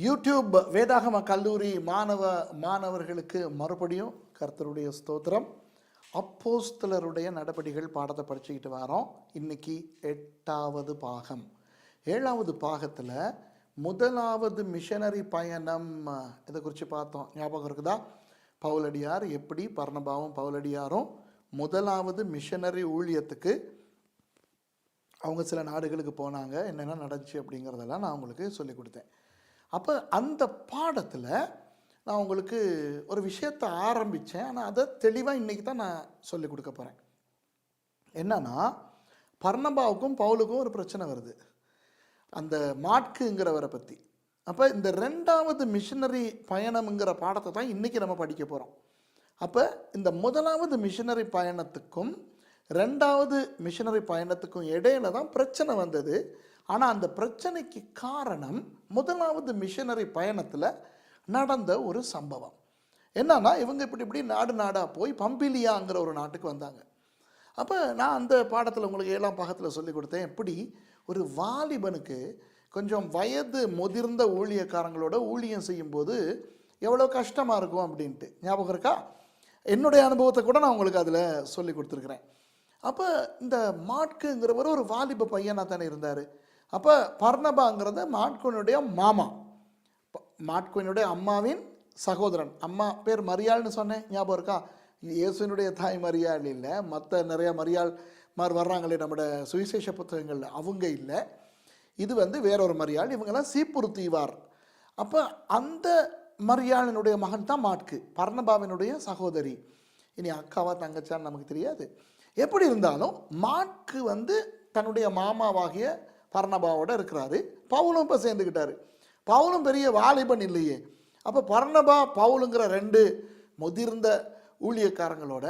YouTube வேதாகம கல்லூரி மாணவர்களுக்கு மறுபடியும் கர்த்தருடைய ஸ்தோத்திரம். அப்போஸ்தலருடைய நடபடிகள் பாடத்தை படிச்சுக்கிட்டு வரோம். இன்னைக்கு 8வது பாகம். 7வது பாகத்தில் முதலாவது மிஷனரி பயணம் இதை குறித்து பார்த்தோம். ஞாபகம் இருக்குதா? பவுலடியார் எப்படி பர்னபாவும் பவுலடியாரும் முதலாவது மிஷனரி ஊழியத்துக்கு அவங்க சில நாடுகளுக்கு போனாங்க, என்னென்ன நடந்துச்சு அப்படிங்கிறதெல்லாம் நான் உங்களுக்கு சொல்லி கொடுத்தேன். அப்போ அந்த பாடத்தில் நான் உங்களுக்கு ஒரு விஷயத்தை ஆரம்பித்தேன். ஆனால் அதை தெளிவாக இன்றைக்கி தான் நான் சொல்லிக் கொடுக்க போகிறேன். என்னன்னா, பர்னபாவுக்கும் பவுலுக்கும் ஒரு பிரச்சனை வருது, அந்த மாட்குங்கிறவரை பற்றி. அப்போ இந்த 2வது மிஷனரி பயணம்ங்கிற பாடத்தை தான் இன்றைக்கி நம்ம படிக்க போகிறோம். அப்போ இந்த முதலாவது மிஷனரி பயணத்துக்கும் 2வது மிஷனரி பயணத்துக்கும் இடையில தான் பிரச்சனை வந்தது. ஆனால் அந்த பிரச்சனைக்கு காரணம் முதலாவது மிஷனரி பயணத்தில் நடந்த ஒரு சம்பவம். என்னன்னா, இவங்க இப்படி நாடாக போய் பம்பிலியாங்கிற ஒரு நாட்டுக்கு வந்தாங்க. அப்போ நான் அந்த பாடத்தில் உங்களுக்கு 7ஆம் பாகத்தில் சொல்லி கொடுத்தேன், எப்படி ஒரு வாலிபனுக்கு கொஞ்சம் வயது முதிர்ந்த ஊழியக்காரங்களோட ஊழியம் செய்யும்போது எவ்வளோ கஷ்டமாக இருக்கும் அப்படின்ட்டு ஞாபகம் இருக்கா? என்னுடைய அனுபவத்தை கூட நான் உங்களுக்கு அதில் சொல்லி கொடுத்துருக்குறேன். அப்போ இந்த மாட்குங்கிறவர் ஒரு வாலிப பையனாக தானே இருந்தார். அப்போ பர்னபாங்கிறது மாட்குனுடைய மாமா, மாட்குனுடைய அம்மாவின் சகோதரன். அம்மா பேர் மரியாள்னு சொன்னேன், ஞாபகம் இருக்கா? இயேசுனுடைய தாய் மரியாள் இல்லை, மற்ற நிறைய மரியாள் மாதிரி வர்றாங்களே நம்மளோட சுவிசேஷ புத்தகங்களில், அவங்க இல்லை. இது வேறொரு மரியாள். இவங்கெல்லாம் சீப்புரு தீவார். அப்போ அந்த மரியாளினுடைய மகன் தான் மாட்கு, பர்னபாவினுடைய சகோதரி. இனி அக்காவா தங்கச்சான்னு நமக்கு தெரியாது. எப்படி இருந்தாலும் மாட்கு தன்னுடைய மாமாவாகிய பர்னபாவோட இருக்கிறாரு. பவுலும் இப்போ சேர்ந்துக்கிட்டாரு. பவுலும் பெரிய வாலிபன் இல்லையே. அப்போ பர்னபா பவுலுங்கிற 2 முதிர்ந்த ஊழியக்காரங்களோட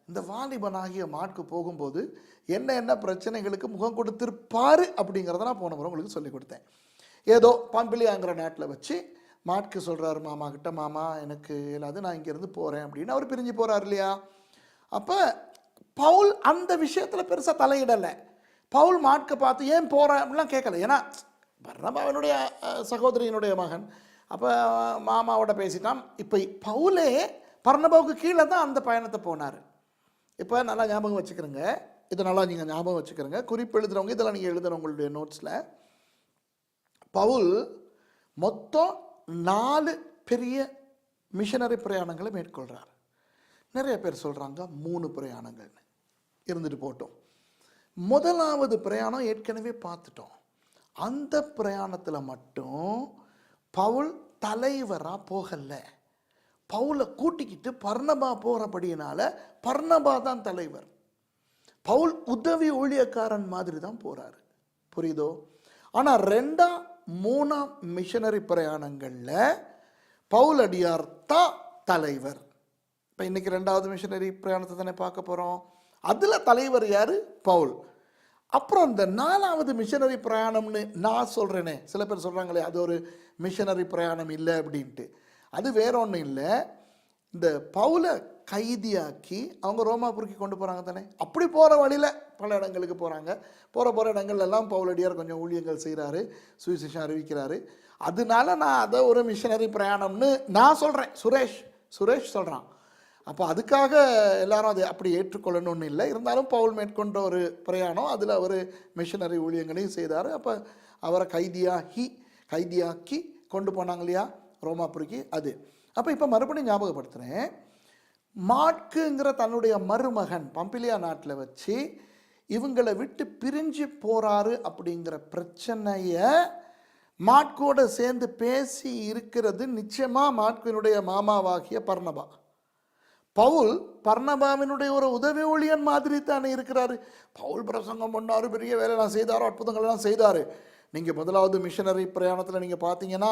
இந்த வாலிபனாகிய மாட்கு போகும்போது என்ன பிரச்சனைகளுக்கு முகம் கொடுத்திருப்பாரு அப்படிங்கிறத நான் போன முறை உங்களுக்கு சொல்லி கொடுத்தேன். ஏதோ பம்பிலியாங்கிற நாட்டில் வச்சு மாட்கு சொல்கிறாரு மாமா கிட்ட, மாமா எனக்கு இல்லாது, நான் இங்கேருந்து போகிறேன் அப்படின்னு. அவர் பிரிஞ்சு போகிறார் இல்லையா? அப்போ பவுல் அந்த விஷயத்தில் பெருசாக தலையிடலை. பவுல் மாட்கை பார்த்து ஏன் போகிறேன் அப்படிலாம் கேட்கல. ஏன்னா பர்னபாவினுடைய சகோதரியினுடைய மகன். அப்போ மாமாவோட பேசிட்டான். இப்போ பவுலே பர்னபாவுக்கு கீழே தான் அந்த பயணத்தை போனார். இப்போ நல்லா ஞாபகம் வச்சுக்கிறேங்க, இதை நல்லா நீங்கள் ஞாபகம் வச்சுக்கிறேங்க. குறிப்பு எழுதுகிறவங்க இதெல்லாம் நீங்கள் எழுதுகிற உங்களுடைய நோட்ஸில். பவுல் மொத்தம் 4 பெரிய மிஷனரி பிரயாணங்களை மேற்கொள்கிறார். நிறைய பேர் சொல்கிறாங்க 3 பிரயாணங்கள்னு. இருந்துட்டு போட்டோம். முதலாவது பிரயாணம் ஏற்கனவே பார்த்துட்டோம். அந்த பிரயாணத்தில் மட்டும் பவுல் தலைவராக போகலை. பவுலை கூட்டிக்கிட்டு பர்னபா போகிறபடியினால பர்னபா தான் தலைவர். பவுல் உதவி ஊழியக்காரன் மாதிரி தான் போகிறாரு. புரியுதோ? ஆனால் 2ஆம் 3ஆம் மிஷனரி பிரயாணங்களில் பவுல் அடியார் தான் தலைவர். இப்போ இன்றைக்கி 2வது மிஷனரி பிரயாணத்தை தானே பார்க்க போகிறோம். அதில் தலைவர் யார்? பவுல். அப்புறம் இந்த 4வது மிஷனரி பிரயாணம்னு நான் சொல்கிறேனே, சில பேர் சொல்கிறாங்களே அது ஒரு மிஷனரி பிரயாணம் இல்லை அப்படின்ட்டு. அது வேற ஒன்றும் இல்லை. இந்த பவுலை கைதியாக்கி அவங்க ரோமாபுரிக்கு கொண்டு போகிறாங்க தானே. அப்படி போகிற வழியில் பல இடங்களுக்கு போகிறாங்க. போகிற இடங்கள்லாம் பவுலடியார் கொஞ்சம் ஊழியங்கள் செய்கிறாரு, சுவிசேஷம் அறிவிக்கிறாரு. அதனால நான் அதை ஒரு மிஷனரி பிரயாணம்னு நான் சொல்கிறேன். சுரேஷ் சொல்கிறான். அப்போ அதுக்காக எல்லாரும் அதை அப்படி ஏற்றுக்கொள்ளணும்னு இல்லை. இருந்தாலும் பவுல் மேற்கொண்ட ஒரு பிரயாணம், அதில் அவர் மிஷனரி ஊழியங்களையும் செய்தார். அப்போ அவரை கைதியாக்கி கொண்டு போனாங்க இல்லையா ரோமாபுரிக்கு. அது அப்போ இப்போ மறுபடியும் ஞாபகப்படுத்துகிறேன். மாட்குங்கிற தன்னுடைய மருமகன் பம்பிலியா நாட்டில் வச்சு இவங்களை விட்டு பிரிஞ்சு போகிறாரு அப்படிங்கிற பிரச்சனையை மாட்கோட சேர்ந்து பேசி இருக்கிறது நிச்சயமாக மாட்குவினுடைய மாமாவாகிய பர்னபா. பவுல் பர்னபாவினுடைய ஒரு உதவி ஊழியன் மாதிரி தானே இருக்கிறாரு. பவுல் பிரசங்கம் பண்ணார், பெரிய வேலையெல்லாம் செய்தார், அற்புதங்கள்லாம் செய்தார். நீங்கள் முதலாவது மிஷனரி பிரயாணத்தில் நீங்கள் பார்த்தீங்கன்னா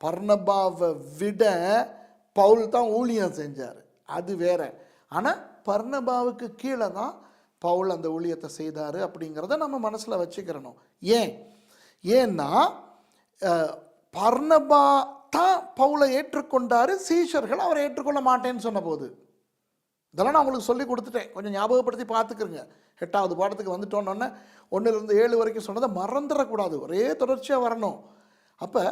பர்னபாவை விட பவுல் தான் ஊழியம் செஞ்சார். அது வேற. ஆனால் பர்னபாவுக்கு கீழே தான் பவுல் அந்த ஊழியத்தை செய்தார் அப்படிங்கிறத நம்ம மனசில் வச்சுக்கிறணும். ஏன்னா பர்னபா தான் பவுலை ஏற்றுக்கொண்டார், சீஷர்கள் அவரை ஏற்றுக்கொள்ள மாட்டேன்னு சொன்ன போது. இதெல்லாம் நான் உங்களுக்கு சொல்லி கொடுத்துட்டேன், கொஞ்சம் ஞாபகப்படுத்தி பார்த்துக்கிறங்க. 8வது பாடத்துக்கு வந்துட்டோன்னொன்னே 1 to 7 வரைக்கும் சொன்னதை மறந்துடக்கூடாது, ஒரே தொடர்ச்சியாக வரணும். அப்போ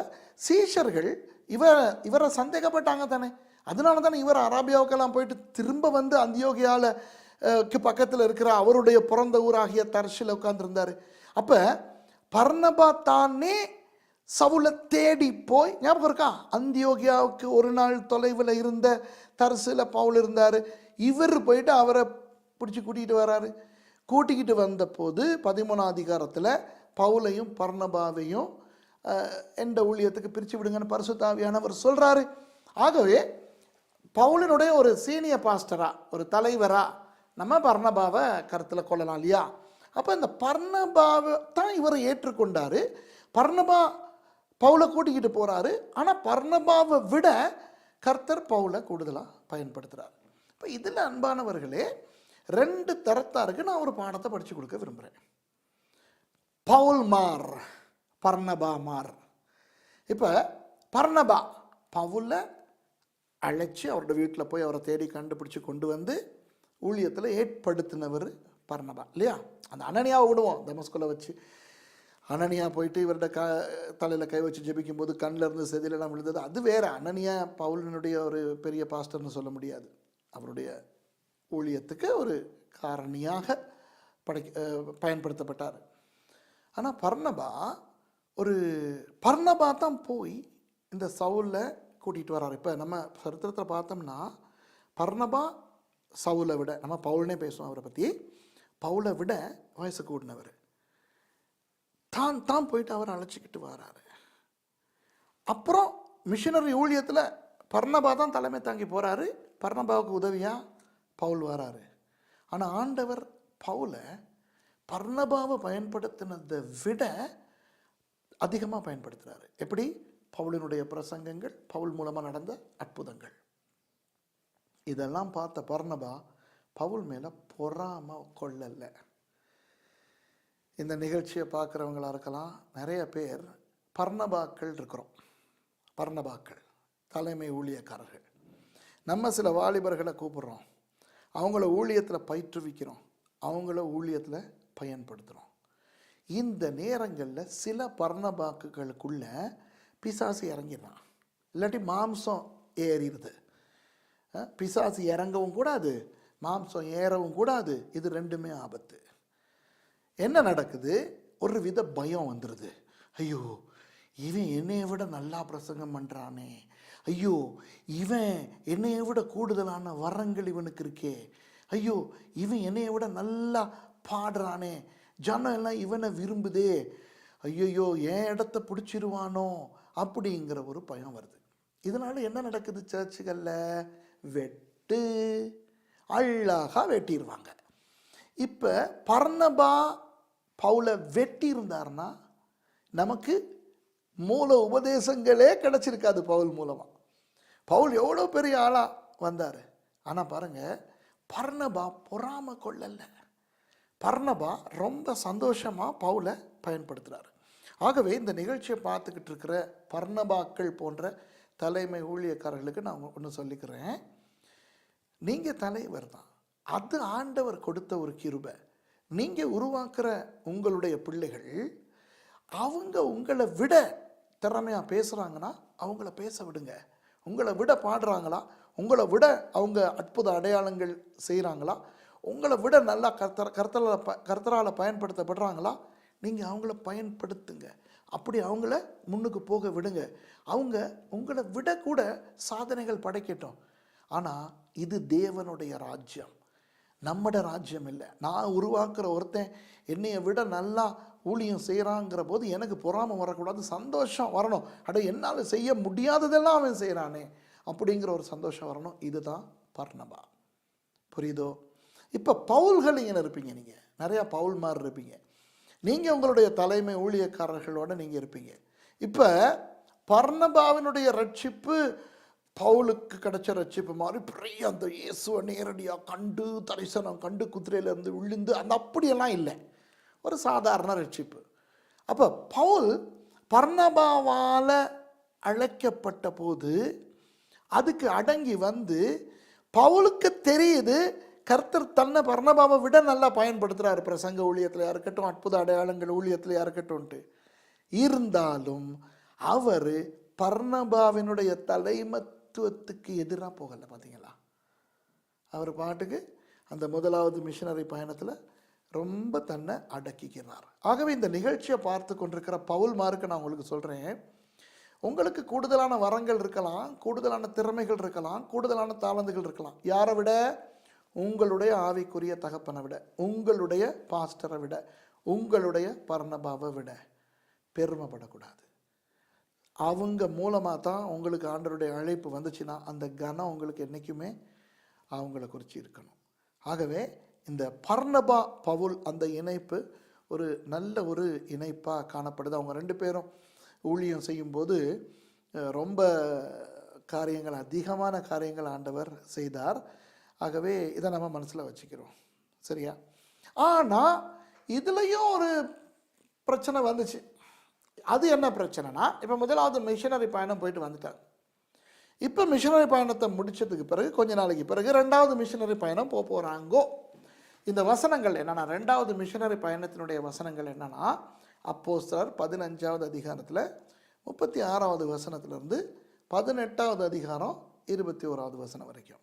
சீஷர்கள் இவரை சந்தேகப்பட்டாங்க தானே. அதனால தானே இவர் அராபியாவுக்கெல்லாம் போயிட்டு திரும்ப வந்து அந்தியோகியாவுக்கு பக்கத்தில் இருக்கிற அவருடைய பிறந்த ஊராகிய தர்ஷில் உட்கார்ந்துருந்தார். அப்போ பர்னபா தானே சவுலை தேடி போய், ஞாபகம் இருக்கா, அந்தியோகியாவுக்கு ஒரு நாள் தொலைவில் இருந்த தர்சில் பவுல் இருந்தார். இவர் போயிட்டு அவரை பிடிச்சி கூட்டிகிட்டு வராரு. கூட்டிக்கிட்டு வந்த போது 13ஆம் அதிகாரத்தில் பவுலையும் பர்னபாவையும் எந்த ஊழியத்துக்கு பிரித்து விடுங்கன்னு பரிசுத்த ஆவியானவர் சொல்கிறாரு. ஆகவே பவுலினுடைய ஒரு சீனியர் பாஸ்டரா, ஒரு தலைவரா நம்ம பர்னபாவை கருத்தில் கொள்ளலாம் இல்லையா. அப்போ இந்த பர்னபாவை தான் இவரை ஏற்றுக்கொண்டார். பர்னபா பவுலை கூட்டிக்கிட்டு போகிறாரு. ஆனால் பர்னபாவை விட கர்த்தர் பவுலை கூடுதலாக பயன்படுத்துகிறார். இப்போ இதில் அன்பானவர்களே 2 தரத்தாருக்கு நான் ஒரு பாடத்தை படித்து கொடுக்க விரும்புகிறேன். பவுல் மார், பர்னபா மார். இப்போ பர்னபா பவுலை அழைச்சி அவரோட வீட்டில் போய் அவரை தேடி கண்டுபிடிச்சி கொண்டு வந்து ஊழியத்தில் ஏற்படுத்தினவர் பர்னபா இல்லையா. அந்த அனனியாவை விடுவோம், தமஸ்குல வச்சு அனனியா போயிட்டு இவரோட தலையில் கை வச்சு ஜெபிக்கும் போது கண்ணில் இருந்து செதிலெல்லாம் விழுந்தது, அது வேறு. அனனியா பவுலினுடைய ஒரு பெரிய பாஸ்டர்னு சொல்ல முடியாது. அவருடைய ஊழியத்துக்கு ஒரு காரணியாக பயன்படுத்தப்பட்டார். ஆனால் பர்னபா தான் போய் இந்த சவுலை கூட்டிகிட்டு வர்றார். இப்போ நம்ம சரித்திரத்தில் பார்த்தோம்னா பர்னபா சவுலை விட, நம்ம பவுல்னே பேசுவோம் அவரை பற்றி, பவுலை விட வயசு கூடினவர் தான் போயிட்டு அவரை அழைச்சிக்கிட்டு வராரு. அப்புறம் மிஷினரி ஊழியத்தில் பர்னபா தான் தலைமை தாங்கி போகிறாரு. பர்னபாவுக்கு உதவியாக பவுல் வராரு. ஆனால் ஆண்டவர் பவுலை பர்னபாவை பயன்படுத்தினதை விட அதிகமாக பயன்படுத்துகிறாரு. எப்படி? பவுலினுடைய பிரசங்கங்கள், பவுல் மூலமாக நடந்த அற்புதங்கள், இதெல்லாம் பார்த்த பர்னபா பவுல் மேலே பொறாம கொள்ளலை. இந்த நிகழ்ச்சியை பார்க்குறவங்களாக இருக்கலாம், நிறைய பேர் பர்னபாக்கள் இருக்கிறோம். பர்னபாக்கள் தலைமை ஊழியக்காரர்கள். நம்ம சில வாலிபர்களை கூப்பிட்றோம், அவங்கள ஊழியத்தில் பயிற்றுவிக்கிறோம், அவங்கள ஊழியத்தில் பயன்படுத்துகிறோம். இந்த நேரங்களில் சில பர்னபாக்குகளுக்குள்ள பிசாசு இறங்கிடுறான், இல்லாட்டி மாம்சம் ஏறிடுது. பிசாசு இறங்கவும் கூடாது, மாம்சம் ஏறவும் கூடாது. இது ரெண்டுமே ஆபத்து. என்ன நடக்குது? ஒரு வித பயம் வந்துடுது. ஐயோ, இவன் என்னையை விட நல்லா பிரசங்கம் பண்ணுறானே, ஐயோ இவன் என்னையை விட கூடுதலான வரங்கள் இவனுக்கு இருக்கே, ஐயோ இவன் என்னையை விட நல்லா பாடுறானே, ஜனம் எல்லாம் இவனை விரும்புதே, ஐயோ என் இடத்த பிடிச்சிருவானோ அப்படிங்கிற ஒரு பயம் வருது. இதனால என்ன நடக்குது? சர்ச்சுகளில் வெட்டு, அழகாக வெட்டிடுவாங்க. இப்போ பர்னபா பவுலை வெட்டி இருந்தார்னா நமக்கு மூல உபதேசங்களே கிடச்சிருக்காது பவுல் மூலமாக. பவுல் எவ்வளோ பெரிய ஆளாக வந்தார். ஆனால் பாருங்கள், பர்னபா பொறாம கொள்ளல. பர்னபா ரொம்ப சந்தோஷமாக பவுலை பயன்படுத்துகிறார். ஆகவே இந்த நிகழ்ச்சியை பார்த்துக்கிட்டு இருக்கிற பர்னபாக்கள் போன்ற தலைமை ஊழியக்காரர்களுக்கு நான் ஒன்று சொல்லிக்கிறேன். நீங்கள் தலைவர் தான், அது ஆண்டவர் கொடுத்த ஒரு கிருபை. நீங்கள் உருவாக்குற உங்களுடைய பிள்ளைகள் அவங்க உங்களை விட திறமையாக பேசுகிறாங்கன்னா அவங்கள பேச விடுங்க. உங்களை விட பாடுறாங்களா, உங்களை விட அவங்க அற்புத அடையாளங்கள் செய்கிறாங்களா, உங்களை விட நல்லா கர்த்தரால் பயன்படுத்தப்படுறாங்களா, நீங்கள் அவங்கள பயன்படுத்துங்க. அப்படி அவங்கள முன்னுக்கு போக விடுங்க. அவங்க உங்களை விட கூட சாதனைகள் படைக்கட்டும். ஆனால் இது தேவனுடைய ராஜ்யம், நம்மட ராஜ்யம் இல்லை. நான் உருவாக்குற ஒருத்தன் என்னையை விட நல்லா ஊழியம் செய்கிறாங்கிற போது எனக்கு பொறாமை வரக்கூடாது, சந்தோஷம் வரணும். என்னால் செய்ய முடியாததெல்லாம் அவன் செய்கிறானே அப்படிங்கிற ஒரு சந்தோஷம் வரணும். இதுதான் பர்னபா. புரியுதோ? இப்போ பவுல்கள் இருப்பீங்க, நீங்கள் நிறையா பவுல் மாதிரி இருப்பீங்க. நீங்கள் உங்களுடைய தலைமை ஊழியக்காரர்களோடு நீங்கள் இருப்பீங்க. இப்போ பர்னபாவினுடைய ரட்சிப்பு பவுலுக்கு கிடைச்ச ரட்சிப்பு மாதிரி பெரிய அந்த இயேசுவை நேரடியாக கண்டு தரிசனம் கண்டு குதிரையிலேருந்து விழுந்து அந்த அப்படியெல்லாம் இல்லை, ஒரு சாதாரண ரட்சிப்பு. அப்போ பவுல் பர்னபாவால் அழைக்கப்பட்ட போது அதுக்கு அடங்கி வந்து பவுலுக்கு தெரியுது கர்த்தர் தன்னை பர்னபாவை விட நல்லா பயன்படுத்துகிறார். பிரசங்க ஊழியத்தில் இருக்கட்டும், அற்புத அடையாளங்கள் ஊழியத்தில் இருக்கட்டும்ன்ட்டு. இருந்தாலும் அவர் பர்னபாவினுடைய தலைமத்துவத்துக்கு எதிராக போகலை. பார்த்தீங்களா, அவர் பாட்டுக்கு அந்த முதலாவது மிஷனரி பயணத்தில் ரொம்ப தன்னை அடக்கிக்கிறார். ஆகவே இந்த நிகழ்ச்சியை பார்த்து கொண்டிருக்கிற பவுல்மாருக்கு நான் உங்களுக்கு சொல்கிறேன், உங்களுக்கு கூடுதலான வரங்கள் இருக்கலாம், கூடுதலான திறமைகள் இருக்கலாம், கூடுதலான தாளந்துகள் இருக்கலாம். யாரை விட? உங்களுடைய ஆவிக்குரிய தகப்பனை விட, உங்களுடைய பாஸ்டரை விட, உங்களுடைய பர்னபாவை விட பெருமைப்படக்கூடாது. அவங்க மூலமாக தான் உங்களுக்கு ஆண்டவருடைய அழைப்பு வந்துச்சுன்னா அந்த கனம் உங்களுக்கு என்றைக்குமே அவங்கள குறித்து இருக்கணும். ஆகவே இந்த பர்னபா பவுல் அந்த இணைப்பு ஒரு நல்ல ஒரு இணைப்பாக காணப்படுது. அவங்க ரெண்டு பேரும் ஊழியம் செய்யும்போது ரொம்ப காரியங்கள், அதிகமான காரியங்கள் ஆண்டவர் செய்தார். ஆகவே இதை நம்ம மனசில் வச்சுக்கிறோம். சரியா? ஆனால் இதுலேயும் ஒரு பிரச்சனை வந்துச்சு. அது என்ன பிரச்சனைனா, இப்போ முதலாவது மிஷனரி பயணம் போயிட்டு வந்துட்டாங்க. இப்போ மிஷனரி பயணத்தை முடிச்சதுக்கு பிறகு கொஞ்ச நாளைக்கு பிறகு ரெண்டாவது மிஷனரி பயணம் போகிறாங்கோ. இந்த வசனங்கள் என்னென்னா, ரெண்டாவது மிஷனரி பயணத்தினுடைய வசனங்கள் என்னென்னா, அப்போஸ்தலர் 15வது அதிகாரத்தில் 36வது வசனத்திலிருந்து 18வது அதிகாரம் 21வது வசனம் வரைக்கும்.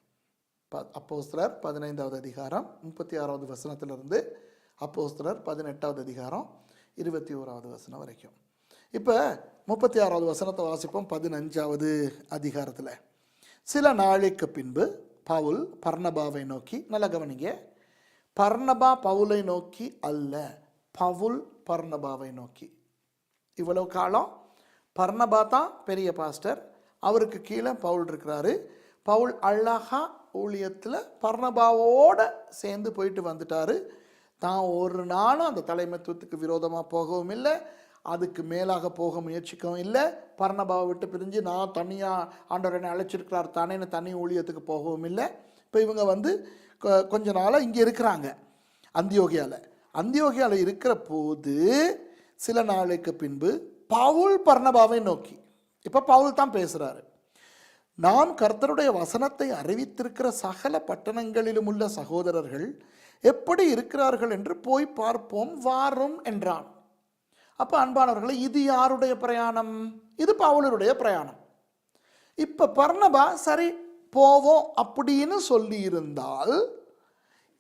அப்போஸ்தலர் 15வது அதிகாரம் 36வது வசனத்திலிருந்து அப்போஸ்தலர் 18வது அதிகாரம் 21வது வசனம் வரைக்கும். இப்போ 36வது வசனத்தை வாசிப்போம். 15வது அதிகாரத்தில், சில நாளைக்கு பின்பு பவுல் பர்னபாவை நோக்கி, நல்ல கவனிங்க, பர்னபா பவுலை நோக்கி அல்ல, பவுல் பர்னபாவை நோக்கி. இவ்வளவு காலம் பர்னபா தான் பெரிய பாஸ்டர், அவருக்கு கீழே பவுல் இருக்கிறாரு. பவுல் அழகா ஊழியத்தில் பர்னபாவோட சேர்ந்து போயிட்டு வந்துட்டாரு. தான் ஒரு நாளும் அந்த தலைமைத்துவத்துக்கு விரோதமாக போகவும் இல்லை, அதுக்கு மேலாக போக முயற்சிக்கவும் இல்லை. பர்னபாவை விட்டு பிரிஞ்சு நான் தனியாக ஆண்டவர் என்னை அழைச்சிருக்கிறார் தானேன்னு தனி ஊழியத்துக்கு போகவும் இல்லை. இப்போ இவங்க கொஞ்ச நாளாக இங்கே இருக்கிறாங்க அந்தியோகியாவில் இருக்கிற போது, சில நாளைக்கு பின்பு பவுல் பர்னபாவை நோக்கி, இப்போ பவுல் தான் பேசுகிறாரு, நாம் கர்த்தருடைய வசனத்தை அறிவித்திருக்கிற சகல பட்டணங்களிலும் உள்ள சகோதரர்கள் எப்படி இருக்கிறார்கள் என்று போய் பார்ப்போம் வாரும் என்றான். அப்போ அன்பானவர்களை, இது யாருடைய பிரயாணம்? இது பவுலுடைய பிரயாணம். இப்போ பர்னபா சரி போவோம் அப்படின்னு சொல்லி இருந்தால்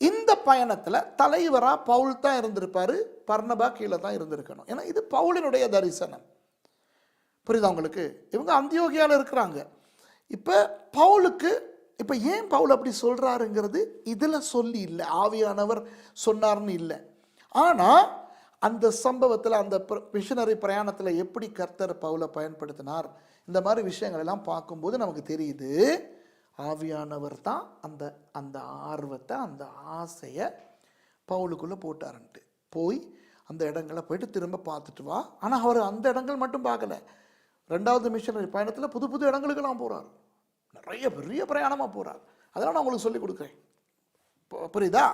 இந்த பயணத்தில் தலைவராக பவுல் தான் இருந்திருப்பாரு, பர்னபா கீழே தான் இருந்திருக்கணும். ஏன்னா இது பவுலினுடைய தரிசனம். புரியுதா உங்களுக்கு? இவங்க அந்தியோகியாவில் இருக்கிறாங்க. இப்போ பவுலுக்கு, இப்போ ஏன் பவுல் அப்படி சொல்கிறாருங்கிறது இதில் சொல்லி இல்லை, ஆவியானவர் சொன்னார்னு இல்லை. ஆனால் அந்த சம்பவத்தில், அந்த மிஷனரி பிரயாணத்தில் எப்படி கர்த்தர் பவுலை பயன்படுத்தினார், இந்த மாதிரி விஷயங்கள் எல்லாம் பார்க்கும்போது நமக்கு தெரியுது, ஆவியானவர் தான் அந்த ஆர்வத்தை, அந்த ஆசையை பவுலுக்குள்ளே போட்டாருன்ட்டு. போய் அந்த இடங்களை போயிட்டு திரும்ப பார்த்துட்டு வா. ஆனால் அவர் அந்த இடங்கள் மட்டும் பார்க்கல, ரெண்டாவது மிஷனரி பயணத்தில் புது புது இடங்களுக்கெல்லாம் போகிறார், நிறைய பெரிய பிரயாணமாக போகிறார். அதெல்லாம் நான் உங்களுக்கு சொல்லிக் கொடுக்குறேன். புரியுதா?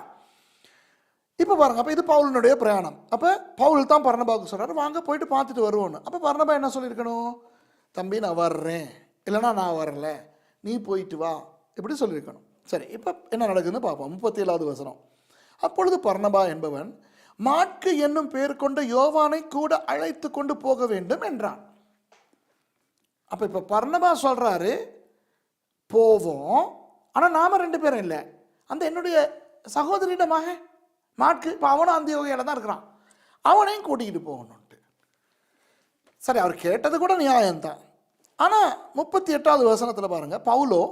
இப்போ பாருங்க, அப்போ இது பவுலினுடைய பிரயாணம். அப்போ பவுல் தான் பர்னபாவுக்கு சொல்கிறார், வாங்க போயிட்டு பார்த்துட்டு வருவோன்னு. அப்போ பர்னபா என்ன சொல்லியிருக்கணும்? தம்பி நான் வர்றேன், இல்லைனா நான் வரல, நீ போயிட்டு வா, இப்படி சொல்லியிருக்கணும். சரி, இப்போ என்ன நடக்குதுன்னு பார்ப்போம். 37வது வசனம். அப்பொழுது பர்னபா என்பவன் மாற்கு என்னும் பேர் கொண்ட யோவானை கூட அழைத்து கொண்டு போக வேண்டும் என்றான். அப்போ இப்போ பர்னபா சொல்கிறாரு போவோம், ஆனால் நாம 2 பேரும் இல்லை, அந்த என்னுடைய சகோதரியிடமாக மாற்கு, இப்போ அவனும் அந்தியோகியால தான் இருக்கிறான், அவனையும் கூட்டிகிட்டு போகணுன்ட்டு. சரி, அவர் கேட்டது கூட நியாயம்தான். ஆனால் 38வது வசனத்தில் பாருங்க, பவுலோ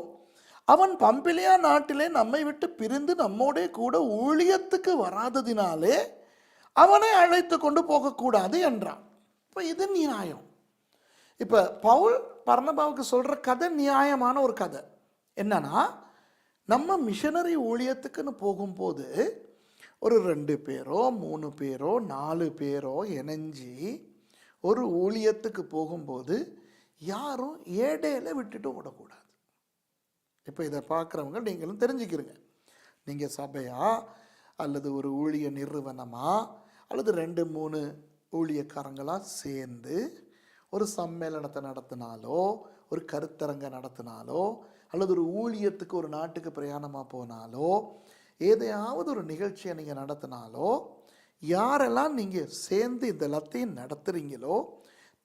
அவன் பம்பிலியா நாட்டிலே நம்மை விட்டு பிரிந்து நம்மோடே கூட ஊழியத்துக்கு வராததினாலே அவனை அழைத்து கொண்டு போகக்கூடாது என்றான். இப்போ இது நியாயம். இப்போ பவுல் பர்னபாவுக்கு சொல்கிற கதை நியாயமான ஒரு கதை. என்னன்னா, நம்ம மிஷனரி ஊழியத்துக்குன்னு போகும்போது ஒரு 2 பேரோ 3 பேரோ 4 பேரோ இணைஞ்சி ஒரு ஊழியத்துக்கு போகும்போது யாரும் ஏடையில் விட்டுட்டு ஓடக்கூடாது. இப்போ இதை பார்க்குறவங்க நீங்களும் தெரிஞ்சுக்கிறீங்க. நீங்கள் சபையா அல்லது ஒரு ஊழிய நிறுவனமா அல்லது 2-3 ஊழியக்காரங்களாக சேர்ந்து ஒரு சம்மேளனத்தை நடத்தினாலோ, ஒரு கருத்தரங்கை நடத்தினாலோ, அல்லது ஒரு ஊழியத்துக்கு ஒரு நாட்டுக்கு பிரயாணமாக போனாலோ, ஏதையாவது ஒரு நிகழ்ச்சியை நீங்கள் நடத்தினாலோ, யாரெல்லாம் நீங்கள் சேர்ந்து இந்த எல்லாத்தையும் நடத்துகிறீங்களோ,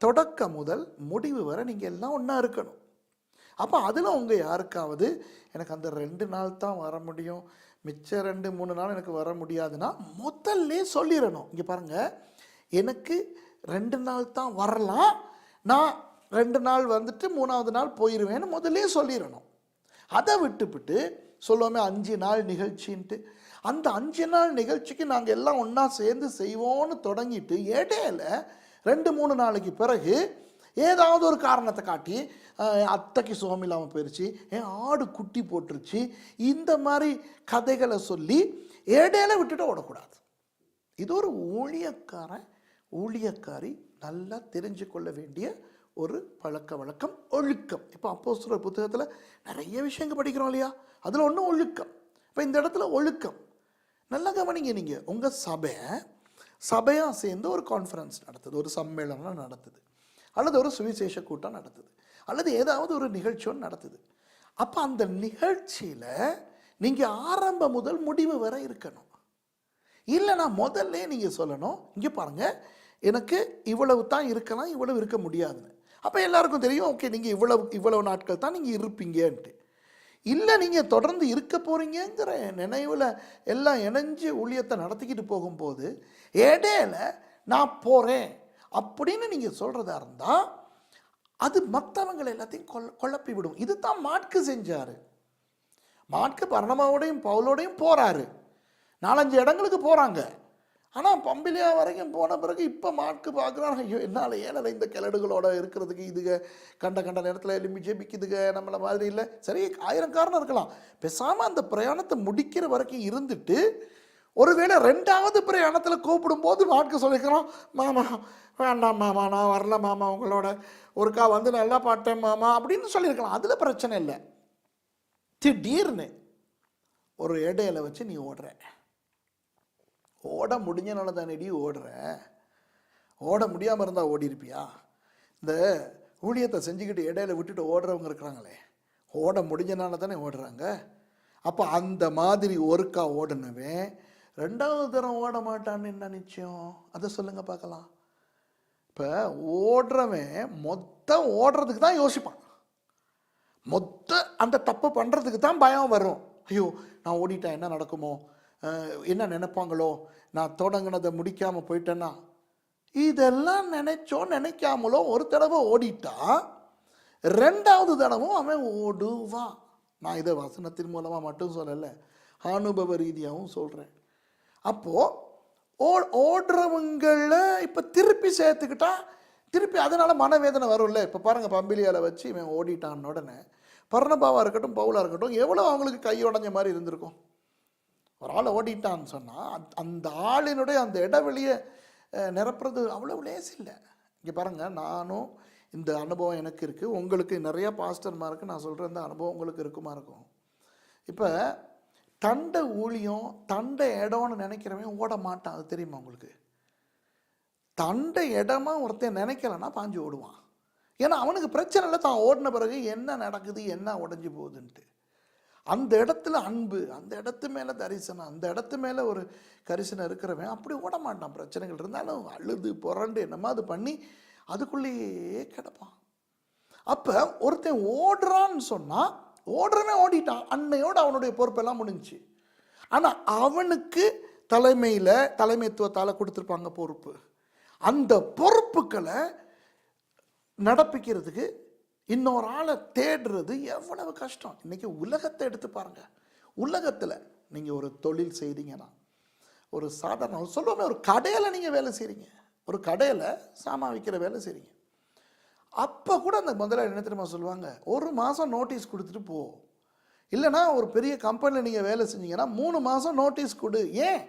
தொடக்கம் முதல் முடிவு வரை நீங்கள் எல்லாம் ஒன்றா இருக்கணும். அப்போ அதில் உங்கள் யாருக்காவது எனக்கு அந்த 2 நாள் தான் வர முடியும், மிச்சம் 2-3 நாள் எனக்கு வர முடியாதுன்னா முதல்ல சொல்லிடணும். இங்கே பாருங்கள், எனக்கு 2 நாள் தான் வரலாம், நான் 2 நாள் வந்துட்டு 3ஆவது நாள் போயிடுவேன்னு முதல்ல சொல்லிடணும். அதை விட்டுவிட்டு சொல்லுவோமே 5 நாள் நிகழ்ச்சின்ட்டு, அந்த 5 நாள் நிகழ்ச்சிக்கு நாங்கள் எல்லாம் ஒன்றா சேர்ந்து செய்வோன்னு தொடங்கிட்டு இடையில 2-3 நாளைக்கு பிறகு ஏதாவது ஒரு காரணத்தை காட்டி அத்தைக்கு சுகம் இல்லாமல் போயிடுச்சு, என் ஆடு குட்டி போட்டுருச்சு, இந்த மாதிரி கதைகளை சொல்லி இடையில விட்டுட்டு ஓடக்கூடாது. இது ஒரு ஊழியக்காரி நல்லா தெரிஞ்சு கொள்ள வேண்டிய ஒரு பழக்க வழக்கம், ஒழுக்கம். இப்போ அப்போஸ்தலர் புத்தகத்தில் நிறைய விஷயங்கள் படிக்கிறோம் இல்லையா, அதில் ஒன்று ஒழுக்கம். இப்போ இந்த இடத்துல ஒழுக்கம் நல்லா கவனிங்க. நீங்கள் உங்கள் சபையாக சேர்ந்து ஒரு கான்ஃபரன்ஸ் நடத்துது, ஒரு சம்மேளனம் நடத்துது, அல்லது ஒரு சுவிசேஷ கூட்டம் நடத்துது, அல்லது ஏதாவது ஒரு நிகழ்ச்சி ஒன்று நடத்துது. அப்போ அந்த நிகழ்ச்சியில் நீங்கள் ஆரம்பம் முதல் முடிவு வரை இருக்கணும். இல்லைனா முதல்ல நீங்கள் சொல்லணும், இங்கே பாருங்கள் எனக்கு இவ்வளவு தான் இருக்கலாம், இவ்வளவு இருக்க முடியாதுன்னு. அப்போ எல்லாருக்கும் தெரியும், ஓகே நீங்கள் இவ்வளவு நாட்கள் தான் நீங்கள் இருப்பீங்கன்ட்டு. இல்லை நீங்கள் தொடர்ந்து இருக்க போகிறீங்கிற நினைவில் எல்லாம் இணைஞ்சு ஊழியத்தை நடத்திக்கிட்டு போகும்போது இடையில நான் போகிறேன் அப்படின்னு நீங்கள் சொல்கிறதா இருந்தால் அது மற்றவங்களை எல்லாத்தையும் குழப்பி விடும். இது தான் மாட்கு செஞ்சார். மாட்கு பர்னபாவோடையும் பவுலோடையும் போகிறாரு, 4-5 இடங்களுக்கு போகிறாங்க. ஆனால் பம்பிலியா வரைக்கும் போன பிறகு இப்போ மாட்கு பார்க்குறாங்க, ஐயோ என்னால் ஏழலை இந்த கிழடுகளோட இருக்கிறதுக்கு, இதுக கண்ட நேரத்தில் எலும்பி ஜெபிக்குதுங்க, நம்மளை மாதிரி இல்லை. சரி, 1000 காரணம் இருக்கலாம். பேசாமல் அந்த பிரயாணத்தை முடிக்கிற வரைக்கும் இருந்துட்டு ஒருவேளை 2வது பிரயாணத்தில் கூப்பிடும்போது மாட்கு சொல்லிக்கிறோம், மாமா வேண்டாம் மாமா, நான் வரல மாமா, உங்களோட ஒருக்கா வந்து நல்லா பாட்டேன் மாமா அப்படின்னு சொல்லியிருக்கலாம். அதில் பிரச்சனை இல்லை. திடீர்னு ஒரு இடையில வச்சு நீ ஓட முடிஞ்சனால தானேடி ஓடுற, ஓட முடியாமல் இருந்தால் ஓடி இருப்பியா? இந்த ஊழியத்தை செஞ்சுக்கிட்டு இடையில விட்டுட்டு ஓடுறவங்க இருக்கிறாங்களே, ஓட முடிஞ்சனால தானே ஓடுறாங்க. அப்போ அந்த மாதிரி ஒருக்கா ஓடனவே 2வது தரம் ஓட மாட்டான்னு என்ன நிச்சயம்? அதை சொல்லுங்க பார்க்கலாம். இப்போ ஓடுறவன் மொத்தம் ஓடுறதுக்கு தான் யோசிப்பான், அந்த தப்பு பண்ணுறதுக்கு தான் பயம் வரும். ஐயோ நான் ஓடிட்டேன் என்ன நடக்குமோ, என்ன நினைப்பாங்களோ, நான் தொடங்கினதை முடிக்காமல் போயிட்டேன்னா. இதெல்லாம் நினைக்காமலோ ஒரு தடவை ஓடிட்டா 2வது தடவும் அவன் ஓடுவான். நான் இதை வசனத்தின் மூலமாக மட்டும் சொல்லலை, அனுபவ ரீதியாகவும் சொல்கிறேன். அப்போது ஓடுறவங்கள இப்போ திருப்பி சேர்த்துக்கிட்டா திருப்பி அதனால் மனவேதனை வரும்ல. இப்போ பாருங்கள், பம்பிலியாவில் வச்சு இவன் ஓடிட்டான் உடனே பர்னபாவாக இருக்கட்டும் பவுலாக இருக்கட்டும் எவ்வளோ அவங்களுக்கு கை உடஞ்ச மாதிரி இருந்திருக்கும். ஒரு ஆள் ஓடிட்டான்னு சொன்னால் அந்த ஆளினுடைய அந்த இடைவெளியை நிரப்புறது அவ்வளோ லேஸ் இல்லை. இங்கே பாருங்கள், நானும் இந்த அனுபவம் எனக்கு இருக்குது, உங்களுக்கு நிறையா பாஸ்டர்மாருக்கு நான் சொல்கிறேன் இந்த அனுபவம் உங்களுக்கு இருக்குமா இருக்கும். இப்போ தண்டை ஊழியம் தண்டை இடம்னு நினைக்கிறவன் ஓட மாட்டான், அது தெரியுமா உங்களுக்கு? தண்டை இடமா ஒருத்தன் நினைக்கலன்னா பாஞ்சு ஓடுவான். ஏன்னா அவனுக்கு பிரச்சனை இல்லை, தான் ஓடின பிறகு என்ன நடக்குது, என்ன உடஞ்சி போகுதுன்ட்டு. அந்த இடத்துல அன்பு, அந்த இடத்து மேலே தரிசனம், அந்த இடத்து மேலே ஒரு கரிசனம் இருக்கிறவன் அப்படி ஓட மாட்டான். பிரச்சனைகள் இருந்தாலும் அழுது புரண்டு என்னமா அது பண்ணி அதுக்குள்ளேயே கிடப்பான். அப்போ ஒருத்தன் ஓடுறான்னு சொன்னால் ஓடுறவன் ஓடிட்டான், அன்னையோடு அவனுடைய பொறுப்பெல்லாம் முடிஞ்சிச்சு. ஆனால் அவனுக்கு தலைமைத்துவத்தால் கொடுத்துருப்பாங்க பொறுப்பு. அந்த பொறுப்புகளை நடப்பிக்கிறதுக்கு இன்னொரு ஆளை தேடுறது எவ்வளவு கஷ்டம். இன்றைக்கி உலகத்தை எடுத்து பாருங்கள். உலகத்தில் நீங்கள் ஒரு தொழில் செய்கிறீங்கன்னா, ஒரு சாதாரண சொல்லுவோமே ஒரு கடையில் நீங்கள் வேலை செய்கிறீங்க, ஒரு கடையில் சாமான் விற்கிற வேலை செய்கிறீங்க. அப்போ கூட அந்த முதல்ல என்ன தெரியுமா சொல்லுவாங்க, 1 மாதம் நோட்டீஸ் கொடுத்துட்டு போ. இல்லைனா ஒரு பெரிய கம்பெனியில் நீங்கள் வேலை செஞ்சீங்கன்னா 3 மாதம் நோட்டீஸ் கொடு. ஏன்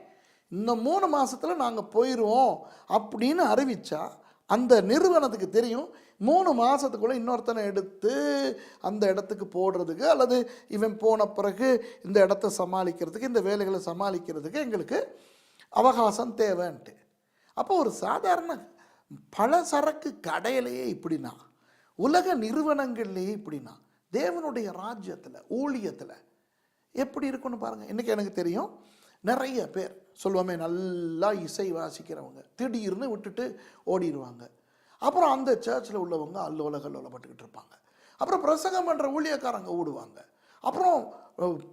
இந்த 3 மாதத்தில் நாங்கள் போயிடுவோம் அப்படின்னு அறிவித்தா அந்த நிறுவனத்துக்கு தெரியும் 3 மாதத்துக்குள்ளே இன்னொருத்தனை எடுத்து அந்த இடத்துக்கு போடுறதுக்கு, அல்லது இவன் போன பிறகு இந்த இடத்த சமாளிக்கிறதுக்கு, இந்த வேலைகளை சமாளிக்கிறதுக்கு எங்களுக்கு அவகாசம் தேவைன்ட்டு. அப்போ ஒரு சாதாரண பலசரக்கு கடையிலேயே இப்படின்னா, உலக நிறுவனங்கள்லேயே இப்படின்னா, தேவனுடைய ராஜ்யத்தில் ஊழியத்தில் எப்படி இருக்குன்னு பாருங்கள். இன்றைக்கி எனக்கு தெரியும் நிறைய பேர் சொல்லுவோமே நல்லா இசை வாசிக்கிறவங்க திடீர்னு விட்டுட்டு ஓடிடுவாங்க. அப்புறம் அந்த சர்ச்சில் உள்ளவங்க அல்லோலப்பட்டுக்கிட்டு இருப்பாங்க. அப்புறம் பிரசங்கம் பண்ணுற ஊழியக்காரங்க ஓடுவாங்க. அப்புறம்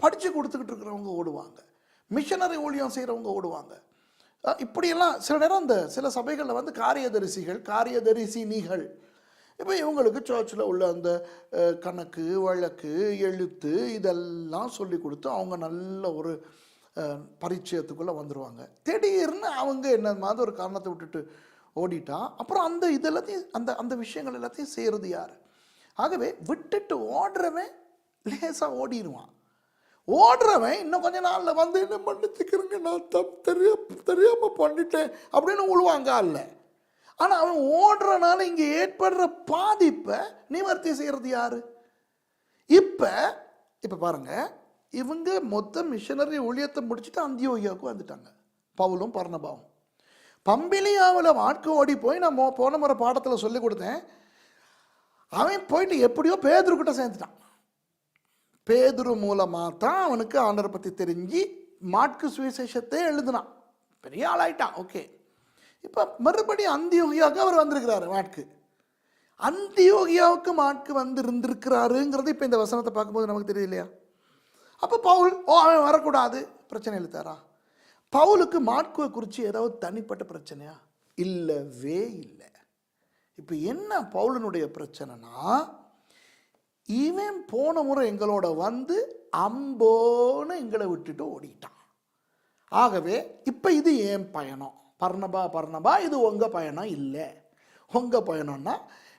படித்து கொடுத்துக்கிட்டு இருக்கிறவங்க ஓடுவாங்க. மிஷனரி ஊழியம் செய்கிறவங்க ஓடுவாங்க. இப்படியெல்லாம் சில நேரம் இந்த சில சபைகளில் வந்து காரியதரிசினிகள் இப்போ இவங்களுக்கு சர்ச்சில் உள்ள அந்த கணக்கு வழக்கு எழுத்து இதெல்லாம் சொல்லி கொடுத்து அவங்க நல்ல ஒரு பரிச்சயத்துக்குள்ளே வந்துடுவாங்க. திடீர்னு அவங்க என்ன மாதிரி ஒரு காரணத்தை விட்டுட்டு ஓடிட்டா அப்புறம் அந்த இதெல்லாத்தையும் அந்த விஷயங்கள் எல்லாத்தையும் செய்கிறது யார்? ஆகவே விட்டுட்டு ஓடுறவன் லேசாக ஓடிடுவான். ஓடுறவன் இன்னும் கொஞ்ச நாளில் வந்து என்ன மன்னிச்சுக்கிறேங்க, நான் தெரியாமல் பண்ணிட்டேன் அப்படின்னு விழுவாங்க அல்ல. ஆனால் அவன் ஓடுறனால இங்கே ஏற்படுற பாதிப்பை நிவர்த்தி செய்கிறது யாரு? இப்போ பாருங்க, இவங்க மொத்த மிஷனரி ஊழியத்தை முடிச்சுட்டு அந்தியோகியாவுக்கு வந்துட்டாங்க. பவுலும் பர்னபாவும் பம்பிலியாவில் வாட்கு ஓடி போய் நான் போன முறை பாடத்தில் சொல்லி கொடுத்தேன். அவன் போயிட்டு எப்படியோ பேதுருக்கிட்ட சேர்ந்துட்டான். பேதுரு மூலமாக தான் அவனுக்கு ஆண்டரை பற்றி தெரிஞ்சு மாட்கு சுவிசேஷத்தை எழுதினான். பெரிய ஆளாயிட்டான். ஓகே, இப்போ மறுபடியும் அந்தியோகியாவுக்கு அவர் வந்திருக்கிறாரு. மாட்கு அந்தியோகியாவுக்கு மாட்கு வந்து இருந்திருக்கிறாருங்கிறது இப்போ இந்த வசனத்தை பார்க்கும்போது நமக்கு தெரியலையா? அப்போ பவுல் அவன் வரக்கூடாது பிரச்சனை எழுத்தாரா? பவுலுக்கு மாட்குவை குறித்து ஏதாவது தனிப்பட்ட பிரச்சனையா? இல்லவே இல்லை. இப்போ என்ன பவுலனுடைய பிரச்சனைனா, இவன் போன முறை எங்களோட வந்து அம்போன்னு எங்களை விட்டுட்டு ஓடிட்டான். ஆகவே இப்போ இது ஏன் பயணம்? பர்னபா இது உங்கள் பயணம் இல்லை. உங்கள் பயணம்னா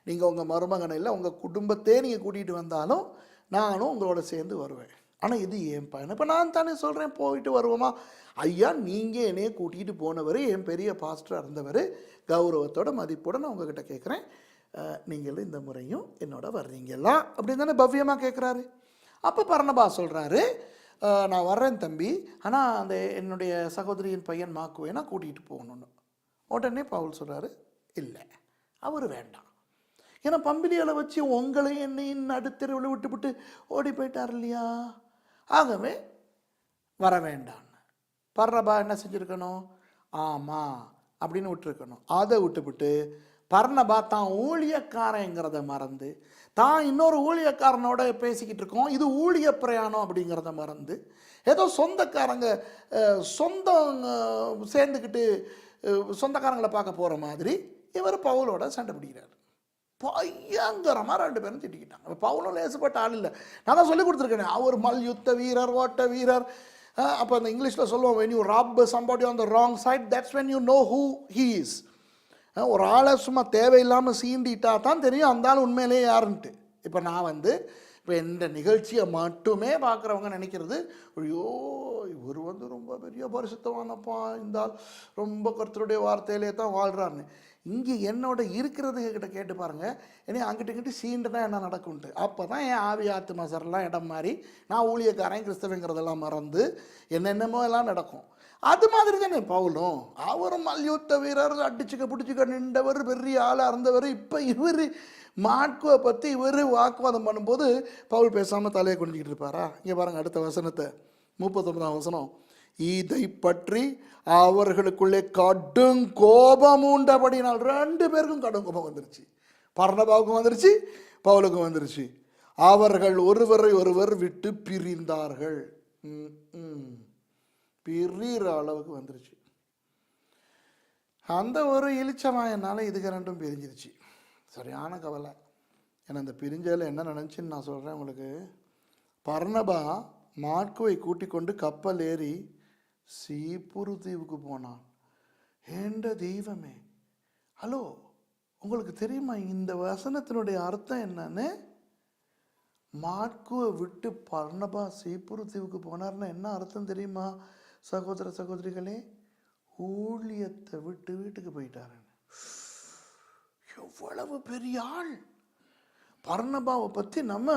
நீங்கள் உங்கள் மருமகனை இல்லை உங்கள் குடும்பத்தையே நீங்கள் கூட்டிகிட்டு வந்தாலும் நானும் உங்களோட சேர்ந்து வருவேன். ஆனால் இது ஏன் பயணம்? இப்போ நான் தானே சொல்கிறேன் போயிட்டு வருவோமா? ஐயா, நீங்கள் என்னையே கூட்டிகிட்டு போனவர், என் பெரிய பாஸ்டராக இருந்தவர், கௌரவத்தோட மதிப்போடு நான் உங்ககிட்ட கேட்குறேன், நீங்களும் இந்த முறையும் என்னோட வர்றீங்களா அப்படின்னு தானே பவ்யமாக கேட்குறாரு. அப்போ பர்னபா சொல்கிறாரு, நான் வர்றேன் தம்பி, ஆனால் அந்த என்னுடைய சகோதரியின் பையன் மாக்குவேனா கூட்டிகிட்டு போகணுன்னு. உடனே பவுல் சொல்கிறாரு, இல்லை அவர் வேண்டாம். ஏன்னா பம்பிலியால் வச்சு உங்களையும் என்னையும் நடுத்தெருவில் விட்டுவிட்டு ஓடி போயிட்டார் இல்லையா? ஆகவே வர வேண்டான்னு பர்னபா என்ன செஞ்சுருக்கணும்? ஆமாம் அப்படின்னு விட்டுருக்கணும். அதை விட்டுவிட்டு பர்னபா தான் ஊழியக்காரங்கிறத மறந்து, தான் இன்னொரு ஊழியக்காரனோட பேசிக்கிட்டு இருக்கோம், இது ஊழிய பிரயாணம் அப்படிங்கிறத மறந்து, ஏதோ சொந்தக்காரங்க சொந்தம் சேர்ந்துக்கிட்டு சொந்தக்காரங்களை பார்க்க போகிற மாதிரி இவர் பவுலோட சண்டை பிடிக்கிறார். பயங்கரமாக ரெண்டு பேரும் திட்டிக்கிட்டாங்க. பவுலும் லேசுப்பட்ட ஆள் இல்லை. நான் தான் சொல்லி கொடுத்துருக்கேன், அவர் மல்யுத்த வீரர், ஓட்ட வீரர். அப்போ அந்த இங்கிலீஷில் சொல்லுவோம், when you rob somebody on the wrong side, that's when you know who he is. ஒரு ஆளை சும்மா தேவையில்லாமல் சீண்டிட்டா தான் தெரியும் அந்த ஆள் உண்மையிலே யாருன்ட்டு. இப்போ நான் வந்து இப்போ இந்த நிகழ்ச்சியை மட்டுமே பார்க்குறவங்க நினைக்கிறது, ஐயோ இவர் வந்து ரொம்ப பெரிய பரிசுத்தவானப்பா, இந்த ஆள் ரொம்ப கர்த்தருடைய வார்த்தையிலே தான் வாழ்கிறான்னு. இங்கே என்னோட இருக்கிறதுக்கிட்ட கேட்டு பாருங்கள், ஏன்னா அங்கிட்ட இங்கிட்ட சீண்டுனா என்ன நடக்கும்ட்டு. அப்போ தான் என் ஆவி ஆத்து மசரெல்லாம் இடம் மாறி நான் ஊழியக்காரன் கிறிஸ்தவங்கிறதெல்லாம் மறந்து என்னென்னமோ எல்லாம் நடக்கும். அது மாதிரி தானே பவுலும். அவரும் மல்யுத்த வீரர், அடிச்சுக்க பிடிச்சிக்க நின்றவர், பெரிய ஆளாக இருந்தவர். இப்போ இவர் மாட்குவை பற்றி இவர் வாக்குவாதம் பண்ணும்போது பவுல் பேசாமல் தலையை குனிஞ்சிக்கிட்டு இருப்பாரா? இங்கே பாருங்கள் அடுத்த வசனத்தை, 39ஆம் வசனம். இதை பற்றி அவர்களுக்குள்ளே கடும் கோபம் உண்டபடினால், ரெண்டு பேருக்கும் கடும் கோபம் வந்துருச்சு. பர்னபாவுக்கும் வந்துருச்சு, பவுலுக்கும் வந்துருச்சு. அவர்கள் ஒருவரை ஒருவர் விட்டு பிரிந்தார்கள். பிரிகிற அளவுக்கு வந்துருச்சு. அந்த ஒரு இளிச்சமாயனால இதுக்கு ரெண்டும் பிரிஞ்சிருச்சு. சரியான கவலை. ஏன்னா இந்த பிரிஞ்சதில் என்ன நினச்சின்னு நான் சொல்கிறேன் உங்களுக்கு. பர்னபா மாட்குவை கூட்டிக் கொண்டு கப்பல் ஏறி சீப்புரு தீவுக்கு போனான். ஏண்ட தெய்வமே, ஹலோ, உங்களுக்கு தெரியுமா இந்த வசனத்தினுடைய அர்த்தம் என்னன்னு? மாட்குவை விட்டு பர்னபா சீப்புரு தீவுக்கு போனார்னா என்ன அர்த்தம் தெரியுமா சகோதர சகோதரிகளே? ஊழியத்தை விட்டு வீட்டுக்கு போயிட்டாரு. எவ்வளவு பெரிய ஆள்! பர்னபாவை பற்றி நம்ம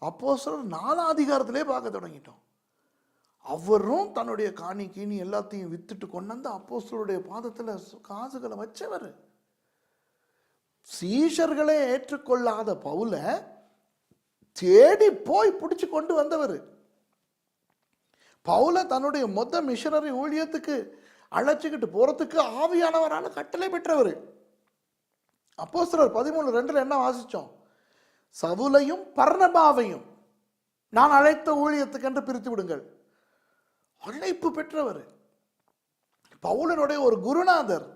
அப்போஸ்தலர் 4ஆம் அதிகாரத்திலே பார்க்க தொடங்கிட்டோம். அவரும் தன்னுடைய காணி கீணி எல்லாத்தையும் வித்துட்டு கொண்டு வந்து அப்போஸ்தலருடைய பாதத்தில் காசுகளை வச்சவர். சீஷர்களே ஏற்றுக்கொள்ளாத பவுலை தேடி போய் பிடிச்சி கொண்டு வந்தவர். பவுலை தன்னுடைய மொத்த மிஷனரி ஊழியத்துக்கு அழைச்சிக்கிட்டு போறதுக்கு ஆவியானவரான கட்டளை பெற்றவர். அப்போஸ்தலர் 13:2 என்ன வாசிச்சோம்? சவுலையும் பர்னபாவையும் நான் அழைத்த ஊழியத்துக்கென்று பிரித்து விடுங்கள். அழைப்பு பெற்றவர், பவுலனுடைய ஒரு குருநாதர்.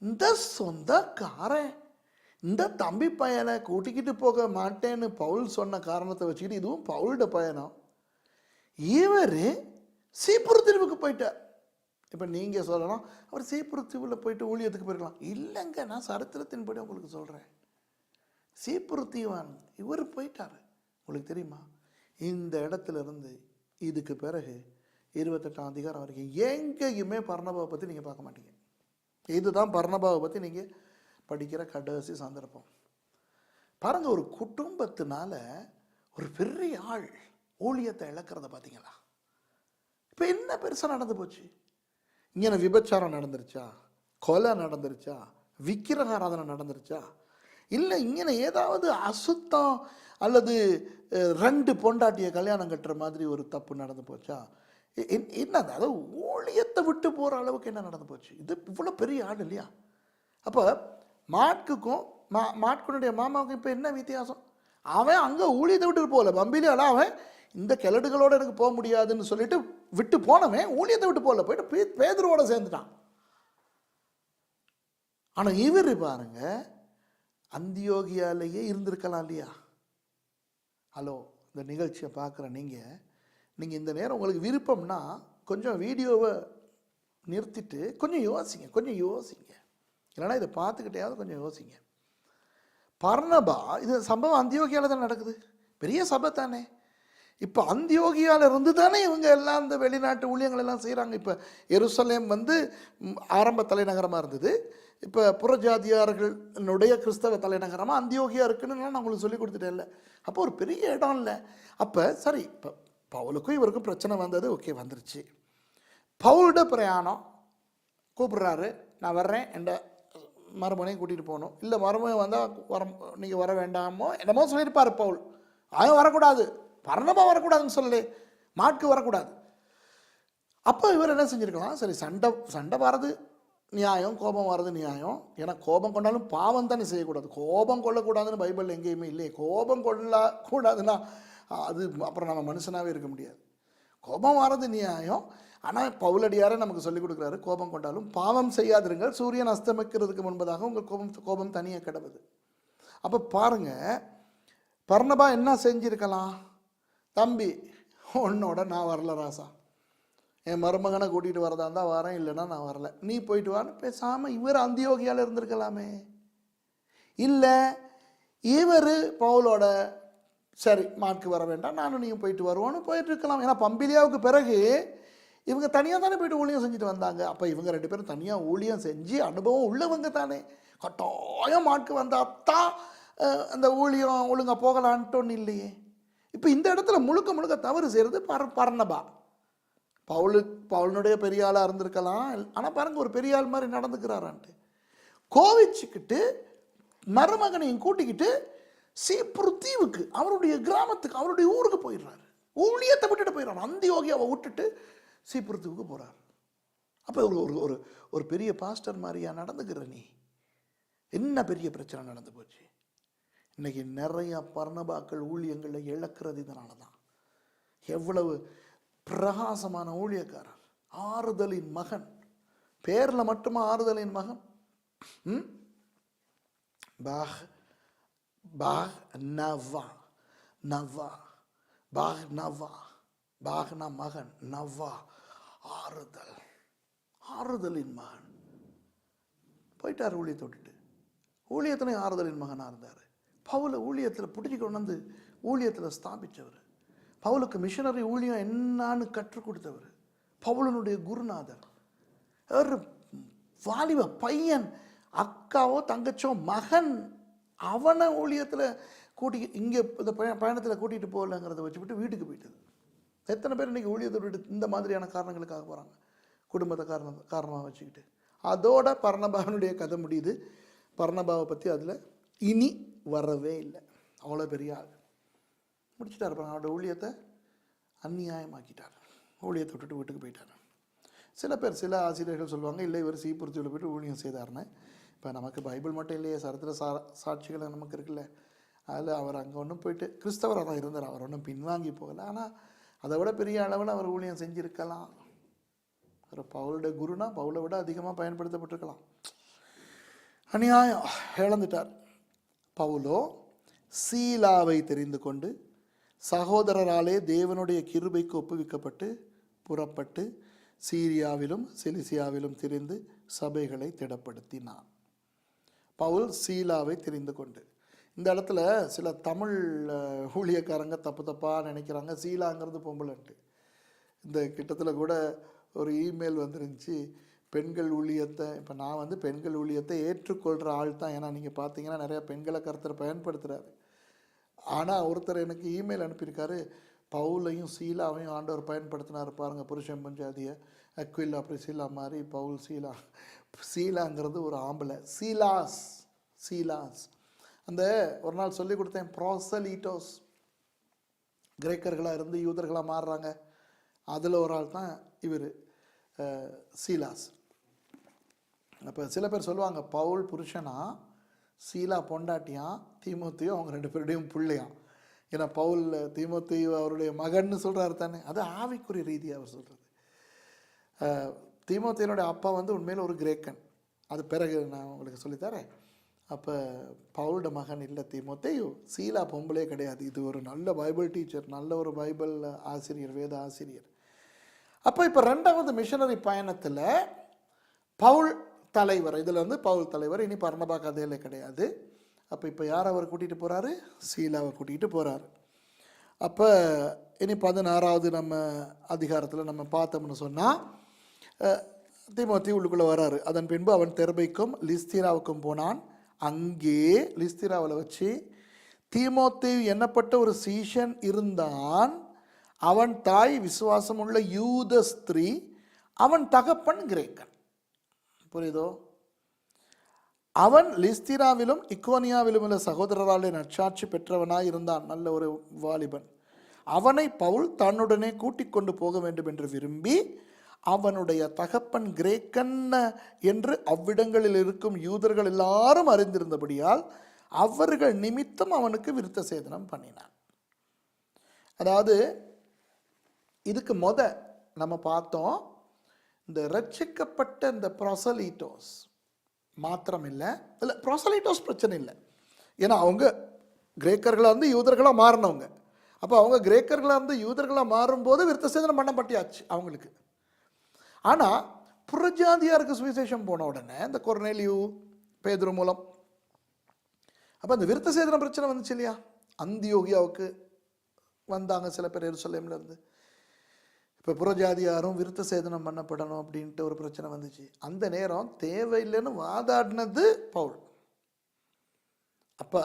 இந்த சொந்தக்காரன் இந்த தம்பி பையனை கூட்டிக்கிட்டு போக மாட்டேன்னு பவுல் சொன்ன காரணத்தை வச்சுக்கிட்டு, இதுவும் பவுலோட பயணம், இவர் சீப்புரு தீவுக்கு போயிட்டார். இப்போ நீங்கள் சொல்லலாம், அவர் சீப்புரு தீவில் போயிட்டு ஊழியத்துக்கு போயிருக்கலாம். இல்லைங்க, நான் சரித்திரத்தின்படி உங்களுக்கு சொல்கிறேன். சீப்புரு தீவான் இவர் போயிட்டார். உங்களுக்கு தெரியுமா, இந்த இடத்துல இருந்து இதுக்கு பிறகு 28ஆம் அதிகாரம் வரைக்கும் எங்கேயுமே பர்னபாவை பற்றி நீங்கள் பார்க்க மாட்டீங்க. இதுதான் பர்னபாவை பற்றி நீங்கள் படிக்கிற கடைசி சந்தர்ப்பம். பாருங்கள், ஒரு குடும்பத்தினால ஒரு பெரிய ஆள் ஊழியத்தை இழக்கிறத பார்த்தீங்களா? இப்போ என்ன பெருசாக நடந்து போச்சு? இங்கே விபச்சாரம் நடந்துருச்சா? கொலை நடந்துருச்சா? விக்கிரக ஆராதனை நடந்துருச்சா? இல்லை இங்கே ஏதாவது அசுத்தம் அல்லது 2 பொண்டாட்டியை கல்யாணம் கட்டுற மாதிரி ஒரு தப்பு நடந்து போச்சா? என்ன, அதாவது ஊழியத்தை விட்டு போகிற அளவுக்கு என்ன நடந்து போச்சு? இது இவ்வளோ பெரிய ஆள் இல்லையா? அப்போ மாட்குக்கும் மாட்குனுடைய மாமாவுக்கும் இப்போ என்ன வித்தியாசம்? அவன் அங்கே ஊழியத்தை விட்டு போகல, பம்பிலியால அவன் இந்த கிழடுகளோடு எனக்கு போக முடியாதுன்னு சொல்லிட்டு விட்டு போனவன் ஊழியத்தை விட்டு போகல, போயிட்டு பேதுருவோட சேர்ந்துட்டான். ஆனால் இவர் பாருங்க, அந்தியோகியாலேயே இருந்திருக்கலாம் இல்லையா? ஹலோ, இந்த நிகழ்ச்சியை பார்க்குற நீங்கள் இந்த நேரம் உங்களுக்கு விருப்பம்னா கொஞ்சம் வீடியோவை நிறுத்திட்டு கொஞ்சம் யோசிங்க. இல்லைனா இதை பார்த்துக்கிட்டையாவது கொஞ்சம் யோசிங்க. பர்னபா, இது சம்பவம் அந்தியோகியாவில் தான் நடக்குது, பெரிய சபை தானே. இப்போ அந்தியோகியாவில் இருந்து தானே இவங்க எல்லாம் இந்த வெளிநாட்டு ஊழியங்கள் எல்லாம் செய்கிறாங்க. இப்போ எருசலேம் ஆரம்ப தலைநகரமாக இருந்தது. இப்போ புறஜாதியார்களுடைய கிறிஸ்தவ தலைநகரமாக அந்தியோகியா இருக்குன்னு நான் உங்களுக்கு சொல்லி கொடுத்துட்டேன் இல்லை. அப்போ ஒரு பெரிய இடம் இல்லை. அப்போ சரி, இப்போ பவுலுக்கும் இவருக்கும் பிரச்சனை வந்தது, ஓகே, வந்துருச்சு. பவுலோட பிரயாணம் கூப்பிட்றாரு, நான் வர்றேன், என்ற மருமனையும் கூட்டிகிட்டு போகணும். இல்லை மருமகன் வந்தால் நீங்கள் வர வேண்டாமோ என்னமோ சொல்லியிருப்பார் பவுல். அவன் வரக்கூடாது, பர்னபா வரக்கூடாதுன்னு சொல்லலே, மாட்கு வரக்கூடாது. அப்போ இவர் என்ன செஞ்சுருக்கலாம், சரி சண்டை வர்றது நியாயம், கோபம் வர்றது நியாயம். ஏன்னா கோபம் கொண்டாலும் பாவம் தானே செய்யக்கூடாது. கோபம் கொள்ளக்கூடாதுன்னு பைபிள் எங்கேயுமே இல்லையே. கோபம் கொள்ளக்கூடாதுன்னா அது அப்புறம் நம்ம மனுஷனாகவே இருக்க முடியாது. கோபம் வர்றது நியாயம். ஆனால் பவுலடியாரை நமக்கு சொல்லிக் கொடுக்குறாரு, கோபம் கொண்டாலும் பாவம் செய்யாதிருங்கள், சூரியன் அஸ்தமிக்கிறதுக்கு முன்பதாக உங்கள் கோபம் தனியாக கிடவுது. அப்போ பாருங்கள், பர்னபா என்ன செஞ்சுருக்கலாம், தம்பி உன்னோட நான் வரல ராசா, என் மருமகனை கூட்டிகிட்டு வரதா இருந்தால் வரேன், இல்லைன்னா நான் வரல, நீ போயிட்டு வான்னு பேசாமல் இவர் அந்தியோகியால் இருந்திருக்கலாமே. இல்லை இவர் பவுலோட சரி மாட்கு வர வேண்டாம், நானும் நீங்கள் போயிட்டு வருவோன்னு போயிட்டு இருக்கலாம். ஏன்னா பம்பிலியாவுக்கு பிறகு இவங்க தனியாக தானே போய்ட்டு ஊழியம் செஞ்சுட்டு வந்தாங்க. அப்போ இவங்க 2 பேரும் தனியாக ஊழியம் செஞ்சு அனுபவம் உள்ளவங்க தானே. கட்டாயம் மாட்கு வந்தால் தான் அந்த ஊழியம் ஒழுங்காக போகலான்ட்டோன்னு இல்லையே. இப்போ இந்த இடத்துல முழுக்க தவறு செய்கிறது பர்னபா. பவுலுடைய பெரிய ஆளாக இருந்திருக்கலாம், ஆனால் பாருங்கள் ஒரு பெரிய ஆள் மாதிரி நடந்துக்கிறாரான்ட்டு கோவிச்சுக்கிட்டு மருமகனையும் கூட்டிக்கிட்டு சீப்புரு தீவுக்கு, அவருடைய கிராமத்துக்கு, அவருடைய ஊருக்கு போயிடுறாரு. ஊழியத்தை விட்டுட்டு போயிடுறாரு. அந்தியோகியாவை விட்டுட்டு சீப்புரு தீவுக்கு போகிறார். அப்போ ஒரு ஒரு பெரிய பாஸ்டர் மாதிரியா நடந்துக்கிற நீ? என்ன பெரிய பிரச்சனை நடந்து போச்சு? இன்னைக்கு நிறைய பர்னபாக்கள் ஊழியங்களை இழக்கிறது இதனால தான். எவ்வளவு பிரகாசமான ஊழியக்காரர், ஆறுதலின் மகன், பேரில் மட்டுமா ஆறுதலின் மகன். பாக் பாக் நவா நவா பாக் நவா பாக்னா மகன், நவா ஆறுதலின் மகன். போயிட்டார் ஊழியத்தை விட்டுட்டு. ஊழியத்திலையும் ஆறுதலின் மகனாக இருந்தார். பவுலை ஊழியத்தில் பிடிச்சி கொண்டு வந்து ஊழியத்தில் ஸ்தாபித்தவர். பவுலுக்கு மிஷனரி ஊழியம் என்னான்னு கற்றுக் கொடுத்தவர். பவுலனுடைய குருநாதர். ஒரு வாலிப பையன், அக்காவோ தங்கச்சோ மகன், அவனை ஊழியத்தில் இங்கே இந்த பயணத்தில் கூட்டிகிட்டு போகலங்கிறத வச்சுக்கிட்டு வீட்டுக்கு போயிட்டது. எத்தனை பேர் இன்றைக்கி ஊழியத்தை விட்டு இந்த மாதிரியான காரணங்களுக்காக போகிறாங்க, குடும்பத்தை காரணமாக வச்சுக்கிட்டு. அதோட பர்னபாவினுடைய கதை முடியுது. பர்னபாவை பற்றி அதில் இனி வரவே இல்லை. அவ்வளோ பெரிய ஆள் முடிச்சுட்டார். அவரோட ஊழியத்தை அந்நியாயமாக்கிட்டார். ஊழியத்தை விட்டுட்டு வீட்டுக்கு போயிட்டார். சில ஆசிரியர்கள் சொல்லுவாங்க, இல்லை இவர் சீப்புருத்தியில் போய்ட்டு ஊழியம் செய்தார்னு. இப்போ நமக்கு பைபிள் மட்டும் இல்லையே, சரித்திர சாட்சிகள் நமக்கு இருக்குல்ல. அதில் அவர் அங்கே ஒன்றும் போயிட்டு கிறிஸ்தவராக தான் இருந்தார், அவர் ஒன்றும் பின்வாங்கி போகலை. ஆனால் அதை விட பெரிய அளவில் அவர் ஊழியம் செஞ்சுருக்கலாம். ஒரு பவுலுடைய குருனா பவுலை விட அதிகமாக பயன்படுத்தப்பட்டிருக்கலாம். அநியாயம், இழந்துட்டார். பவுலோ சீலாவை தெரிந்து கொண்டு சகோதரராலே தேவனுடைய கிருபைக்கு ஒப்புவிக்கப்பட்டு புறப்பட்டு சீரியாவிலும் சிலிசியாவிலும் திரிந்து சபைகளை திடப்படுத்தினான். பவுல் சீலாவை தெரிந்து கொண்டு. இந்த இடத்துல சில தமிழ் ஊழியக்காரங்க தப்பாக நினைக்கிறாங்க, சீலாங்கிறது பொம்பளைன்ட்டு. இந்த கிட்டத்தில் கூட ஒரு இமெயில் வந்துருந்துச்சு, பெண்கள் ஊழியத்தை, இப்போ நான் பெண்கள் ஊழியத்தை ஏற்றுக்கொள்கிற ஆள் தான். ஏன்னா நீங்கள் பார்த்தீங்கன்னா நிறையா பெண்களை கர்த்தர் பயன்படுத்துகிறாரு. ஆனால் ஒருத்தர் எனக்கு இமெயில் அனுப்பியிருக்காரு, பவுலையும் சீலாவையும் ஆண்டவர் பயன்படுத்தினார் பாருங்கள், புருஷன் பஞ்சாதியை அக்வில்லா பிரிசிலா மாதிரி பவுல் சீலா. சீலாங்கிறது ஒரு ஆம்பளை, சீலாஸ். அந்த ஒரு நாள் சொல்லி கொடுத்தேன், ப்ரோசலீட்டோஸ், கிரேக்கர்களாக இருந்து யூதர்களாக மாறுறாங்க. அதில் ஒரு ஆள் தான் இவர் சீலாஸ். அப்போ சில பேர் சொல்லுவாங்க, பவுல் புருஷனா சீலா பொண்டாட்டியான், தீமோத்தேயு அவங்க 2 பேருடையும் பிள்ளையான். ஏன்னா பவுல் தீமோத்தேயு அவருடைய மகன்னு சொல்கிறாரு தானே, அது ஆவிக்குரிய ரீதியாக அவர் சொல்கிறது. தீமோத்தேயுனுடைய அப்பா உண்மையில் ஒரு கிரேக்கன், அது பிறகு நான் உங்களுக்கு சொல்லித்தரேன். அப்போ பவுலோட மகன் இல்லை தீமோத்தேயு. சீலா பொம்பளே கிடையாது. இது ஒரு நல்ல பைபிள் டீச்சர், நல்ல ஒரு பைபிள் ஆசிரியர், வேத ஆசிரியர். அப்போ இப்போ 2வது மிஷனரி பயணத்தில் பவுல் தலைவர், இதில் பவுல் தலைவர். இனி பர்னபா கதையில் கிடையாது. அப்போ இப்போ யார் அவர் கூட்டிகிட்டு போகிறாரு? சீலாவை கூட்டிகிட்டு போகிறாரு. அப்போ இனி 16வது நம்ம அதிகாரத்தில் நம்ம பார்த்தோம்னு சொன்னால், தீமோத்தேயு உள்ளுக்குள்ளே வராரு. அதன் பின்பு அவன் தெர்பைக்கும் லிஸ்திராவுக்கும் போனான். அங்கே லிஸ்திராவில் வச்சு தீமோத்தேயு எண்ணப்பட்ட ஒரு சீஷன் இருந்தான். அவன் தாய் விசுவாசமுள்ள யூத ஸ்திரீ, அவன் தகப்பன் கிரேக்கன். புரியுதோ? அவன் லிஸ்திராவிலும் இக்கோனியாவிலும் உள்ள சகோதரராலே நற்சாட்சி பெற்றவனாய் இருந்தான். நல்ல ஒரு வாலிபன். அவனை பவுல் தன்னுடனே கூட்டிக் கொண்டு போக வேண்டும் என்று விரும்பி, அவனுடைய தகப்பன் கிரேக்கன் என்று அவ்விடங்களில் இருக்கும் யூதர்கள் எல்லாரும் அறிந்திருந்தபடியால் அவர்கள் நிமித்தம் அவனுக்கு விருத்த சேதனம் பண்ணினான். அதாவது இதுக்கு நம்ம பார்த்தோம், இந்த ரட்சிக்கப்பட்ட இந்த ப்ரோசலீட்டோஸ் மாத்திரம் இல்லை, ப்ரோசலீட்டோஸ் பிரச்சனை இல்லை. ஏன்னா அவங்க கிரேக்கர்களாக யூதர்களாக மாறினவங்க. அப்போ அவங்க கிரேக்கர்களாக யூதர்களாக மாறும்போது விருத்த சேதனம் பண்ணப்பட்டியாச்சு அவங்களுக்கு. ஆனால் புறஜாதியாருக்கு சுவிசேஷம் போன உடனே இந்த கொர்நேலியு பேதுரு மூலம் அப்போ அந்த விருத்த சேதன பிரச்சனை வந்துச்சு இல்லையா? அந்தியோகியாவுக்கு வந்தாங்க சில பேர் எருசலேம்லேருந்து. இப்போ புறஜாதியாரும் விருத்த சேதனம் பண்ணப்படணும் அப்படின்ட்டு ஒரு பிரச்சனை வந்துச்சு. அந்த நேரம் தேவையில்லைன்னு வாதாடினது பவுல். அப்போ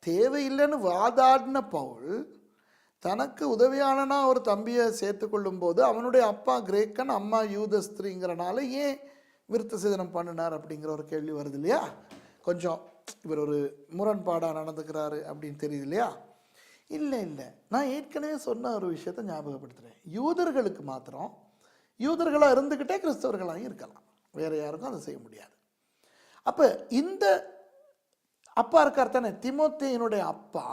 தேவையில்லைன்னு வாதாடின பவுல் தனக்கு உதவியானனா ஒரு தம்பியை சேர்த்து கொள்ளும் போது அவனுடைய அப்பா கிரேக்கன், அம்மா யூத ஸ்திரீங்கிறனால ஏன் விருத்த சேதனம் பண்ணினார் அப்படிங்கிற ஒரு கேள்வி வருது இல்லையா? கொஞ்சம் இவர் ஒரு முரண்பாடாக நடந்துக்கிறாரு அப்படின்னு தெரியுது இல்லையா? இல்லை, நான் ஏற்கனவே சொன்ன ஒரு விஷயத்தை ஞாபகப்படுத்துகிறேன். யூதர்களுக்கு மாத்திரம் யூதர்களாக இருந்துக்கிட்டே கிறிஸ்தவர்களாகவும் இருக்கலாம், வேறு யாருக்கும் அதை செய்ய முடியாது. அப்போ இந்த அப்பா இருக்கார் தானே, தீமோத்தேயுனுடைய அப்பா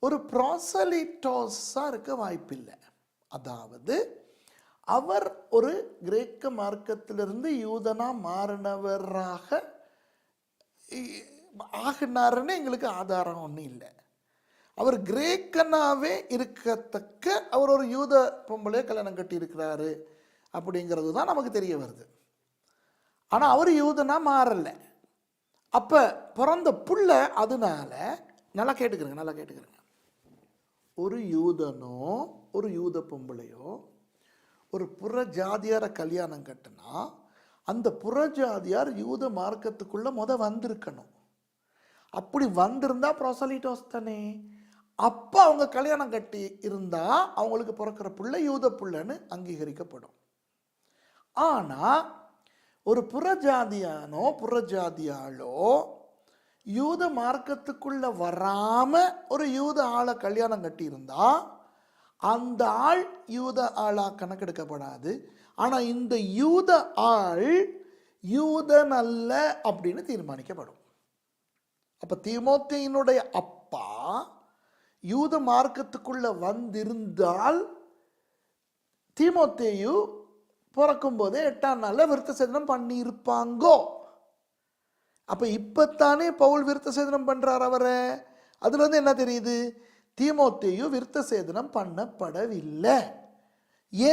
ஒரு ப்ரோசலிட்டோஸாக இருக்க வாய்ப்பில்லை. அதாவது அவர் ஒரு கிரேக்க மார்க்கத்திலிருந்து யூதனா மாறினவராக ஆகினாருன்னு எங்களுக்கு ஆதாரம் ஒன்றும் இல்லை. அவர் கிரேக்கனாவே இருக்கத்தக்க அவர் ஒரு யூத பொம்பளையை கல்யாணம் கட்டி இருக்கிறாரு அப்படிங்கிறது தான் நமக்கு தெரிய வருது. ஆனால் அவர் யூதனா மாறலை. அப்போ பிறந்த புள்ள, அதனால நல்லா கேட்டுக்கிறேங்க, ஒரு யூதனோ ஒரு யூத பொம்பளையோ ஒரு புறஜாதியாரை கல்யாணம் கட்டினா அந்த புறஜாதியார் யூத மார்க்கத்துக்குள்ளே வந்திருக்கணும். அப்படி வந்திருந்தா ப்ரோசலிட்டோஸ் தானே. அப்போ அவங்க கல்யாணம் கட்டி இருந்தால் அவங்களுக்கு பிறக்கிற பிள்ளை யூத பிள்ளைன்னு அங்கீகரிக்கப்படும். ஆனால் ஒரு புறஜாதியானோ புறஜாதியாலோ யூத மார்க்கத்துக்குள்ளே வராமல் ஒரு யூத ஆளை கல்யாணம் கட்டியிருந்தா அந்த ஆள் யூத ஆளாக கணக்கெடுக்கப்படாது. ஆனால் இந்த யூத ஆள் யூதன் அல்ல அப்படின்னு தீர்மானிக்கப்படும். அப்ப தீமோத்தேயுனுடைய அப்பா யூத மார்க்கத்துக்குள்ள வந்திருந்தால் தீமோத்தேயு பிறக்கும் போதே 8ஆம் நாள்ல விருத்த சேதனம் பண்ணி இருப்பாங்கோ. அப்ப இப்பத்தானே பவுல் விருத்த சேதனம் பண்றார் அவரை. அதுல இருந்து என்ன தெரியுது? தீமோத்தேயு விருத்த சேதனம் பண்ணப்படவில்லை.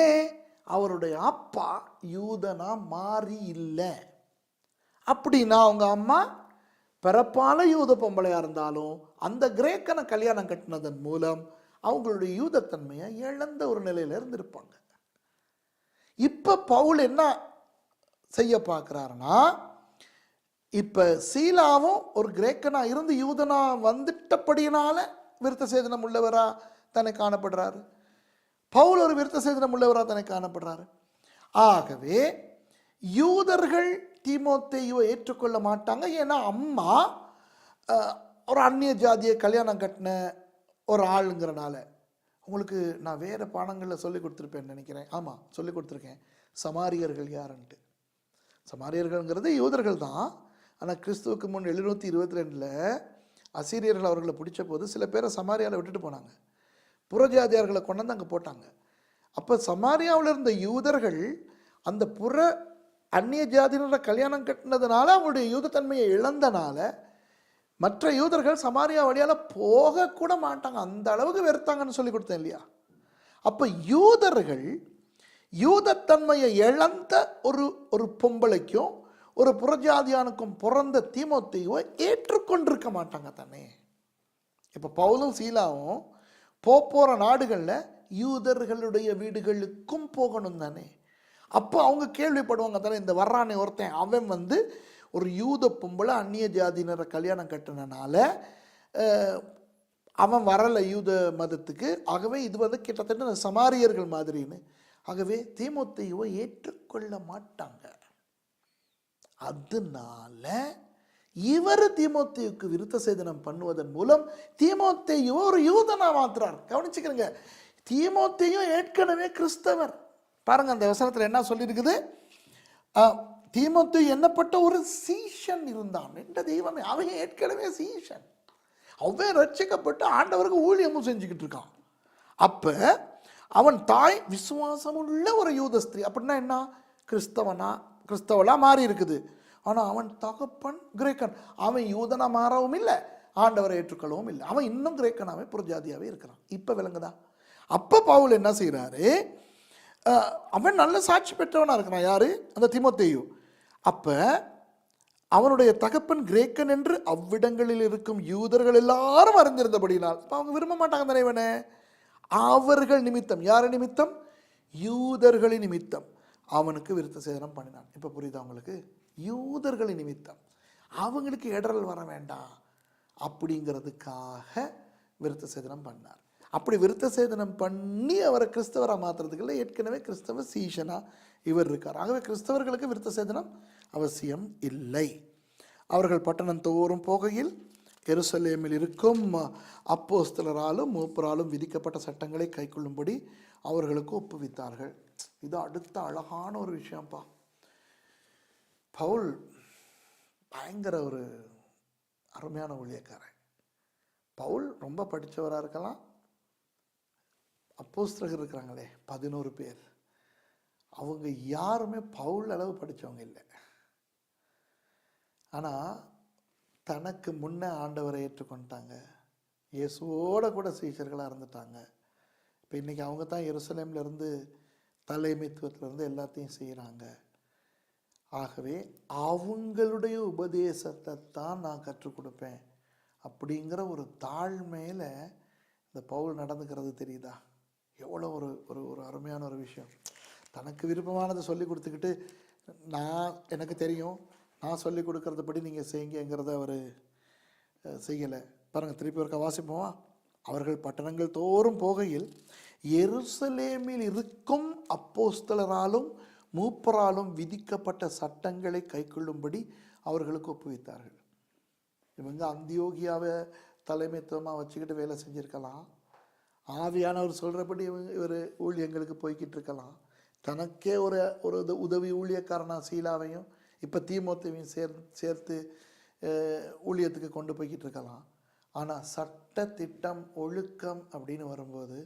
ஏன்? அவருடைய அப்பா யூதனா மாறி இல்லை. அப்படின்னா அவங்க அம்மா பிறப்பால யூத பொம்பளையா இருந்தாலும் அந்த கிரேக்கனை கல்யாணம் கட்டினதன் மூலம் அவங்களுடைய யூதத்தன்மையை இழந்த ஒரு நிலையில இருந்திருப்பாங்க. இப்ப பவுல் என்ன செய்ய பார்க்கிறாருன்னா, இப்ப சீலாவும் ஒரு கிரேக்கனா இருந்து யூதனா வந்துட்டபடியினால விருத்த சேதனம் உள்ளவரா தன்னை காணப்படுறாரு. பவுல் ஒரு விருத்த சேதனம் உள்ளவரா தன்னை காணப்படுறாரு. ஆகவே யூதர்கள் தீமோத்தேயுவை ஏற்றுக்கொள்ள மாட்டாங்க. ஏன்னா அம்மா ஒரு அந்நிய ஜாதியை கல்யாணம் கட்டின ஒரு ஆளுங்கிறனால. உங்களுக்கு நான் வேறு பாடங்களில் சொல்லி கொடுத்துருப்பேன்னு நினைக்கிறேன். ஆமாம், சொல்லி கொடுத்துருக்கேன். சமாரியர்கள் யாருன்ட்டு. சமாரியர்கள்ங்கிறது யூதர்கள் தான். ஆனால் கிறிஸ்துவுக்கு முன் 722 அசீரியர்கள் அவர்களை பிடிச்ச போது சில பேரை சமாரியாவில் விட்டுட்டு போனாங்க. புறஜாதியார்களை கொண்டாந்து அங்கே போட்டாங்க. அப்போ சமாரியாவில் இருந்த யூதர்கள் அந்த புற அந்நிய ஜாதியினரை கல்யாணம் கட்டினதுனால அவங்களுடைய யூதத்தன்மையை இழந்தனால மற்ற யூதர்கள் சமாரியா வழியால் போகக்கூட மாட்டாங்க. அந்த அளவுக்கு வெறுத்தாங்கன்னு சொல்லி கொடுத்தேன் இல்லையா? அப்போ யூதர்கள் யூதத்தன்மையை இழந்த ஒரு பொம்பளைக்கும் ஒரு புறஜாதியானுக்கும் பிறந்த தீமோத்தேயுவை ஏற்றுக்கொண்டிருக்க மாட்டாங்க தானே. இப்போ பவுலும் சீலாவும் போகிற நாடுகளில் யூதர்களுடைய வீடுகளுக்கும் போகணும் தானே. அப்போ அவங்க கேள்விப்படுவாங்க தானே, இந்த வர்றானே ஒருத்தன் அவன் ஒரு யூத பொம்பளை அந்நிய ஜாதியினரை கல்யாணம் கட்டினால அவன் வரலை யூத மதத்துக்கு. ஆகவே இது கிட்டத்தட்ட சமாரியர்கள் மாதிரின்னு. ஆகவே தீமோத்தேயுவை ஏற்றுக்கொள்ள மாட்டாங்க. அதனால இவர் தீமோத்தேயுக்கு விருத்த சேதனம் பண்ணுவதன் மூலம் தீமோத்தேயுவை ஒரு யூதனா மாத்துறார். கவனிச்சுக்கிறங்க, தீமோத்தேயு ஏற்கனவே கிறிஸ்தவர். பாருங்க, அந்த வசனத்தில் என்ன சொல்லியிருக்குது? தீமோத்தேயு என்னப்பட்ட ஒரு சீஷன் இருந்தான் என்ற தெய்வமே. அவன் ஏற்கனவே சீஷன். அவன் ரட்சிக்கப்பட்டு ஆண்டவருக்கு ஊழியமும் செஞ்சுக்கிட்டு இருக்கான். அப்ப அவன் தாய் விசுவாசமுள்ள ஒரு யூத ஸ்திரீ. அப்படின்னா என்ன? கிறிஸ்தவளா மாறி இருக்குது. ஆனா அவன் தகப்பன் கிரேக்கன். அவன் யூதனா மாறவும் இல்லை, ஆண்டவரை ஏற்றுக்கொள்ளவும் இல்லை. அவன் இன்னும் கிரேக்கனாவே புறஜாதியாவே இருக்கிறான். இப்ப விளங்குதா? அப்ப பவுல் என்ன செய்யறாரு? அவன் நல்ல சாட்சி பெற்றவனா இருக்கிறான். யாரு? அந்த தீமோத்தேயு. அப்ப அவனுடைய தகப்பன் கிரேக்கன் என்று அவ்விடங்களில் இருக்கும் யூதர்கள் எல்லாரும் அறிந்திருந்தபடினால் அவங்க விரும்ப மாட்டாங்க தலைவனே. அவர்கள் நிமித்தம், யார நிமித்தம்? யூதர்களின் நிமித்தம் அவனுக்கு விருத்த சேதனம் பண்ணினான். இப்ப புரியுதா உங்களுக்கு? யூதர்களின் நிமித்தம் அவங்களுக்கு இடரல் வர வேண்டாம் அப்படிங்கிறதுக்காக விருத்த சேதனம் பண்ணார். அப்படி விருத்த சேதனம் பண்ணி அவரை கிறிஸ்தவராக மாற்றுறதுக்குள்ள ஏற்கனவே கிறிஸ்தவ சீஷனா இவர் இருக்கார். ஆகவே கிறிஸ்தவர்களுக்கு விருத்த சேதனம் அவசியம் இல்லை. அவர்கள் பட்டணம் தோறும் போகையில் எருசலேமில் இருக்கும் அப்போஸ்தலராலும் மூப்பராலும் விதிக்கப்பட்ட சட்டங்களை கைக்கொள்ளும்படி அவர்களுக்கு ஒப்புவித்தார்கள். இது அடுத்த அழகான ஒரு விஷயம்ப்பா. பவுல் பயங்கர ஒரு அருமையான ஊழியக்காரன். பவுல் ரொம்ப படித்தவராக இருக்கலாம். அப்போஸ்தலர்கள் இருக்கிறாங்களே 11 பேர், அவங்க யாருமே பவுல் அளவு படித்தவங்க இல்லை. ஆனால் தனக்கு முன்னே ஆண்டவரை ஏற்றுக்கொண்டாங்க, இயேசுவோட கூட சீஷர்களாக இருந்துட்டாங்க. இப்போ இன்றைக்கி அவங்க தான் எருசலேம்லேருந்து தலைமைத்துவத்திலேருந்து எல்லாத்தையும் செய்கிறாங்க. ஆகவே அவங்களுடைய உபதேசத்தை தான் நான் கற்றுக் கொடுப்பேன் அப்படிங்கிற ஒரு தாழ்மையில் இந்த பவுல் நடந்துக்கிறது தெரியுதா? எவ்வளோ ஒரு ஒரு ஒரு அருமையான ஒரு விஷயம். தனக்கு விருப்பமானதை சொல்லி கொடுத்துக்கிட்டு எனக்கு தெரியும், நான் சொல்லி கொடுக்கறதுபடி நீங்கள் செய்யுங்கிறத அவர் செய்யலை. பாருங்கள், திருப்பி ஒருக்கா வாசிப்போமா? அவர்கள் பட்டணங்கள் தோறும் போகையில் எருசலேமில் இருக்கும் அப்போஸ்தலராலும் மூப்பராலும் விதிக்கப்பட்ட சட்டங்களை கைக்கொள்ளும்படி அவர்களுக்கு ஒப்புவித்தார்கள். இவங்க அந்தியோகியாவை தலைமைத்துவமாக வச்சுக்கிட்டு வேலை செஞ்சுருக்கலாம். ஆவியானவர் சொல்கிறபடி இவர் ஊழியங்களுக்கு போய்கிட்டு இருக்கலாம். தனக்கே ஒரு உதவி ஊழியக்காரனா சீலாவையும் இப்போ தீமோத்தேயுவையும் சேர்த்து ஊழியத்துக்கு கொண்டு போய்கிட்டு இருக்கலாம். ஆனால் சட்ட திட்டம் ஒழுக்கம் அப்படின்னு வரும்போது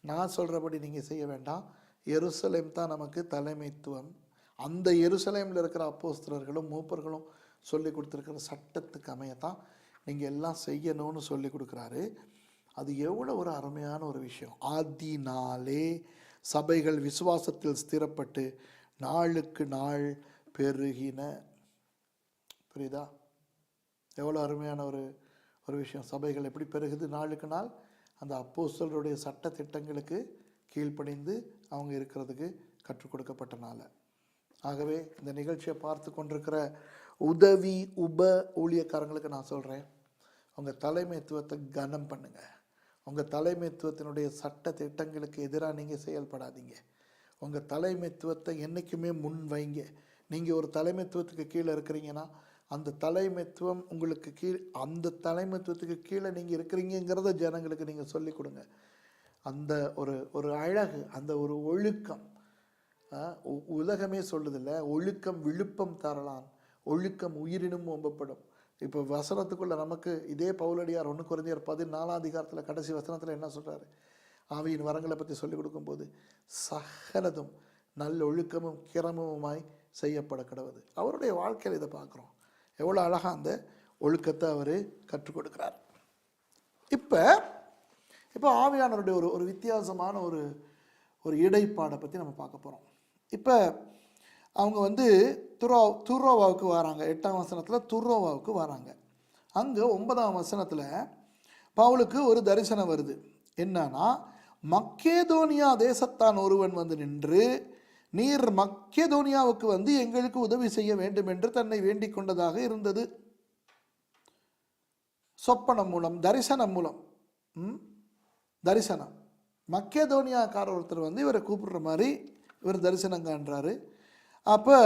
நான் சொல்கிறபடி நீங்கள் செய்ய வேண்டாம். எருசலேம் தான் நமக்கு தலைமைத்துவம். அந்த எருசலேமில் இருக்கிற அப்போஸ்தலர்களும் மூப்பர்களும் சொல்லி கொடுத்துருக்கிற சட்டத்துக்கு அமையத்தான் நீங்கள் எல்லாம் செய்யணும்னு சொல்லி கொடுக்குறாரு. அது எவ்வளோ ஒரு அருமையான ஒரு விஷயம். ஆதினாலே சபைகள் விசுவாசத்தில் ஸ்திரப்பட்டு நாளுக்கு நாள் பெருகின. புரியுதா? எவ்வளோ அருமையான ஒரு விஷயம். சபைகள் எப்படி பெருகுது நாளுக்கு நாள்? அந்த அப்போஸ்தலருடைய சட்ட திட்டங்களுக்கு கீழ்ப்படிந்து அவங்க இருக்கிறதுக்கு கற்றுக் கொடுக்கப்பட்டனால. ஆகவே இந்த நிகழ்ச்சியை பார்த்து கொண்டிருக்கிற உதவி ஊழியக்காரங்களுக்கு நான் சொல்கிறேன், உங்கள் தலைமைத்துவத்தை கனம் பண்ணுங்கள். உங்கள் தலைமைத்துவத்தினுடைய சட்ட திட்டங்களுக்கு எதிராக நீங்கள் செயல்படாதீங்க. உங்கள் தலைமைத்துவத்தை என்றைக்குமே முன் வைங்க. நீங்கள் ஒரு தலைமைத்துவத்துக்கு கீழே இருக்கிறீங்கன்னா அந்த தலைமைத்துவம் உங்களுக்கு அந்த தலைமைத்துவத்துக்கு கீழே நீங்கள் இருக்கிறீங்கிறத ஜனங்களுக்கு நீங்கள் சொல்லிக் கொடுங்க. அந்த ஒரு அழகு, அந்த ஒரு ஒழுக்கம். உலகமே சொல்லுதில்ல, ஒழுக்கம் விழுப்பம் தரலாம், ஒழுக்கம் உயிரினும் ஒம்பப்படும். இப்போ வசனத்துக்குள்ள நமக்கு இதே பவுலடியார் 1 கொரிந்தியர் 14 கடைசி வசனத்தில் என்ன சொல்கிறாரு? ஆவியின் வரங்களை பற்றி சொல்லிக் கொடுக்கும்போது சகலதும் நல்ல ஒழுக்கமும் கிரமமுமாய் செய்யப்பட கடவுது. அவருடைய வாழ்க்கையில் இதை பார்க்குறோம். எவ்வளோ அழகாக அந்த ஒழுக்கத்தை அவர் கற்றுக் கொடுக்குறார். இப்போ ஆவியானவருடைய ஒரு வித்தியாசமான ஒரு இடைப்பாடை பற்றி நம்ம பார்க்க போகிறோம். இப்போ அவங்க துரோவாவுக்கு வராங்க. 8ஆம் வசனத்தில் துரோவாவுக்கு வராங்க. அங்கே 9ஆம் வசனத்தில் பவுலுக்கு ஒரு தரிசனம் வருது. என்னன்னா, மக்கேதோனியா தேசத்தான் ஒருவன் வந்து நின்று, நீர் மக்கேதோனியாவுக்கு எங்களுக்கு உதவி செய்ய வேண்டும் என்று தன்னை வேண்டிக் கொண்டதாக இருந்தது. சொப்பனம் மூலம், தரிசனம் மூலம். தரிசனம். மக்கேதோனியாக்கார ஒருத்தர் இவரை கூப்பிடுற மாதிரி இவர் தரிசனம் காண்றாரு. அப்போ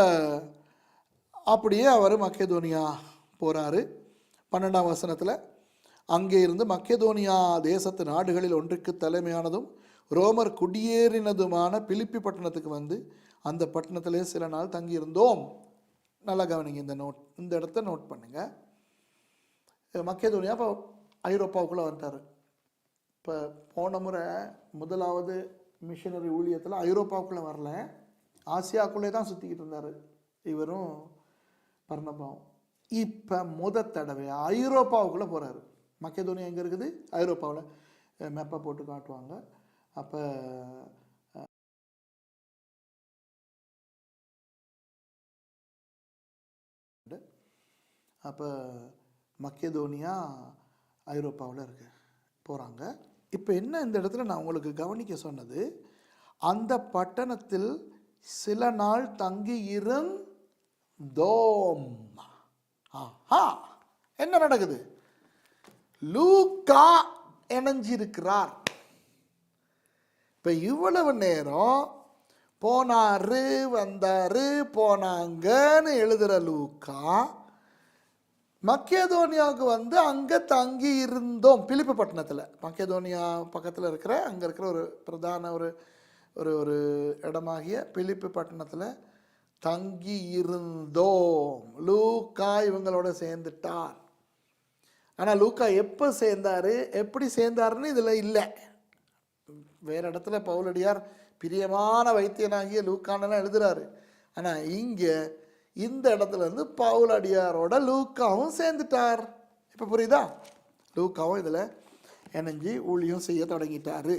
அப்படியே அவர் மக்கேதோனியா போகிறாரு. 12ஆம் வசனத்தில், அங்கே இருந்து மக்கேதோனியா தேசத்து நாடுகளில் ஒன்றுக்கு தலைமையானதும் ரோமர் குடியேறினதுமான பிலிப்பி பட்டணத்துக்கு அந்த பட்டணத்திலே சில நாள் தங்கியிருந்தோம். நல்லா கவனிங்க, இந்த இடத்த நோட் பண்ணுங்க. மக்கேதோனியா இப்போ ஐரோப்பாவுக்குள்ளே வந்துட்டார். இப்போ போன முறை முதலாவது மிஷனரி ஊழியத்தில் ஐரோப்பாவுக்குள்ளே வரல, ஆசியாவுக்குள்ளே தான் சுற்றிக்கிட்டு இருந்தார் இவரும் பர்னபாவும். இப்போ தடவை ஐரோப்பாவுக்குள்ளே போகிறாரு. மக்கேதோனியா எங்கே இருக்குது? ஐரோப்பாவில். மேப்பை போட்டு காட்டுவாங்க. அப்போ மக்கேதோனியா ஐரோப்பாவில் இருக்கு, போகிறாங்க. இப்போ என்ன இந்த இடத்துல நான் உங்களுக்கு கவனிக்க சொன்னது, அந்த பட்டணத்தில் சில நாள் தங்கி இருந்தோம். என்ன நடக்குது? லூக்கா இணைஞ்சிருக்கிறார். இப்போ இவ்வளவு நேரம் போனாரு வந்தாரு போனாங்கன்னு எழுதுகிற லூக்கா மக்கேதோனியாவுக்கு அங்கே தங்கி இருந்தோம். பிலிப்பி பட்டணத்தில், மக்கேதோனியா பக்கத்தில் இருக்கிற அங்கே இருக்கிற ஒரு பிரதான ஒரு இடமாகிய பிலிப்பி பட்டணத்தில் தங்கி இருந்தோம். லூக்கா இவங்களோட சேர்ந்துட்டார். ஆனால் லூக்கா எப்போ சேர்ந்தாரு, எப்படி சேர்ந்தாருன்னு இதில் இல்லை. வேறு இடத்துல பவுலடியார் பிரியமான வைத்தியனாகிய லூக்கானெல்லாம் எழுதுறாரு. ஆனால் இங்கே இந்த இடத்துல பவுலடியாரோட லூக்காவும் சேர்ந்துட்டார். இப்போ புரியுதா? லூக்காவும் இதில் இணைஞ்சி ஊழியம் செய்ய தொடங்கிட்டாரு.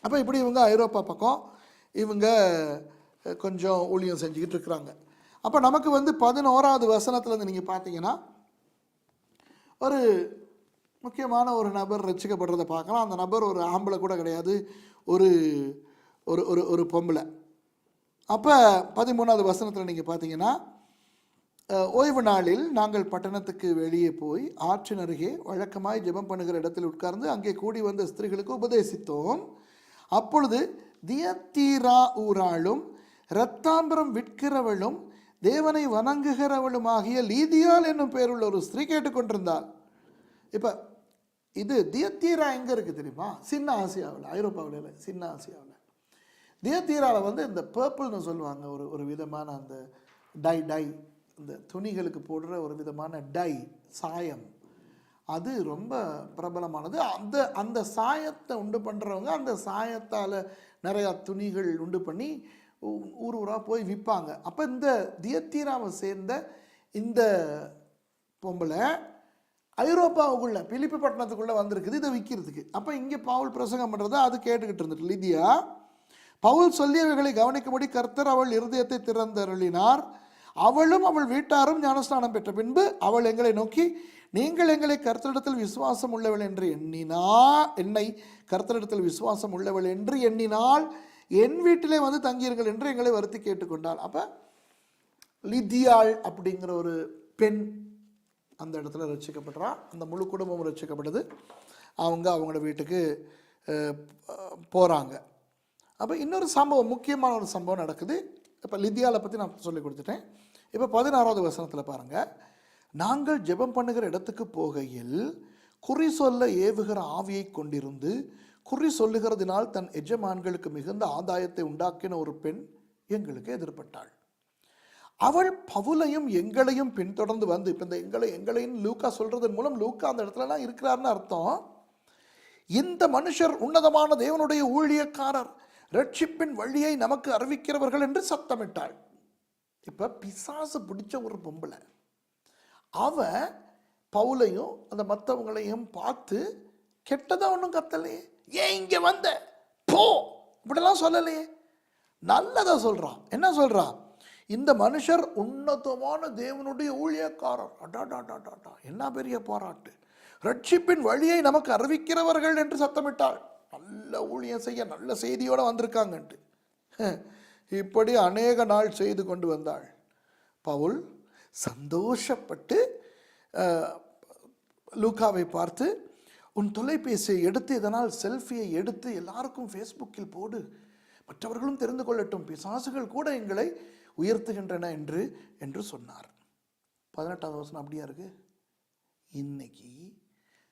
அப்போ இப்படி இவங்க ஐரோப்பா பக்கம் இவங்க கொஞ்சம் ஊழியம் செஞ்சுக்கிட்டு இருக்கிறாங்க. அப்போ நமக்கு 11ஆவது வசனத்துலேருந்து நீங்கள் பார்த்தீங்கன்னா ஒரு முக்கியமான ஒரு நபர் ரட்சிக்கப்படுறதை பார்க்கலாம். அந்த நபர் ஒரு ஆம்பளை கூட கிடையாது, ஒரு ஒரு ஒரு பொம்பளை. அப்போ 13ஆவது வசனத்தில் நீங்கள் பார்த்தீங்கன்னா, ஓய்வு நாளில் நாங்கள் பட்டணத்துக்கு வெளியே போய் ஆற்றின் அருகே வழக்கமாய் ஜெபம் பண்ணுகிற இடத்தில் உட்கார்ந்து அங்கே கூடி வந்த ஸ்திரீகளுக்கு உபதேசித்தோம். அப்பொழுது தியத்தீரா ஊராளும் இரத்தாம்பரம் விற்கிறவளும் தேவனை வணங்குகிறவளும் ஆகிய லீதியால் என்னும் பேருள்ள ஒரு ஸ்திரீ கேட்டுக்கொண்டிருந்தாள். இப்போ இது தியத்தீரா எங்கே இருக்குது தெரியுமா? சின்ன ஆசியாவில், ஐரோப்பாவில் இல்லை, சின்ன ஆசியாவில். தியத்தீராவில் இந்த பர்பிள்னு சொல்லுவாங்க, ஒரு விதமான அந்த டை இந்த துணிகளுக்கு போடுற ஒரு விதமான சாயம், அது ரொம்ப பிரபலமானது. அந்த சாயத்தை உண்டு பண்ணுறவங்க அந்த சாயத்தால் நிறையா துணிகள் உண்டு பண்ணி ஊராக போய் விற்பாங்க. அப்போ இந்த தியத்தீராவை சேர்ந்த இந்த பொம்பளை ஐரோப்பாவுக்குள்ளே பிலிப்பி பட்டணத்துக்குள்ளே வந்திருக்குது இதை விற்கிறதுக்கு. அப்போ இங்கே பவுல் பிரசங்கம் பண்ணுறத அது கேட்டுக்கிட்டு இருந்துட்டு, லிதியா பவுல் சொல்லியவைகளை கவனிக்கும்படி கர்த்தர் அவள் இருதயத்தை திறந்தருளினார். அவளும் அவள் வீட்டாரும் ஞானஸ்நானம் பெற்ற பின்பு அவள் எங்களை நோக்கி, நீங்கள் எங்களை கர்த்தரிடத்தில் விசுவாசம் உள்ளவள் என்று என்னை கர்த்தரிடத்தில் விசுவாசம் உள்ளவள் என்று எண்ணினால் என் வீட்டிலே வந்து தங்கியிருங்கள் என்று எங்களை வருத்தி கேட்டுக்கொண்டாள். அப்போ லிதியாள் அப்படிங்கிற ஒரு பெண் அந்த இடத்துல ரட்சிக்கப்படுறா. அந்த முழு குடும்பமும் ரட்சிக்கப்படுது. அவங்களோட வீட்டுக்கு போகிறாங்க. அப்போ இன்னொரு சம்பவம், முக்கியமான ஒரு சம்பவம் நடக்குது. இப்போ லிதியாவை பற்றி நான் சொல்லி கொடுத்துட்டேன். இப்போ 16வது வசனத்தில் பாருங்கள், நாங்கள் ஜெபம் பண்ணுகிற இடத்துக்கு போகையில் குறி சொல்ல ஏவுகிற ஆவியை கொண்டிருந்து குறி சொல்லுகிறதினால் தன் எஜமான்களுக்கு மிகுந்த ஆதாயத்தை உண்டாக்கின ஒரு பெண் எங்களுக்கு எதிர்பட்டாள். அவள் பவுலையும் எங்களையும் பின்தொடர்ந்து வந்து, இப்போ இந்த எங்களையும் லூக்கா சொல்றதன் மூலம் லூக்கா அந்த இடத்துலலாம் இருக்கிறார்னு அர்த்தம். இந்த மனுஷர் உன்னதமான தேவனுடைய ஊழியக்காரர், ரட்சிப்பின் வழியை நமக்கு அறிவிக்கிறவர்கள் என்று சத்தமிட்டாள். இப்போ பிசாசு பிடிச்ச ஒரு பொம்பளை, அவ பவுலையும் அந்த மற்றவங்களையும் பார்த்து கெட்டதா ஒன்றும் கத்தலையே, ஏன் இங்கே வந்த போ இப்படிலாம் சொல்லலையே, நல்லதா சொல்றான். என்ன சொல்றான்? இந்த மனுஷர் உன்னதமான தேவனுடைய ஊழியக்காரர், அடாடாடாடா என்ன பெரிய பாராட்டு, ரட்சிப்பின் வழியை நமக்கு அறிவிக்கிறவர்கள் என்று சத்தமிட்டாள். நல்ல ஊழியம் செய்ய நல்ல செய்தியோடு வந்திருக்காங்கன்ட்டு இப்படி அநேக நாள் செய்து கொண்டு வந்தாள். பவுல் சந்தோஷப்பட்டு லூக்காவை பார்த்து, உன் தொலைபேசியை எடுத்து இதனால் செல்ஃபியை எடுத்து எல்லாருக்கும் ஃபேஸ்புக்கில் போடு, மற்றவர்களும் தெரிந்து கொள்ளட்டும், பிசாசுகள் கூட எங்களை உயர்த்துகின்றன என்று சொன்னார். 18வது வசனம் அப்படியா இருக்கு. இன்னைக்கு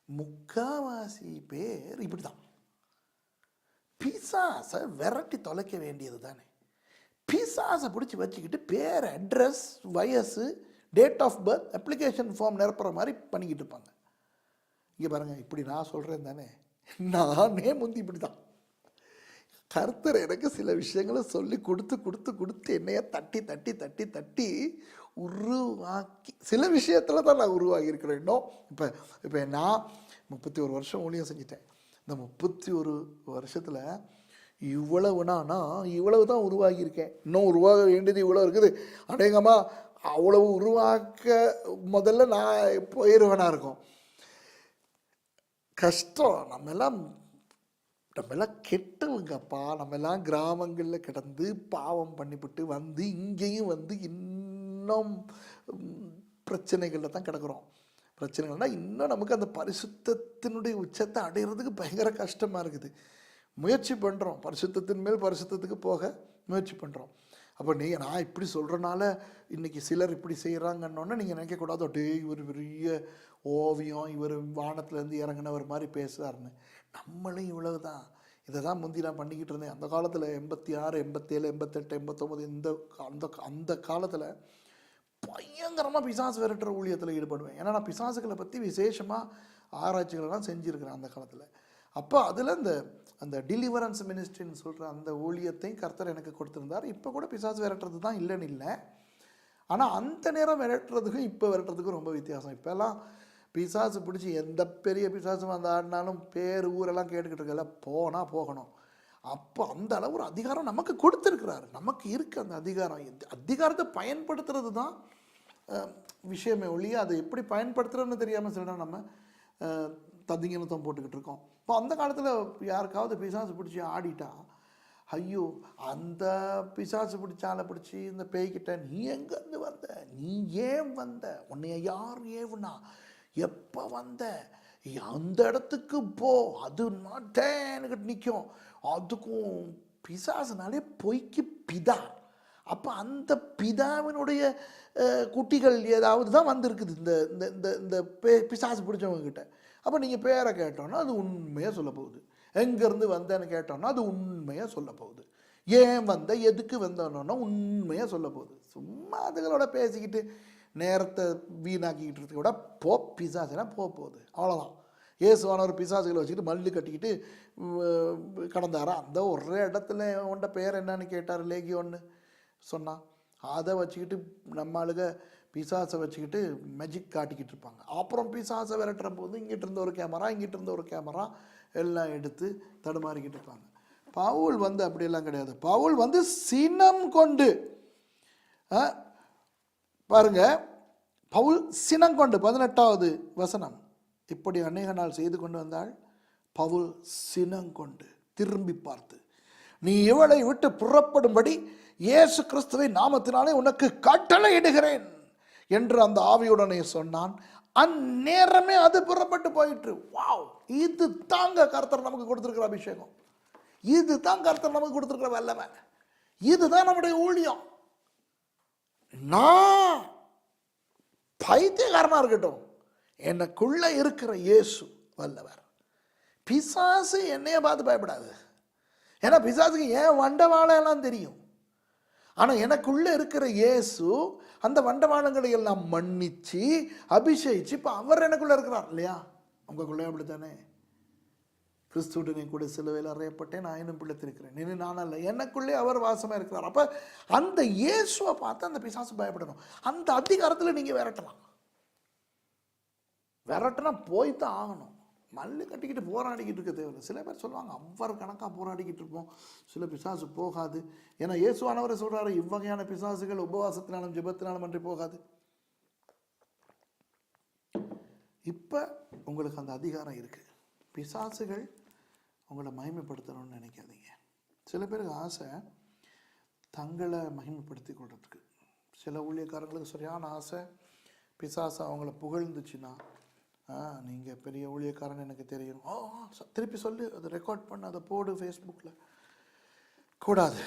முக்காவாசி பேர் இப்படிதான். பிசாசை விரட்டி தொலைக்க வேண்டியது தானே. பிசாசை பிடிச்சி வச்சுக்கிட்டு பேர், அட்ரஸ், வயசு, date of birth, application form நிரப்புற மாதிரி பண்ணிக்கிட்டு இருப்பாங்க. இங்கே பாருங்கள், இப்படி நான் சொல்கிறேன் தானே, நானே முந்தி இப்படி தான். கர்த்தர் எனக்கு சில விஷயங்களை சொல்லி கொடுத்து என்னைய தட்டி உருவாக்கி சில விஷயத்தில் தான் நான் உருவாகியிருக்கிறேன். இன்னும் இப்போ நான் 31 வருஷம் ஊழியம் செஞ்சிட்டேன். இந்த 31 வருஷத்தில் இவ்வளவுனா இவ்வளவு தான் உருவாகியிருக்கேன். இன்னும் உருவாக வேண்டியது இவ்வளோ இருக்குது. அநேகமாக அவ்வளவு உருவாக்க முதல்ல நான் போயிடுவேனா இருக்கும். கஷ்டம். நம்மெல்லாம் கெட்டவங்கப்பா. நம்மெல்லாம் கிராமங்களில் கிடந்து பாவம் பண்ணிவிட்டு வந்து இங்கேயும் வந்து இன்னும் பிரச்சனைகளில் தான் கிடக்கிறோம். பிரச்சனைகள்னா இன்னும் நமக்கு அந்த பரிசுத்தத்தினுடைய உச்சத்தை அடைகிறதுக்கு பயங்கர கஷ்டமாக இருக்குது. முயற்சி பண்ணுறோம், பரிசுத்தத்தின் மேல் பரிசுத்தத்துக்கு போக முயற்சி பண்ணுறோம். அப்போ நான் இப்படி சொல்கிறனால இன்றைக்கி சிலர் இப்படி செய்கிறாங்கன்னொன்னே நீங்கள் நினைக்கக்கூடாது, டே இவர் பெரிய ஓவியம், இவர் வானத்துலேருந்து இறங்கினவர் மாதிரி பேசுகிறாருன்னு. நம்மளும் இவ்வளவு தான். இதை தான் முந்தி நான் பண்ணிக்கிட்டு இருந்தேன். அந்த காலத்தில் 86, 87, 88, 89 அந்த காலத்தில் பயங்கரமாக பிசாசு விரட்டுற ஊழியத்தில் ஈடுபடுவேன். ஏன்னா நான் பிசாசுகளை பற்றி விசேஷமாக ஆராய்ச்சிகளெல்லாம் செஞ்சுருக்கிறேன் அந்த காலத்தில். அப்போ அதில் அந்த டெலிவரன்ஸ் மினிஸ்ட்ரின்னு சொல்கிற அந்த ஊழியத்தையும் கர்த்தர் எனக்கு கொடுத்துருந்தார். இப்போ கூட பிசாசு விரட்டுறது தான் இல்லைன்னு இல்லை. ஆனால் அந்த நேரம் விரட்டுறதுக்கும் இப்போ விரட்டுறதுக்கும் ரொம்ப வித்தியாசம். இப்போல்லாம் பிசாசு பிடிச்சி எந்த பெரிய பிசாசு வந்து ஆடினாலும் பேர் ஊரெல்லாம் கேட்டுக்கிட்டு இருக்கல, போனால் போகணும். அப்போ அந்த அளவு ஒரு அதிகாரம் நமக்கு கொடுத்துருக்கிறாரு. நமக்கு இருக்குது அந்த அதிகாரம். அதிகாரத்தை பயன்படுத்துறது தான் விஷயமே ஒழிய அதை எப்படி பயன்படுத்துகிறோன்னு தெரியாமல் சில நம்ம தத்திங்கனத்தம் போட்டுக்கிட்டு இருக்கோம். இப்போ அந்த காலத்தில் யாருக்காவது பிசாசு பிடிச்சி ஆடிட்டா, ஐயோ அந்த பிசாசு பிடிச்சால பிடிச்சி இந்த பேய்கிட்ட, நீ எங்கேருந்து வந்த, நீ ஏன் வந்த, உன்னைய யார் ஏவுனா, எப்போ வந்த, அந்த இடத்துக்கு போ, அது மாட்டேன்னுக்கிட்டு நிற்கும். அதுக்கும் பிசாசுனாலே பொய்க்கு பிதா. அப்போ அந்த பிதாவினுடைய குட்டிகள் ஏதாவது தான் வந்திருக்குது இந்த இந்த இந்த பிசாசு பிடிச்சவங்கக்கிட்ட. அப்போ நீங்கள் பேரை கேட்டோன்னா அது உண்மையாக சொல்ல போகுது. எங்கேருந்து வந்தேன்னு கேட்டோன்னா அது உண்மையாக சொல்ல போகுது. ஏன் வந்த, எதுக்கு வந்தோன்னா உண்மையாக சொல்ல போகுது. சும்மா அதுகளோட பேசிக்கிட்டு நேரத்தை வீணாக்கிக்கிட்டு இருக்க விட பிசாசுனா போகுது, அவ்வளோதான். இயேசுவானவர் பிசாசுகளை வச்சுக்கிட்டு மல்லு கட்டிக்கிட்டு கடந்தாரா? அந்த ஒரே இடத்துல உண்ட பேர் என்னன்னு கேட்டார், லேகியோன்னு சொன்னான். அதை வச்சுக்கிட்டு நம்ம ஆளுக பிசாசை வச்சுக்கிட்டு மேஜிக் காட்டிக்கிட்டு இருப்பாங்க. அப்புறம் பிசாசை விரட்டுற போது இங்கிட்ட இருந்த ஒரு கேமரா, இங்கிட்ட இருந்த ஒரு கேமரா எல்லாம் எடுத்து தடுமாறிக்கிட்டு இருப்பாங்க. பவுல் அப்படியெல்லாம் கிடையாது. பவுல் சினம் கொண்டு, பாருங்க, பவுல் சினம் கொண்டு 18வது வசனம், இப்படி அநேக நாள் செய்து கொண்டு வந்தாள். பவுல் சினங்கொண்டு திரும்பி பார்த்து, நீ இவளை விட்டு புறப்படும்படி இயேசு கிறிஸ்துவை நாமத்தினாலே உனக்கு கட்டளை இடுகிறேன் என்று அந்த ஆவியுடனே சொன்னான். அந்நேரமே அது புறப்பட்டு போயிற்று. வாவ், இது தாங்க கர்த்தர் நமக்கு கொடுத்திருக்கிற அபிஷேகம், இதுதான் கர்த்தர் நமக்கு கொடுத்திருக்கிற வல்லமை, இதுதான் நம்முடைய ஊழியம். நான் பைத்தியக்காரனா இருக்கட்டும், எனக்குள்ள இருக்கிற இயேசு வல்லவர். பிசாசு என்னைய பார்த்து பயப்படாது. ஏன்னா பிசாசுக்கு ஏன் வண்டவாளம் தெரியும். ஆனால் எனக்குள்ள இருக்கிற இயேசு அந்த வண்டவாளங்களை எல்லாம் மன்னிச்சு அபிஷேகிச்சு இப்போ அவர் எனக்குள்ள இருக்கிறார் இல்லையா? உங்களுக்குள்ளே அப்படித்தானே? கிறிஸ்துவுடனே கூட சிலுவையில் அறையப்பட்டேன், நான் இன்னும் பிழைத்திருக்கிறேன், இனி நான் அல்ல, எனக்குள்ளே அவர் வாசமாக இருக்கிறார். அப்போ அந்த இயேசுவை பார்த்து அந்த பிசாசு பயப்படணும். அந்த அதிகாரத்தில் நீங்கள் விரட்டலாம். விரட்டுனா போய்தான் ஆகணும். மல்லு கட்டிக்கிட்டு போராடிக்கிட்டு இருக்க தேவையில்லை. சில பேர் சொல்லுவாங்க அவர் கணக்காக போராடிக்கிட்டு இருப்போம், சில பிசாசு போகாது. ஏன்னா இயேசுவானவரை சொல்கிறாரு, இவ்வகையான பிசாசுகள் உபவாசத்தினாலும் ஜெபத்தினாலும் அன்றி போகாது. இப்போ உங்களுக்கு அந்த அதிகாரம் இருக்குது. பிசாசுகள் உங்களை மகிமைப்படுத்தணும்னு நினைக்காதீங்க. சில பேருக்கு ஆசை தங்களை மகிமைப்படுத்தி கொள்றதுக்கு. சில ஊழியக்காரங்களுக்கு சரியான ஆசை, பிசாசு அவங்கள புகழ்ந்துச்சுன்னா, நீங்கள் பெரிய ஊழியக்காரன் எனக்கு தெரியும், திருப்பி சொல்லி அதை ரெக்கார்ட் பண்ண அதை போடு ஃபேஸ்புக்கில். கூடாது.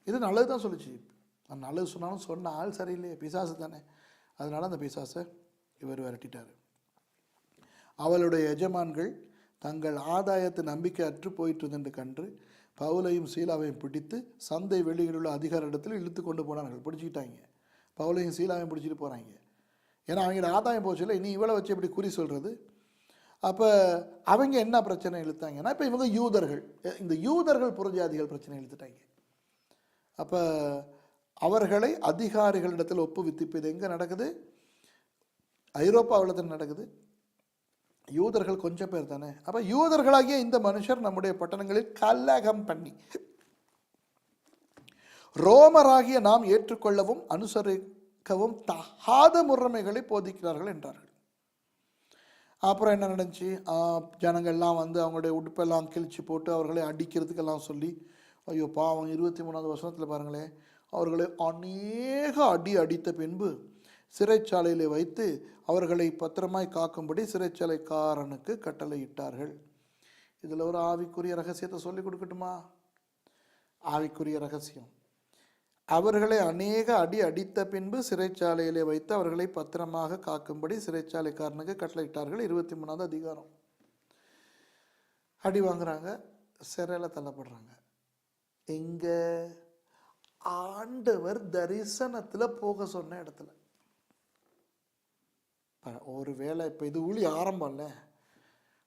இது நல்லது தான் சொல்லிச்சு. நான் நல்லது சொன்னாலும் சொன்ன ஆள் சரியில்லையே, பிசாசு தானே. அதனால அந்த பிசாசை இவர் விரட்டிட்டார். அவளுடைய எஜமான்கள் தங்கள் ஆதாயத்தை நம்பிக்கை அற்று போயிட்டு கண்டு பவுலையும் சீலாவையும் பிடித்து சந்தை வெளியில் உள்ள அதிகார இடத்துல இழுத்து கொண்டு போனார்கள். பிடிச்சிக்கிட்டாங்க. பவுலையும் சீலாவையும் பிடிச்சிட்டு போகிறாங்க. ஏன்னா அவங்களோட ஆதாயம் போச்சுல, இனி இவளை வச்சு எப்படி குறி சொல்கிறது? அப்போ அவங்க என்ன பிரச்சனை இழுத்தாங்கன்னா, இப்போ இவங்க யூதர்கள், இந்த யூதர்கள் புறஜாதிகள் பிரச்சனை இழுத்துட்டாங்க. அப்போ அவர்களை அதிகாரிகளிடத்தில் ஒப்புவித்து, இப்போ இது எங்கே நடக்குது? ஐரோப்பாவில் தான் நடக்குது. யூதர்கள் கொஞ்சம் பேர் தானே. அப்போ யூதர்களாகிய இந்த மனுஷர் நம்முடைய பட்டணங்களில் கலகம் பண்ணி ரோமராகிய நாம் ஏற்றுக்கொள்ளவும் அனுசரிக்கவும் தகாத முறைமைகளை போதிக்கிறார்கள் என்றார்கள். அப்புறம் என்ன நடந்துச்சு? ஜனங்கள்லாம் அவங்களுடைய உடுப்பெல்லாம் கிழிச்சு போட்டு அவர்களை அடிக்கிறதுக்கெல்லாம் சொல்லி, ஐயோ பாவம், 23வது வசனத்தில் பாருங்களேன், அவர்களை அநேக அடித்த பின்பு சிறைச்சாலையில் வைத்து அவர்களை பத்திரமாய் காக்கும்படி சிறைச்சாலைக்காரனுக்கு கட்டளையிட்டார்கள். இதில் ஒரு ஆவிக்குரிய ரகசியத்தை சொல்லிக் கொடுக்கட்டுமா? ஆவிக்குரிய ரகசியம். அவர்களை அநேக அடித்த பின்பு சிறைச்சாலையிலே வைத்து அவர்களை பத்திரமாக காக்கும்படி சிறைச்சாலைக்காரனுக்கு கட்டளையிட்டார்கள். 23வது அதிகாரம். அடி வாங்குறாங்க, சிறையில் தள்ளப்படுறாங்க. எங்க? ஆண்டவர் தரிசனத்தில் போக சொன்ன இடத்துல. ஒரு வேளை இப்போ இது ஊழி ஆரம்பம்ல,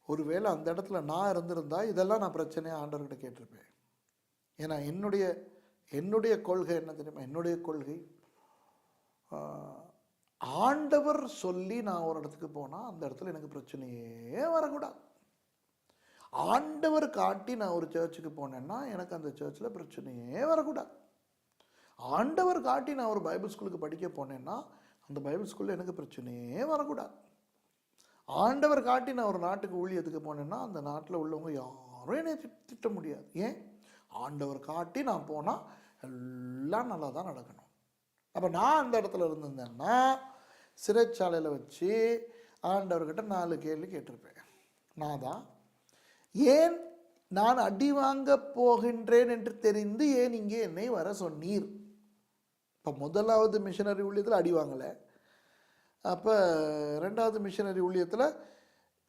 ஒரு வேளை அந்த இடத்துல நான் இருந்திருந்தா இதெல்லாம் நான் பிரச்சனையாக ஆண்டவர்கிட்ட கேட்டிருப்பேன். ஏன்னா என்னுடைய கொள்கை என்ன தெரியுமா? என்னுடைய கொள்கை, ஆண்டவர் சொல்லி நான் ஒரு இடத்துக்கு போனால் அந்த இடத்துல எனக்கு பிரச்சனையே வரக்கூடாது. ஆண்டவர் காட்டி நான் ஒரு சர்ச்சுக்கு போனேன்னா எனக்கு அந்த சர்ச்சில் பிரச்சனையே வரக்கூடாது. ஆண்டவர் காட்டி நான் ஒரு பைபிள் ஸ்கூலுக்கு படிக்க போனேன்னா அந்த பைபிள் ஸ்கூலில் எனக்கு பிரச்சனையே வரக்கூடாது. ஆண்டவர் காட்டி நான் ஒரு நாட்டுக்கு ஊழியத்துக்கு போனேன்னா அந்த நாட்டில் உள்ளவங்க யாரும் என்னை திட்ட முடியாது. ஏன்? ஆண்டவர் காட்டி நான் போனால் எல்லாம் நல்லா தான் நடக்கணும். அப்போ நான் அந்த இடத்துல இருந்திருந்தேன்னா சிறைச்சாலையில் வச்சு ஆண்டவர்கிட்ட 4 கேள்வி கேட்டிருப்பேன். நான் தான் ஏன் நான் அடி வாங்க போகின்றேன் என்று தெரிந்து ஏன் இங்கே என்னை வர சொன்னீர்? இப்போ முதலாவது மிஷனரி ஊழியத்தில் அடி வாங்கலை. அப்போ 2வது மிஷனரி ஊழியத்தில்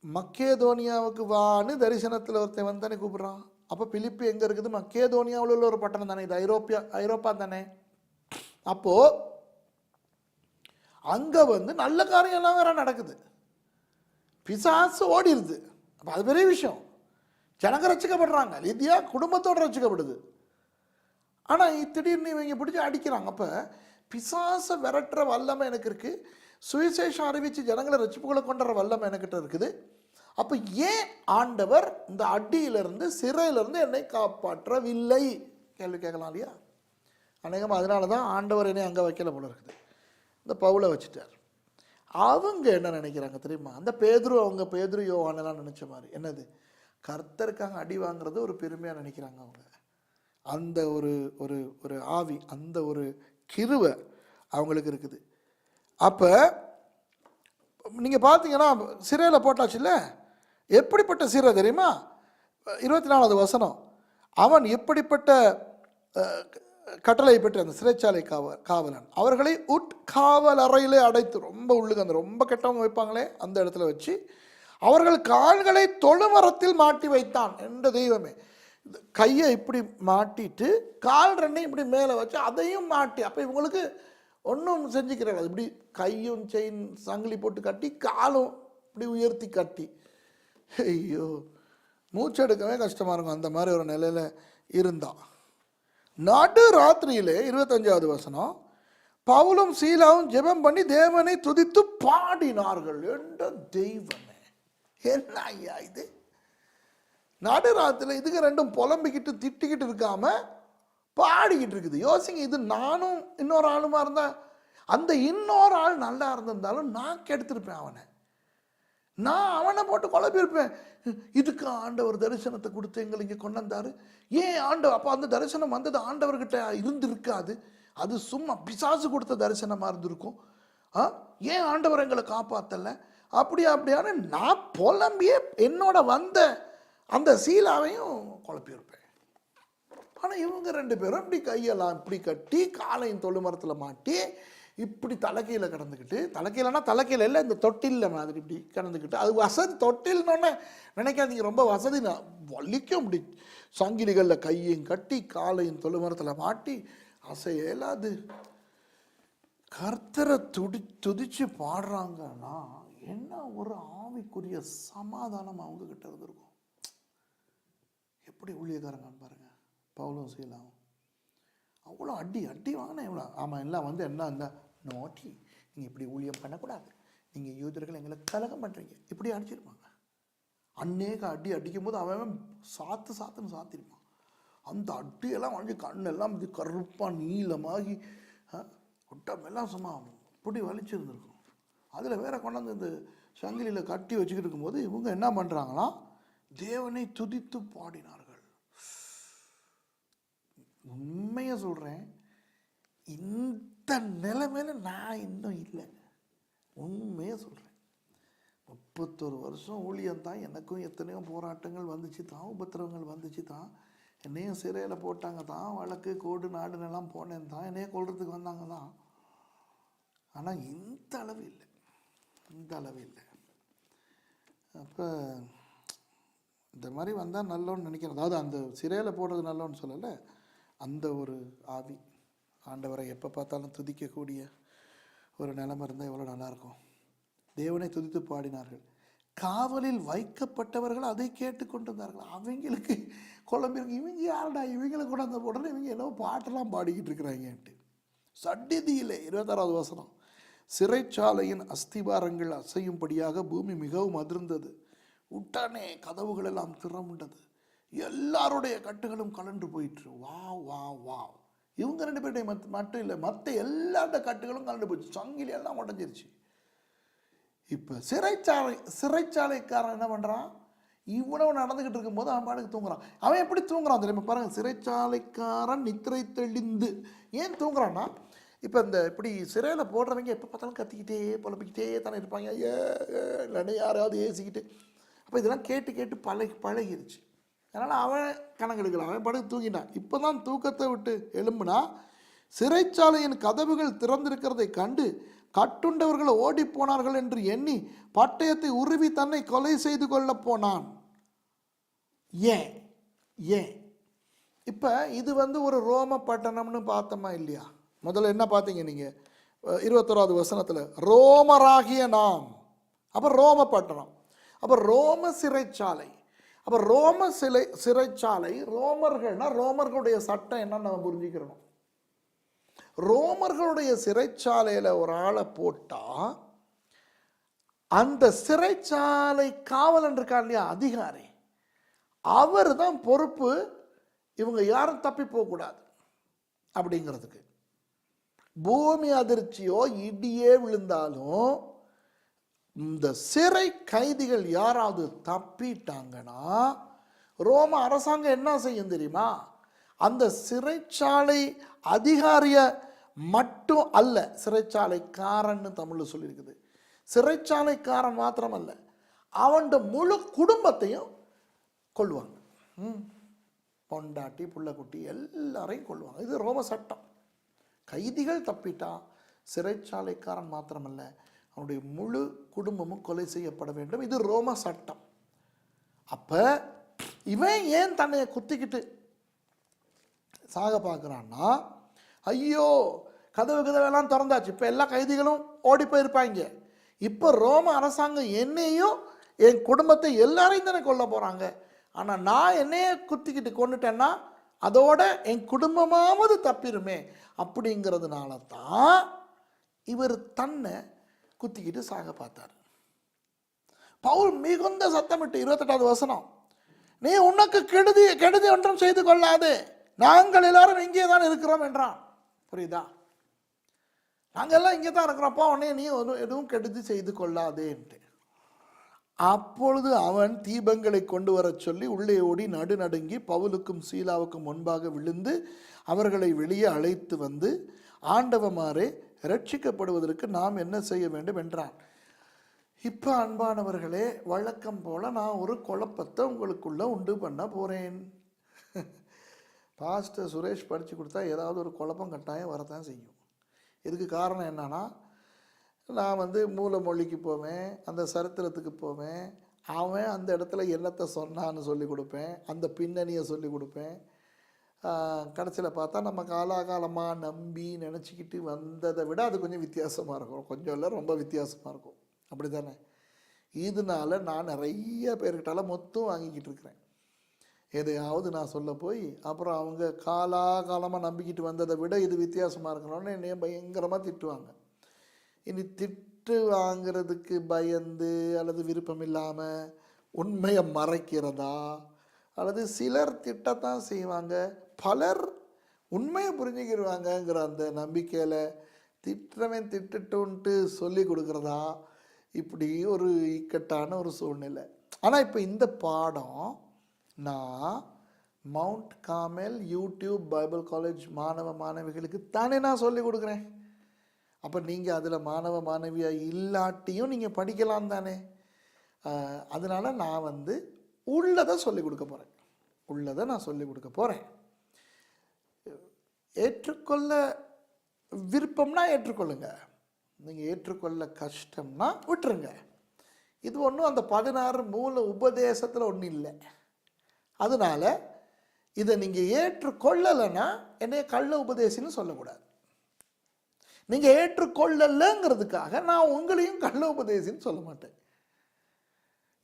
மக்கேதோனியாவுக்கு வான்னு தரிசனத்தில் ஒருத்தன் வந்தானே கூப்பிட்றான். அப்போ பிலிப்பி எங்கே இருக்குது? மக்கேதோனியாவில் உள்ள ஒரு பட்டணம் தானே, இது ஐரோப்பா தானே. அப்போது அங்கே வந்து நல்ல காரியம் எல்லாம் வேற நடக்குது, பிசாசு ஓடிடுது. அப்போ அது பெரிய விஷயம். ஜனங்க ரசிக்கப்படுறாங்க, லிதியா குடும்பத்தோடு ரசிக்கப்படுது. ஆனால் திடீர்னு இவங்க பிடிச்சி அடிக்கிறாங்க. அப்போ பிசாசை விரட்டுற வல்லமை எனக்கு இருக்குது, சுவிசேஷம் அறிவித்து ஜனங்களை ரட்சிப்புகளை கொண்டுற வல்லமை எனக்கிட்ட இருக்குது. அப்போ ஏன் ஆண்டவர் இந்த அடியிலிருந்து சிறையிலிருந்து என்னை காப்பாற்றவில்லை? கேள்வி கேட்கலாம் இல்லையா? அநேகமாக அதனால தான் ஆண்டவர் என்னை அங்கே வைக்கல போல இருக்குது, இந்த பவுலை வச்சுட்டார். அவங்க என்ன நினைக்கிறாங்க தெரியுமா? அந்த பேதுரு யோவானெல்லாம் நினச்ச மாதிரி என்னது, கர்த்தருக்காக அடி வாங்குறது ஒரு பெருமையாக நினைக்கிறாங்க அவங்க. அந்த ஒரு ஒரு ஒரு ஆவி, அந்த ஒரு கிருவை அவங்களுக்கு இருக்குது. அப்போ நீங்கள் பார்த்தீங்கன்னா சிறையில் போட்டாச்சு இல்லை, எப்படிப்பட்ட சிறை தெரியுமா? 24வது வசனம், அவன் எப்படிப்பட்ட கட்டளை பெற்று அந்த சிறைச்சாலை காவலன் அவர்களை உட்காவல் அறையிலே அடைத்து, ரொம்ப உள்ளுக்கு அந்த ரொம்ப கெட்டவங்க வைப்பாங்களே அந்த இடத்துல வச்சு அவர்கள் கால்களை தொழுமரத்தில் மாட்டி வைத்தான். என்ற தெய்வமே, கையை இப்படி மாட்டிட்டு கால் ரெண்டையும் இப்படி மேலே வச்சு அதையும் மாட்டி, அப்போ இவங்களுக்கு ஒன்றும் செஞ்சுக்கிறாங்க, இப்படி கையும் செயின் சங்கிலி போட்டு கட்டி காலும் இப்படி உயர்த்தி கட்டி, ஐயோ மூச்செடுக்கவே கஷ்டமாக இருக்கும். அந்த மாதிரி ஒரு நிலையில் இருந்தான். நடு ராத்திரியிலே 25வது வசனம், பவுலும் சீலாவும் ஜெபம் பண்ணி தேவனை துதித்து பாடினார்கள். என்ற தெய்வமே, என்ன ஐயா இது? நடு ராத்திரியில் இதுக்கு ரெண்டும் புலம்பிக்கிட்டு திட்டிக்கிட்டு இருக்காம பாடிக்கிட்டு இருக்குது. யோசிங்க, இது நானும் இன்னொரு ஆளுமா இருந்தா, அந்த இன்னொரு ஆள் நல்லா இருந்திருந்தாலும் நான் கெடுத்திருப்பேன் அவனை, நான் அவனை போட்டு குழப்பியிருப்பேன். இதுக்கு ஆண்டவர் தரிசனத்தை கொடுத்து எங்களை இங்கே கொண்டு வந்தாரு, ஏன் ஆண்டவர்? அப்போ அந்த தரிசனம் வந்தது ஆண்டவர்கிட்ட இருந்திருக்காது, அது சும்மா பிசாசு கொடுத்த தரிசனமாக இருந்திருக்கும். ஏன் ஆண்டவர் எங்களை காப்பாற்றலை? அப்படியான நான் புலம்பியே என்னோட வந்த அந்த சீலாவையும் குழப்பியிருப்பேன். ஆனால் இவங்க ரெண்டு பேரும் இப்படி கையெல்லாம் இப்படி கட்டி காலையும் தொழுமரத்தில் மாட்டி இப்படி தலைக்கீழ கிடந்துக்கிட்டு, தலைக்கீழனா தலைக்கீழ இல்லை, இந்த தொட்டில் மாதிரி இப்படி கிடந்துக்கிட்டு, அது வசதி. தொட்டில்னோடனே நினைக்காதீங்க ரொம்ப வசதி, வலிக்கும். இப்படி சங்கிலிகளில் கையையும் கட்டி காலையும் தொழுமரத்தில் மாட்டி அசையலாது கர்த்தரை துதிச்சு பாடுறாங்கன்னா என்ன ஒரு ஆவிக்குரிய சமாதானம் அவங்க கிட்ட இருந்திருக்கும். எப்படி ஊழியக்காரங்கன்னு பாருங்க, பவுலும் சீலாவும் அவ்வளோ அடி வாங்கினா எவ்வளோ. ஆமாம், எல்லாம் வந்து என்ன நோட்டி, நீங்கள் இப்படி ஊழியம் பண்ணக்கூடாது, நீங்கள் யூதர்கள் எங்களை கலகம் பண்ணுறீங்க, இப்படி அடிச்சிருப்பாங்க. அநேக அடிக்கும் போது அவன் சாத்துன்னு சாத்திருப்பான். அந்த அடியெல்லாம் வாங்கி கண்ணெல்லாம் இது கருப்பாக நீளமாகி ஒட்டமெல்லாம் சும்மா இப்படி வலிச்சிருந்துருக்கும். அதில் வேற கொண்டாந்து இந்த சங்கிலியில் கட்டி வச்சுக்கிட்டு இருக்கும்போது இவங்க என்ன பண்ணுறாங்களாம், தேவனை துதித்து பாடினார்கள். உண்மையை சொல்கிறேன், இந்த நிலைமையில நான் இன்னும் இல்லை. உண்மையை சொல்கிறேன், 31 வருஷம் ஊழியம் தான். எனக்கும் எத்தனையோ போராட்டங்கள் வந்துச்சு தான், உபத்திரவங்கள் வந்துச்சு தான், என்னையும் சிறையில் போட்டாங்க தான், வழக்கு கோடு நாடுனெல்லாம் போனேன் தான், என்னையே கொள்றதுக்கு வந்தாங்க தான். ஆனால் இந்த அளவு இல்லை. அப்போ இந்த மாதிரி வந்தால் நல்லோன்னு நினைக்கிறேன். அதாவது அந்த சிறையில் போடுறது நல்லோன்னு சொல்லலை, அந்த ஒரு ஆவி ஆண்டவரை எப்போ பார்த்தாலும் துதிக்கக்கூடிய ஒரு நிலைமை இருந்தால் எவ்வளோ நல்லாயிருக்கும். தேவனை துதித்து பாடினார்கள். காவலில் வைக்கப்பட்டவர்கள் அதை கேட்டுக்கொண்டிருந்தார்கள். அவங்களுக்கு குழம்பிருக்கு, இவங்க யாருடா, இவங்களை கூட அந்த உடனே இவங்க என்னவோ பாட்டெல்லாம் பாடிக்கிட்டு இருக்கிறாங்கன்ட்டு. சடிதியிலே 26வது வசனம், சிறைச்சாலையின் அஸ்திபாரங்கள் அசையும்படியாக பூமி மிகவும் அதிர்ந்தது, உடனே கதவுகள் எல்லாம் திறமுண்டது, எல்லாருடைய கட்டுகளும் கலண்டு போயிற்று. வா இவங்க ரெண்டு பேருடைய மட்டும் இல்லை, மற்ற எல்லாருடைய கட்டுகளும் கலண்டு போயிடுச்சு, சங்கிலி எல்லாம் உடஞ்சிருச்சு. இப்போ சிறைச்சாலைக்காரன் என்ன பண்ணுறான், இவ்வளவு நடந்துக்கிட்டு இருக்கும்போது அவன் பாட்டுக்கு தூங்குறான். அவன் எப்படி தூங்குறான் தெரியுமா பாருங்க, சிறைச்சாலைக்காரன் நித்திரை தெளிந்து. ஏன் தூங்குறான்னா, இப்போ இந்த இப்படி சிறையில் போடுறவங்க எப்போ பார்த்தாலும் கத்திக்கிட்டே புலம்பிக்கிட்டே தானே இருப்பாங்க, இல்லைன்னா யாராவது ஏசிக்கிட்டு. அப்போ இதெல்லாம் கேட்டு பழகிருச்சு. அதனால் அவன் கணக்கெடுக்கலாம், அவன் படுத்து தூங்கினான். இப்போ தான் தூக்கத்தை விட்டு எழும்புனா சிறைச்சாலையின் கதவுகள் திறந்திருக்கிறதை கண்டு கட்டுண்டவர்கள் ஓடி போனார்கள் என்று எண்ணி பட்டயத்தை உருவி தன்னை கொலை செய்து கொள்ள போனான். ஏன் இப்போ இது வந்து ஒரு ரோம பட்டணம்னு பார்த்தோமா இல்லையா? முதல்ல என்ன பார்த்தீங்க நீங்கள்? 21வது வசனத்தில் ரோமராகிய நாம், அப்போ ரோம பட்டணம், அப்போ ரோம சிறைச்சாலை, அப்போ ரோம சிறைச்சாலை, ரோமர்கள்னா ரோமர்களுடைய சட்டம் என்னன்னு நம்ம புரிஞ்சுக்கிறோம். ரோமர்களுடைய சிறைச்சாலையில் ஒரு ஆளை போட்டால் அந்த சிறைச்சாலை காவலன் இருக்கா இல்லையா, அதிகாரி, அவர் தான் பொறுப்பு. இவங்க யாரும் தப்பி போகக்கூடாது அப்படிங்கிறதுக்கு. பூமி அதிர்ச்சியோ இடியே விழுந்தாலும் இந்த சிறை கைதிகள் யாராவது தப்பிட்டாங்கன்னா ரோம அரசாங்கம் என்ன செய்யும் தெரியுமா? அந்த சிறைச்சாலை அதிகாரிய மட்டும் அல்ல, சிறைச்சாலைக்காரன்னு தமிழில் சொல்லியிருக்குது, சிறைச்சாலைக்காரன் மாத்திரமல்ல, அவன் முழு குடும்பத்தையும் கொள்வாங்க. பொண்டாட்டி புள்ளக்குட்டி எல்லாரையும் கொள்வாங்க. இது ரோம சட்டம். கைதிகள் தப்பிட்டா சிறைச்சாலைக்காரன் மாத்திரமல்ல, அவனுடைய முழு குடும்பமும் கொலை செய்யப்பட வேண்டும். இது ரோம சட்டம். அப்ப இவன் ஏன் தன்னை குத்திக்கிட்டு சாக பார்க்குறான்னா, ஐயோ கதவெல்லாம் திறந்தாச்சு, இப்போ எல்லா கைதிகளும் ஓடி போயிருப்பாங்க, இப்போ ரோம அரசாங்கம் என்னையும் என் குடும்பத்தை எல்லாரையும் தானே கொல்ல போகிறாங்க, ஆனால் நான் என்னையே குத்திக்கிட்டு கொண்டுட்டேன்னா அதோட என் குடும்பமாவது தப்பிருமே அப்படிங்கிறதுனால தான் இவர் தன்னை குத்திக்கிட்டு சாக பார்த்தார். பவுல் மிகுந்த சத்தமிட்டு 28வது வசனம், நீ உனக்கு கெடுதி ஒன்றும் செய்து கொள்ளாதே, நாங்கள் எல்லாரும் இங்கே தான் இருக்கிறோம் என்றான். புரியுதா? நாங்கள் எல்லாம் இங்கே தான் இருக்கிறோம்ப்பா, உடனே நீ எதுவும் கெடுதி செய்து கொள்ளாதேன்ட்டு. அப்பொழுது அவன் தீபங்களை கொண்டு வர சொல்லி உள்ளே ஓடி நடுநடுங்கி பவுலுக்கும் சீலாவுக்கும் முன்பாக விழுந்து அவர்களை வெளியே அழைத்து வந்து, ஆண்டவமாரே ரட்சிக்கப்படுவதற்கு நாம் என்ன செய்ய வேண்டும் என்றான். இப்போ அன்பானவர்களே, வழக்கம் போல் நான் ஒரு குழப்பத்தை உங்களுக்குள்ள உண்டு பண்ண போகிறேன். பாஸ்டர் சுரேஷ் படித்து கொடுத்தா ஏதாவது ஒரு குழப்பம் கட்டாயம் வரத்தான் செய்யும். இதுக்கு காரணம் என்னன்னா, நான் மூலமொழிக்கு போவேன், அந்த சரித்திரத்துக்கு போவேன், அவன் அந்த இடத்துல என்னத்தை சொன்னான்னு சொல்லி கொடுப்பேன், அந்த பின்னணியை சொல்லி கொடுப்பேன். கடைசியில் பார்த்தா நம்ம காலாகாலமாக நம்பி நினச்சிக்கிட்டு வந்ததை விட அது கொஞ்சம் வித்தியாசமாக இருக்கும். கொஞ்சம் இல்லை, ரொம்ப வித்தியாசமாக இருக்கும். அப்படி தானே? இதனால நான் நிறைய பேர்கிட்டால மொத்தம் வாங்கிக்கிட்டு இருக்கிறேன். எதையாவது நான் சொல்ல போய் அப்புறம் அவங்க காலாகாலமாக நம்பிக்கிட்டு வந்ததை விட இது வித்தியாசமாக இருக்கணும்னு என்னைய பயங்கரமாக திட்டுவாங்க. இனி திட்டு வாங்கிறதுக்கு பயந்து அல்லது விருப்பம் இல்லாமல் உண்மையை மறைக்கிறதா, அல்லது சிலர் திட்டத்தான் செய்வாங்க, பலர் உண்மையை புரிஞ்சுக்கிடுவாங்கங்கிற அந்த நம்பிக்கையில் திட்டவன் திட்டுன்ட்டு சொல்லி கொடுக்குறதா, இப்படி ஒரு இக்கட்டான ஒரு சூழ்நிலை. ஆனால் இப்போ இந்த பாடம் நான் mount Carmel YouTube Bible college மாணவ மாணவிகளுக்கு தானே நான் சொல்லி கொடுக்குறேன். அப்போ நீங்கள் அதில் மாணவ மாணவியாக இல்லாட்டியும் நீங்கள் படிக்கலாம் தானே. அதனால் நான் உள்ளதை சொல்லிக் கொடுக்க போகிறேன், உள்ளதை நான் சொல்லிக் கொடுக்க போகிறேன். ஏற்றுக்கொள்ள விருப்பம்னா ஏற்றுக்கொள்ளுங்க, நீங்கள் ஏற்றுக்கொள்ள கஷ்டம்னா விட்டுருங்க. இது ஒன்றும் அந்த 16 மூல உபதேசத்தில் ஒன்றும் இல்லை. அதனால் இதை நீங்கள் ஏற்றுக்கொள்ளலைன்னா என்னைய கள்ள உபதேசின்னு சொல்லக்கூடாது. நீங்கள் ஏற்றுக்கொள்ளலைங்கிறதுக்காக நான் உங்களையும் கள்ள உபதேசின்னு சொல்ல மாட்டேன்.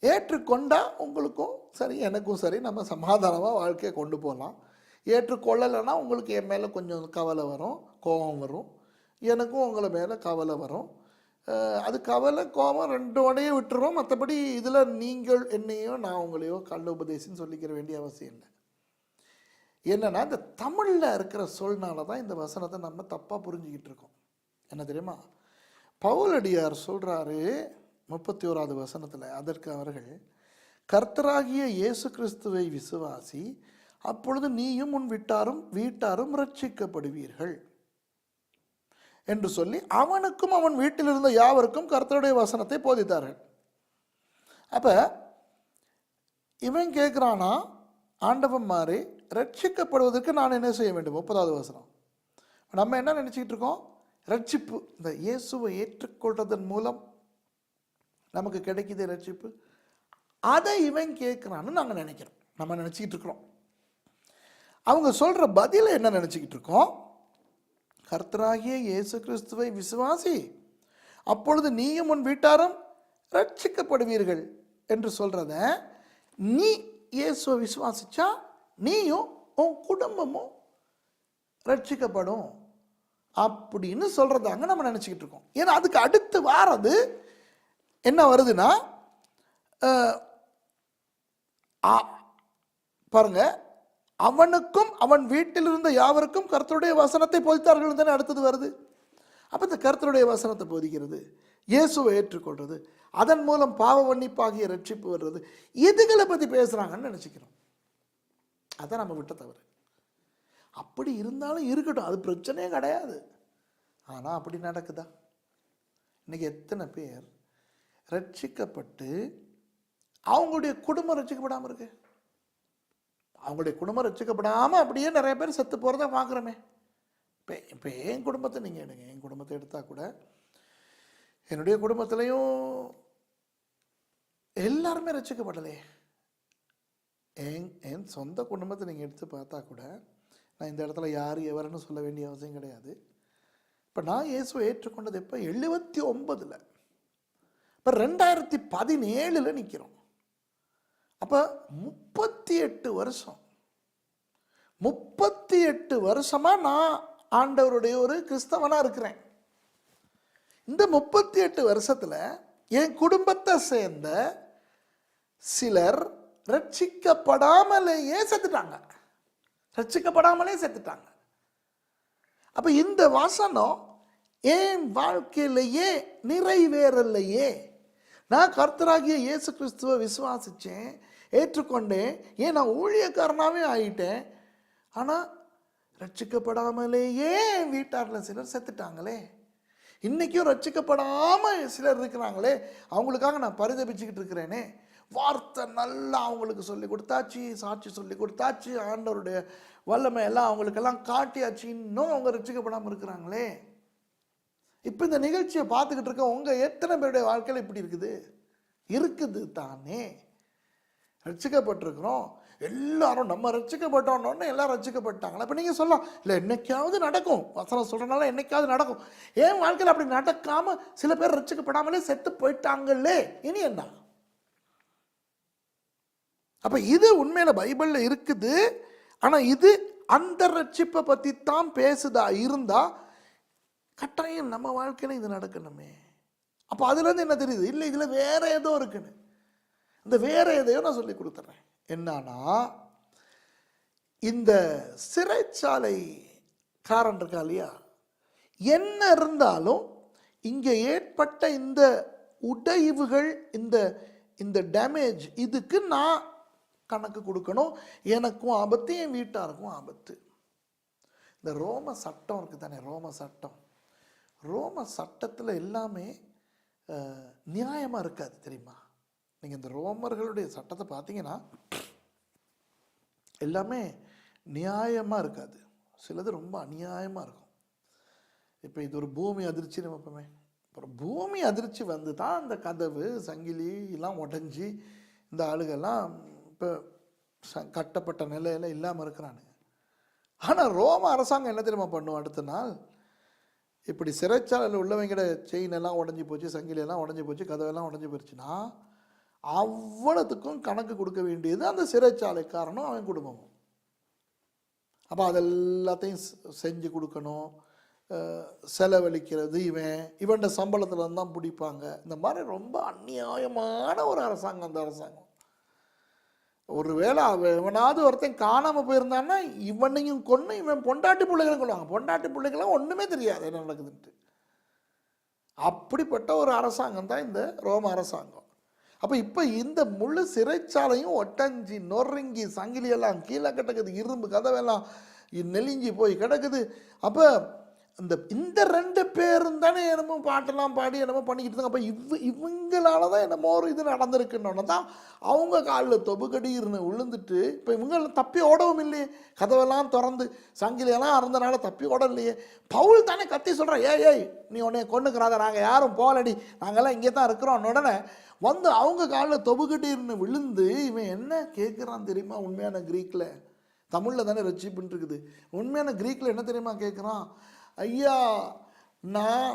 ஏற்றுக்கொண்டால் உங்களுக்கும் சரி எனக்கும் சரி, நம்ம சமாதானமாக வாழ்க்கையை கொண்டு போகலாம். ஏற்றுக்கொள்ளலைன்னா உங்களுக்கு என் மேலே கொஞ்சம் கவலை வரும், கோபம் வரும், எனக்கும் உங்களை மேலே கவலை வரும். அது கவலை கோபம் ரெண்டோடையே விட்டுருவோம். மற்றபடி இதில் நீங்கள் என்னையோ நான் உங்களையோ கள்ள உபதேசின்னு சொல்லிக்கிற வேண்டிய அவசியம் இல்லை. என்னென்னா, இந்த தமிழில் இருக்கிற சொல்னால தான் இந்த வசனத்தை நம்ம தப்பாக புரிஞ்சுக்கிட்டு இருக்கோம். என்ன தெரியுமா? பவுலடியார் சொல்கிறாரு 31வது வசனத்தில், அதற்கு அவர்கள், கர்த்தராகிய இயேசு கிறிஸ்துவை விசுவாசி, அப்பொழுது நீயும் உன் வீட்டாரும் ரட்சிக்கப்படுவீர்கள் என்று சொல்லி அவனுக்கும் அவன் வீட்டில் இருந்த யாவருக்கும் கர்த்தருடைய வசனத்தை போதித்தார்கள். அப்போ இவன் கேட்குறானா, ஆண்டவன் மாதிரி ரட்சிக்கப்படுவதற்கு நான் என்ன செய்ய வேண்டும்? 30வது வசனம். நம்ம என்ன நினச்சிக்கிட்டு இருக்கோம்? ரட்சிப்பு, இந்த இயேசுவை ஏற்றுக்கொள்றதன் மூலம் நமக்கு கிடைக்கிது ரட்சிப்பு. அதை இவன் கேட்குறான்னு நாங்கள் நினைக்கிறோம், நம்ம நினச்சிக்கிட்டு இருக்கிறோம். அவங்க சொல்கிற பதிலை என்ன நினச்சிக்கிட்டு இருக்கோம்? கர்த்தராகிய இயேசு கிறிஸ்துவை விசுவாசி, அப்பொழுது நீயும் உன் வீட்டாரும் ரட்சிக்கப்படுவீர்கள் என்று சொல்கிறத, நீ இயேசுவை விசுவாசிச்சா நீயும் உன் குடும்பமும் ரட்சிக்கப்படும் அப்படின்னு சொல்கிறதாங்க நம்ம நினச்சிக்கிட்டு இருக்கோம். ஏன்னா அதுக்கு அடுத்து வாரது என்ன வருதுன்னா, பாருங்க, அவனுக்கும் அவன் வீட்டில் இருந்த யாவருக்கும் கர்த்தருடைய வசனத்தை போதித்தார்கள் தானே அடுத்தது வருது. அப்போ இந்த கர்த்தருடைய வசனத்தை போதிக்கிறது, இயேசுவை ஏற்றுக்கொள்வது, அதன் மூலம் பாவ மன்னிப்பாகிய ரட்சிப்பு வர்றது, இதுகளை பற்றி பேசுகிறாங்கன்னு நினச்சிக்கிறோம். அதான் நம்ம விட்ட தவறு. அப்படி இருந்தாலும் இருக்கட்டும், அது பிரச்சனையே கிடையாது. ஆனால் அப்படி நடக்குதா? இன்னைக்கு எத்தனை பேர் ரட்சிக்கப்பட்டு அவங்களுடைய குடும்பம் ரட்சிக்கப்படாமல் இருக்கு? அவங்களுடைய குடும்பம் ரட்சிக்கப்படாமல் அப்படியே நிறைய பேர் செத்து போகிறத பார்க்குறோமே. இப்போ என் குடும்பத்தை நீங்கள் எடுங்க, என் குடும்பத்தை எடுத்தால் கூட என்னுடைய குடும்பத்திலையும் எல்லாருமே ரட்சிக்கப்படலையே. என் சொந்த குடும்பத்தை நீங்கள் எடுத்து பார்த்தா கூட நான் இந்த இடத்துல யார் எவருன்னு சொல்ல வேண்டிய அவசியம் கிடையாது. இப்போ நான் இயேசுவை ஏற்றுக்கொண்டது எப்போ? 79. இப்போ 2017 நிற்கிறோம். அப்போ 38 வருஷம், 38 வருஷமாக நான் ஆண்டவருடைய ஒரு கிறிஸ்தவனாக இருக்கிறேன். இந்த 38 வருஷத்தில் என் குடும்பத்தை சேர்ந்த சிலர் ரட்சிக்கப்படாமலேயே செத்துட்டாங்க. அப்போ இந்த வசனம் என் வாழ்க்கையிலேயே நிறைவேறலையே. நான் கர்த்தராகிய இயேசு கிறிஸ்துவை விசுவாசித்தேன், ஏற்றுக்கொண்டேன், ஏன் நான் ஊழியக்காரனாகவே ஆகிட்டேன். ஆனால் ரட்சிக்கப்படாமலேயே என் வீட்டாரில் சிலர் செத்துட்டாங்களே. இன்றைக்கும் ரட்சிக்கப்படாமல் சிலர் இருக்கிறாங்களே, அவங்களுக்காக நான் பரிதபிச்சுக்கிட்டு இருக்கிறேனே. வார்த்தை நல்லா அவங்களுக்கு சொல்லி கொடுத்தாச்சு, சாட்சி சொல்லி கொடுத்தாச்சு, ஆண்டவருடைய வல்லமை எல்லாம் அவங்களுக்கெல்லாம் காட்டியாச்சு, இன்னும் அவங்க ரட்சிக்கப்படாமல் இருக்கிறாங்களே. இப்போ இந்த நிகழ்ச்சியை பார்த்துக்கிட்டு இருக்க உங்கள் எத்தனை பேருடைய வாழ்க்கையில் இப்படி இருக்குது தானே. ரட்சிக்கப்பட்டிருக்கிறோம் எல்லாரும், நம்ம ரட்சிக்கப்பட்டோன்னு எல்லாரும் ரட்சிக்கப்பட்டாங்களா? இப்போ நீங்கள் சொல்லலாம், இல்லை என்னைக்காவது நடக்கும், வசனம் சொல்கிறனால என்னைக்காவது நடக்கும். என் வாழ்க்கையில் அப்படி நடக்காமல் சில பேர் ரட்சிக்கப்படாமலே செத்து போயிட்டாங்களே, இனி என்ன? அப்போ இது உண்மையில் பைபிளில் இருக்குது. ஆனால் இது அந்த ரட்சிப்பை பற்றி தான் பேசுதா இருந்தால் கட்டாயம் நம்ம வாழ்க்கையில் இது நடக்கணுமே. அப்போ அதுலேருந்து என்ன தெரியுது? இல்லை, இதில் வேற ஏதோ இருக்குன்னு. இந்த வேற எதையோ நான் சொல்லி கொடுத்துட்றேன். என்னன்னா, இந்த சிறைச்சாலைக்காரன் இருக்கா இல்லையா, என்ன இருந்தாலும் இங்கே ஏற்பட்ட இந்த உடைவுகள், இந்த டேமேஜ், இதுக்கு நான் கணக்கு கொடுக்கணும். எனக்கும் ஆபத்து, என் வீட்டாருக்கும் ஆபத்து. இந்த ரோம சட்டம் இருக்குது தானே, ரோம சட்டத்தில் எல்லாமே நியாயமாக இருக்காது தெரியுமா? நீங்கள் இந்த ரோமர்களுடைய சட்டத்தை பார்த்தீங்கன்னா எல்லாமே நியாயமாக இருக்காது, சிலது ரொம்ப அநியாயமாக இருக்கும். இப்போ இது ஒரு பூமி அதிர்ச்சி வைப்போமே, அப்புறம் பூமி அதிர்ச்சி வந்து தான் அந்த கதவு சங்கிலி எல்லாம் உடஞ்சி இந்த ஆளுகள்லாம் இப்போ கட்டப்பட்ட நிலையில் இல்லாமல் இருக்கிறானுங்க. ஆனால் ரோம அரசாங்கம் என்ன தெரியுமா பண்ணும்? அடுத்த நாள் இப்படி சிறைச்சாலையில் உள்ளவங்களோட செயின் எல்லாம் உடஞ்சி போச்சு, சங்கிலியெல்லாம் உடஞ்சி போச்சு, கதவெல்லாம் உடஞ்சி போச்சுன்னா அவ்வளோத்துக்கும் கணக்கு கொடுக்க வேண்டியது அந்த சிறைச்சாலைக்காரனும் அவன் குடும்பமும். அப்போ அதெல்லாத்தையும் செஞ்சு கொடுக்கணும், செலவழிக்கிறது இவன் சம்பளத்தில் தான் பிடிப்பாங்க. இந்த மாதிரி ரொம்ப அநியாயமான ஒரு அரசாங்கம் அந்த அரசாங்கம். ஒருவேளை இவனாவது ஒருத்தன் காணாமல் போயிருந்தான்னா இவனையும் கொண்டு இவன் பொண்டாட்டி பிள்ளைகளை கொள்வாங்க. பொண்டாட்டி பிள்ளைகளாம் ஒன்றுமே தெரியாது என்ன நடக்குதுன்ட்டு. அப்படிப்பட்ட ஒரு அரசாங்கம் தான் இந்த ரோம அரசாங்கம். அப்போ இப்போ இந்த முழு சிறைச்சாலையும் ஒட்டஞ்சி நொறுங்கி சங்கிலியெல்லாம் கீழே கிடக்குது, இரும்பு கதவெல்லாம் நெலிஞ்சி போய் கிடக்குது. அப்போ இந்த 2 பேரும் தானே என்னமோ பாட்டெல்லாம் பாடி என்னமோ பண்ணிக்கிட்டு இருந்தாங்க. அப்போ இவங்களால தான் என்னமோ ஒரு இது நடந்திருக்குன்னு தான் அவங்க காலில் தொபுகடின்னு விழுந்துட்டு இப்போ இவங்க தப்பி ஓடவும் இல்லையே, கதவெல்லாம் திறந்து சங்கிலியெல்லாம் இருந்தனால தப்பி ஓட இல்லையே. பவுல் தானே கத்தி சொல்கிறேன், ஏய் நீ உன்னைய கொண்டுக்கிறாத, நாங்கள் யாரும் போகலடி, நாங்கள்லாம் இங்கே தான் இருக்கிறோம். உடனே வந்து அவங்க காலில் தொபுகடின்னு விழுந்து இவன் என்ன கேட்குறான் தெரியுமா? உண்மையான கிரீக்கில், தமிழில் தானே ரட்சிப்புன்னு இருக்குது, உண்மையான கிரீக்கில் என்ன தெரியுமா கேட்குறான்? ஐயா நான்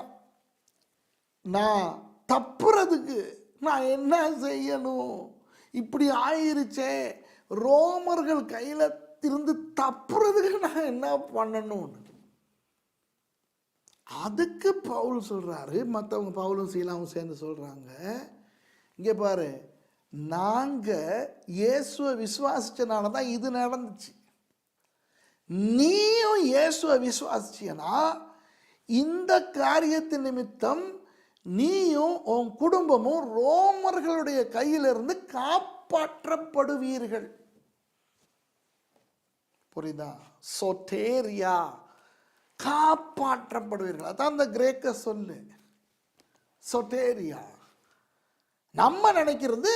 நான் தப்புறதுக்கு நான் என்ன செய்யணும், இப்படி ஆயிருச்சே, ரோமர்கள் கையில் இருந்து தப்புறதுக்கு நான் என்ன பண்ணணும். அதுக்கு பவுல் சொல்றாரு, மற்றவங்க பவுலும் சீலாவும் சேர்ந்து சொல்றாங்க, இங்கே பாரு, நாங்கள் இயேசுவை விசுவாசிச்சனால தான் இது நடந்துச்சு. நீயும் இயேசுவை விசுவாசிச்சனா இந்த காரியத்தின் நிமித்தம் நீயும் உன் குடும்பமும் ரோமர்களுடைய கையிலிருந்து காப்பாற்றப்படுவீர்கள். புரியுதா? சோட்டேரியா, காப்பாற்றப்படுவீர்கள். அதான் அந்த கிரேக்க சொல்லு சோட்டேரியா. நம்ம நினைக்கிறது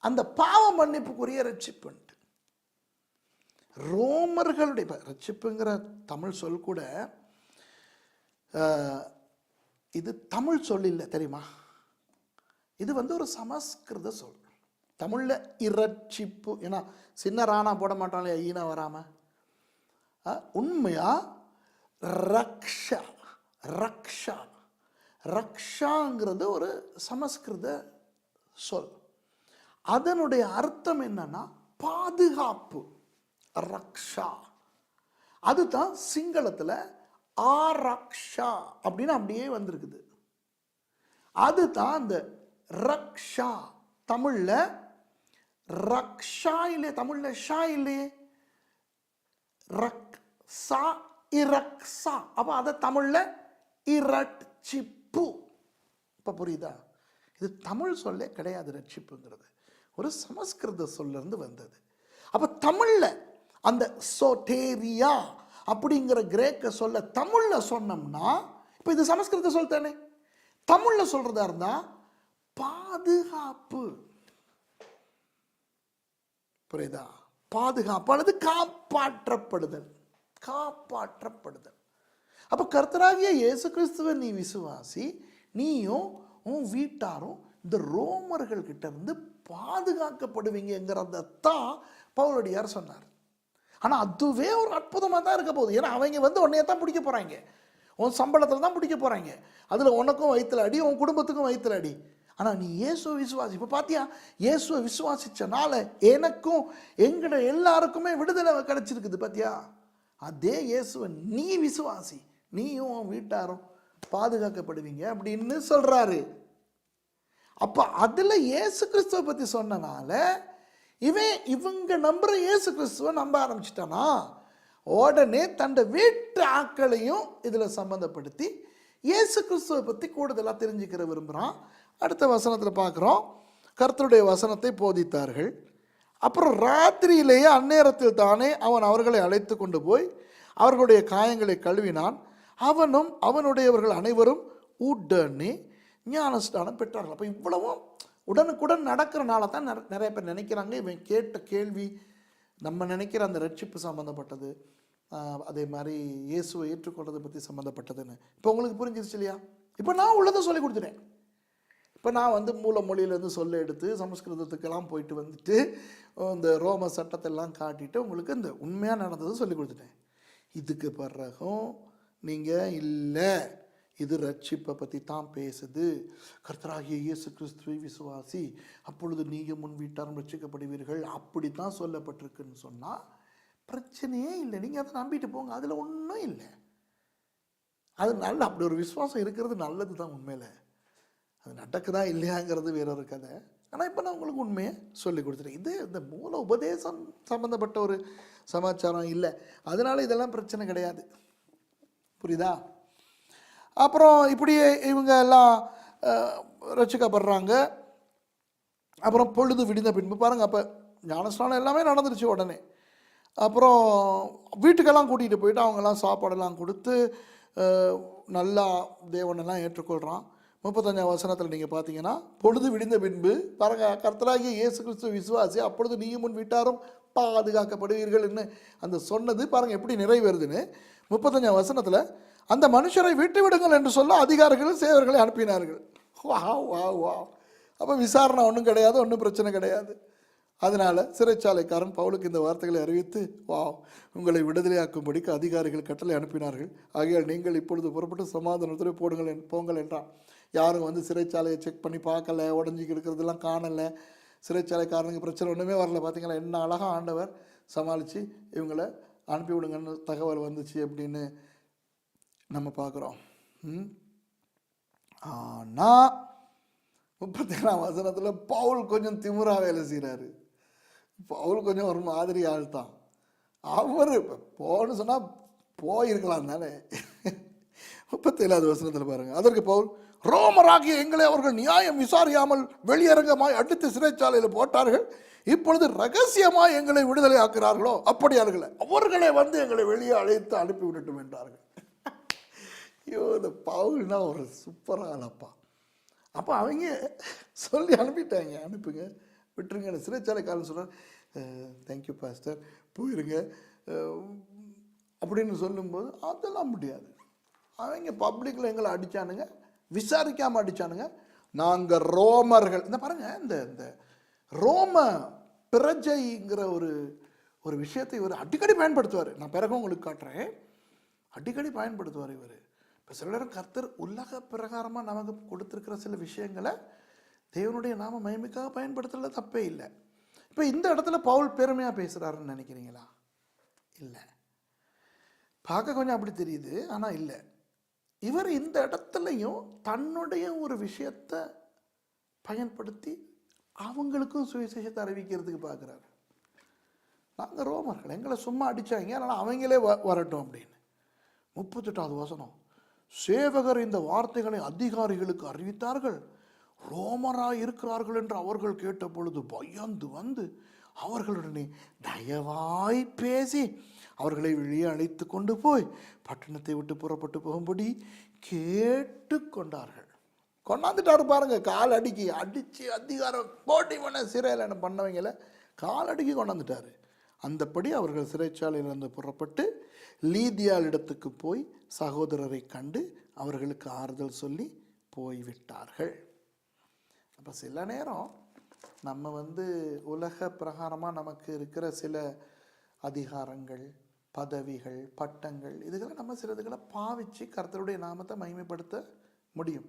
அந்த பாவ மன்னிப்புக்குரிய ரட்சிப்பு. ரோமர்களுடைய ரட்சிப்புங்கிற தமிழ் சொல் கூட இது தமிழ் சொல் இல்லை தெரியுமா? இது ஒரு சமஸ்கிருத சொல். தமிழில் இரட்சிப்பு, ஏன்னா சின்ன ராணா போட மாட்டாங்களே ஈனா வராமல். உண்மையா ரக்ஷா, ரக்ஷா, ரக்ஷாங்கிறது ஒரு சமஸ்கிருத சொல். அதனுடைய அர்த்தம் என்னன்னா பாதுகாப்பு. ரக்ஷா, அதுதான் சிங்களத்தில் ஆரக்ஷா அப்படின்னு அப்படியே வந்திருக்குது. அதுதான் அந்த ரக்ஷா. தமிழ்ல ரக்ஷா இல்லையே, தமிழ்ல ஷா இல்லையே, ரக்ஷா இரக்ஷா. அப்ப அதை தமிழ்ல இரட்சிப்பு. இப்ப புரியுதா? இது தமிழ் சொல்லே கிடையாது. ரட்சிப்புங்கிறது ஒரு சமஸ்கிருத சொல்ல இருந்து வந்தது. அப்ப தமிழ்ல அந்த சோட்டேரியா அப்படிங்கிற கிரேக்க சொல்ல தமிழ்ல சொன்னோம்னா, இப்ப இது சமஸ்கிருத சொல் தானே, தமிழ்ல சொல்றதா இருந்தா பாதுகாப்பு. புரியுதா? பாதுகாப்பு அல்லது காப்பாற்றப்படுதல். காப்பாற்றப்படுதல். அப்ப கர்த்தராகிய இயேசு கிறிஸ்துவை நீ விசுவாசி, நீயும் உன் வீட்டாரும் இந்த ரோமர்கள் கிட்ட இருந்து பாதுகாக்கப்படுவீங்கிறத தான் பவுலடியார் சொன்னார். ஆனால் அதுவே ஒரு அற்புதமாக தான் இருக்க போகுது. ஏன்னா அவங்க உன்னைய தான் பிடிக்க போகிறாங்க, உன் சம்பளத்தில் தான் பிடிக்க போகிறாங்க. அதில் உனக்கும் வயிற்றுல அடி, உன் குடும்பத்துக்கும் வயிற்றுல அடி. ஆனால் நீ இயேசுவை விசுவாசி. இப்போ பார்த்தியா, இயேசுவை விசுவாசிச்சனால எனக்கும் எங்கட எல்லாருக்குமே விடுதலை கிடைச்சிருக்குது. பார்த்தியா? அதே இயேசுவை நீ விசுவாசி, நீயும் உன் வீட்டாரும் பாதுகாக்கப்படுவீங்க அப்படின்னு சொல்கிறாரு. அப்போ அதில் இயேசு கிறிஸ்துவை பற்றி சொன்னனால இவங்க நம்புற இயேசு கிறிஸ்துவை நம்ப ஆரம்பிச்சிட்டானா, உடனே தன் வீட்டு ஆட்களையும் இதில் சம்பந்தப்படுத்தி இயேசு கிறிஸ்துவை பற்றி கூடுதலாக தெரிஞ்சுக்கிற விரும்புகிறான். அடுத்த வசனத்தில் பார்க்குறோம், கர்த்தருடைய வசனத்தை போதித்தார்கள். அப்புறம் ராத்திரியிலேயே அந்நேரத்தில் தானே அவன் அவர்களை அழைத்து கொண்டு போய் அவர்களுடைய காயங்களை கழுவினான். அவனும் அவனுடையவர்கள் அனைவரும் உடனே ஞானஸ்நானம் பெற்றார்கள். அப்போ இவ்வளவும் உடனுக்குடன் நடக்கிறனால தான் நிறைய பேர் நினைக்கிறாங்க இவன் கேட்ட கேள்வி நம்ம நினைக்கிற அந்த ரட்சிப்பு சம்மந்தப்பட்டது, அதே மாதிரி இயேசுவை ஏற்றுக்கொள்றதை பற்றி சம்மந்தப்பட்டதுன்னு. இப்போ உங்களுக்கு புரிஞ்சிருச்சு இல்லையா? இப்போ நான் உள்ளதை சொல்லி கொடுத்துட்டேன். இப்போ நான் மூல மொழியிலேருந்து சொல்ல எடுத்து சமஸ்கிருதத்துக்கெல்லாம் போயிட்டு வந்துட்டு இந்த ரோம சட்டத்தெல்லாம் காட்டிட்டு உங்களுக்கு இந்த உண்மையாக நடந்தது சொல்லி கொடுத்துட்டேன். இதுக்கு பிறகும் நீங்கள் இல்லை, இது ரட்சிப்பை பற்றி தான் பேசுது, கர்த்தராகிய இயேசு கிறிஸ்துவை விசுவாசி அப்பொழுது நீங்கள் முன் வீட்டாரும் ரட்சிக்கப்படுவீர்கள், அப்படி தான் சொல்லப்பட்டிருக்குன்னு சொன்னால் பிரச்சனையே இல்லை. நீங்கள் அதை நம்பிட்டு போங்க, அதில் ஒன்றும் இல்லை. அது நல்ல, அப்படி ஒரு விசுவாசம் இருக்கிறது நல்லது தான். உண்மையில் அது நடக்குதா இல்லையாங்கிறது வேறொரு கதை. ஆனால் இப்போ நான் உங்களுக்கு உண்மையை சொல்லி கொடுத்துட்டேன். இது இந்த மூல உபதேசம் சம்மந்தப்பட்ட ஒரு சமாச்சாரம் இல்லை, அதனால் இதெல்லாம் பிரச்சனை கிடையாது. புரியுதா? அப்புறம் இப்படியே இவங்க எல்லாம் ரட்சிக்கப்படுறாங்க. அப்புறம் பொழுது விடிந்த பின்பு பாருங்கள், அப்போ ஞானஸ்நானம் எல்லாமே நடந்துருச்சு உடனே. அப்புறம் வீட்டுக்கெல்லாம் கூட்டிகிட்டு போயிட்டு அவங்கெல்லாம் சாப்பாடெல்லாம் கொடுத்து நல்லா தேவனெல்லாம் ஏற்றுக்கொள்கிறான். 35ஆம் வசனத்தில் நீங்கள் பார்த்தீங்கன்னா, பொழுது விடிந்த பின்பு பாருங்கள், கர்த்தராகிய இயேசு கிறிஸ்து விசுவாசி அப்பொழுது நீயும் முன் வீட்டாரும் பாதுகாக்கப்படுவீர்கள்னு அந்த சொன்னது பாருங்கள் எப்படி நிறைவேறுதுன்னு. 35ஆம் வசனத்தில், அந்த மனுஷரை விட்டு விடுங்கள் என்று சொல்ல அதிகாரிகள் சேவர்களை அனுப்பினார்கள். வா வா வா. அப்போ விசாரணை ஒன்றும் கிடையாது, ஒன்றும் பிரச்சனை கிடையாது. அதனால் சிறைச்சாலைக்காரன் பவுலுக்கு இந்த வார்த்தைகளை அறிவித்து, வா, உங்களை விடுதலையாக்கும்படிக்கு அதிகாரிகள் கட்டளை அனுப்பினார்கள், ஆகையால் நீங்கள் இப்பொழுது புறப்பட்டு சமாதானத்துறை போங்கள் என்றான். யாரும் வந்து சிறைச்சாலையை செக் பண்ணி பார்க்கல, உடஞ்சிக்கு இருக்கிறதெல்லாம் காணலை, சிறைச்சாலைக்காரனுக்கு பிரச்சனை ஒன்றுமே வரல. பார்த்தீங்களா, என்ன அழகாக ஆண்டவர் சமாளித்து இவங்களை அனுப்பிவிடுங்கன்னு தகவல் வந்துச்சு அப்படின்னு நம்ம பார்க்குறோம். ஆனால் 37ஆம் வசனத்தில் பவுல் கொஞ்சம் திமிரா வேலை செய்கிறாரு. பவுல் கொஞ்சம் ஒரு மாதிரி ஆள் தான். அவர் போன்னு சொன்னால் போயிருக்கலாம் தானே. 37ஆவது வசனத்தில் பாருங்கள். அதற்கு பவுல், ரோமராகிய எங்களை அவர்கள் நியாயம் விசாரியாமல் வெளியரங்கமாய் அடித்து சிறைச்சாலையில் போட்டார்கள், இப்பொழுது ரகசியமாய் எங்களை விடுதலை ஆக்குறார்களோ அப்படியார்களே, அவர்களை வந்து எங்களை வெளியே அழைத்து அனுப்பி விடட்டும் என்றார்கள். ஐயோ, இந்த பவுல்னா ஒரு சூப்பராக ஆளப்பா. அப்போ அவங்க சொல்லி அனுப்பிட்டாங்க, அனுப்புங்க, விட்டுருங்க. சிறைச்சாலைக்காரன் சொல்கிறார், தேங்க்யூ பாஸ்டர், போயிருங்க அப்படின்னு சொல்லும்போது அதெல்லாம் முடியாது. அவங்க பப்ளிக்கில் எங்களை அடித்தானுங்க, விசாரிக்காமல் அடித்தானுங்க, நாங்கள் ரோமர்கள். இந்த பாருங்கள், இந்த ரோம பிரஜைங்கிற ஒரு விஷயத்தை இவர் அடிக்கடி பயன்படுத்துவார். நான் பிறகு உங்களுக்கு காட்டுறேன். அடிக்கடி பயன்படுத்துவார் இவர். இப்போ சில நேரம் கர்த்தர் உலக பிரகாரமாக நமக்கு கொடுத்துருக்கிற சில விஷயங்களை தேவனுடைய நாம மகிமைக்காக பயன்படுத்துறதுல தப்பே இல்லை. இப்போ இந்த இடத்துல பவுல் பெருமையாக பேசுகிறாருன்னு நினைக்கிறீங்களா? இல்லை, பார்க்க கொஞ்சம் அப்படி தெரியுது, ஆனால் இல்லை. இவர் இந்த இடத்துலையும் தன்னுடைய ஒரு விஷயத்தை பயன்படுத்தி அவங்களுக்கும் சுவிசேஷத்தை அறிவிக்கிறதுக்கு பார்க்குறாரு. நாங்கள் ரோமர்கள், எங்களை சும்மா அடித்தாங்க, அதனால் அவங்களே வரட்டும் அப்படின்னு. 38ஆவது வசனம், சேவகர் இந்த வார்த்தைகளை அதிகாரிகளுக்கு அறிவித்தார்கள். ரோமராய் இருக்கிறார்கள் என்று அவர்கள் கேட்ட பொழுது பயந்து வந்து அவர்களுடனே தயவாய் பேசி அவர்களை வெளியே அழைத்து கொண்டு போய் பட்டணத்தை விட்டு புறப்பட்டு போகும்படி கேட்டு கொண்டார்கள். கொண்டாந்துட்டாரு பாருங்க, கால் அடிக்கி அடித்து அதிகாரம் போட்டி பண்ண சிறையில் என்ன பண்ணவங்கள கால் அடிக்கி கொண்டாந்துட்டாரு. அந்தப்படி அவர்கள் சிறைச்சாலையிலிருந்து புறப்பட்டு லீதியாள் இடத்துக்கு போய் சகோதரரை கண்டு அவர்களுக்கு ஆறுதல் சொல்லி போய்விட்டார்கள். அப்போ சில நேரம் நம்ம உலக பிரகாரமாக நமக்கு இருக்கிற சில அதிகாரங்கள், பதவிகள், பட்டங்கள், இதுகளை நம்ம சிலதுகளை பாவிச்சு கர்த்தருடைய நாமத்தை மகிமைப்படுத்த முடியும்.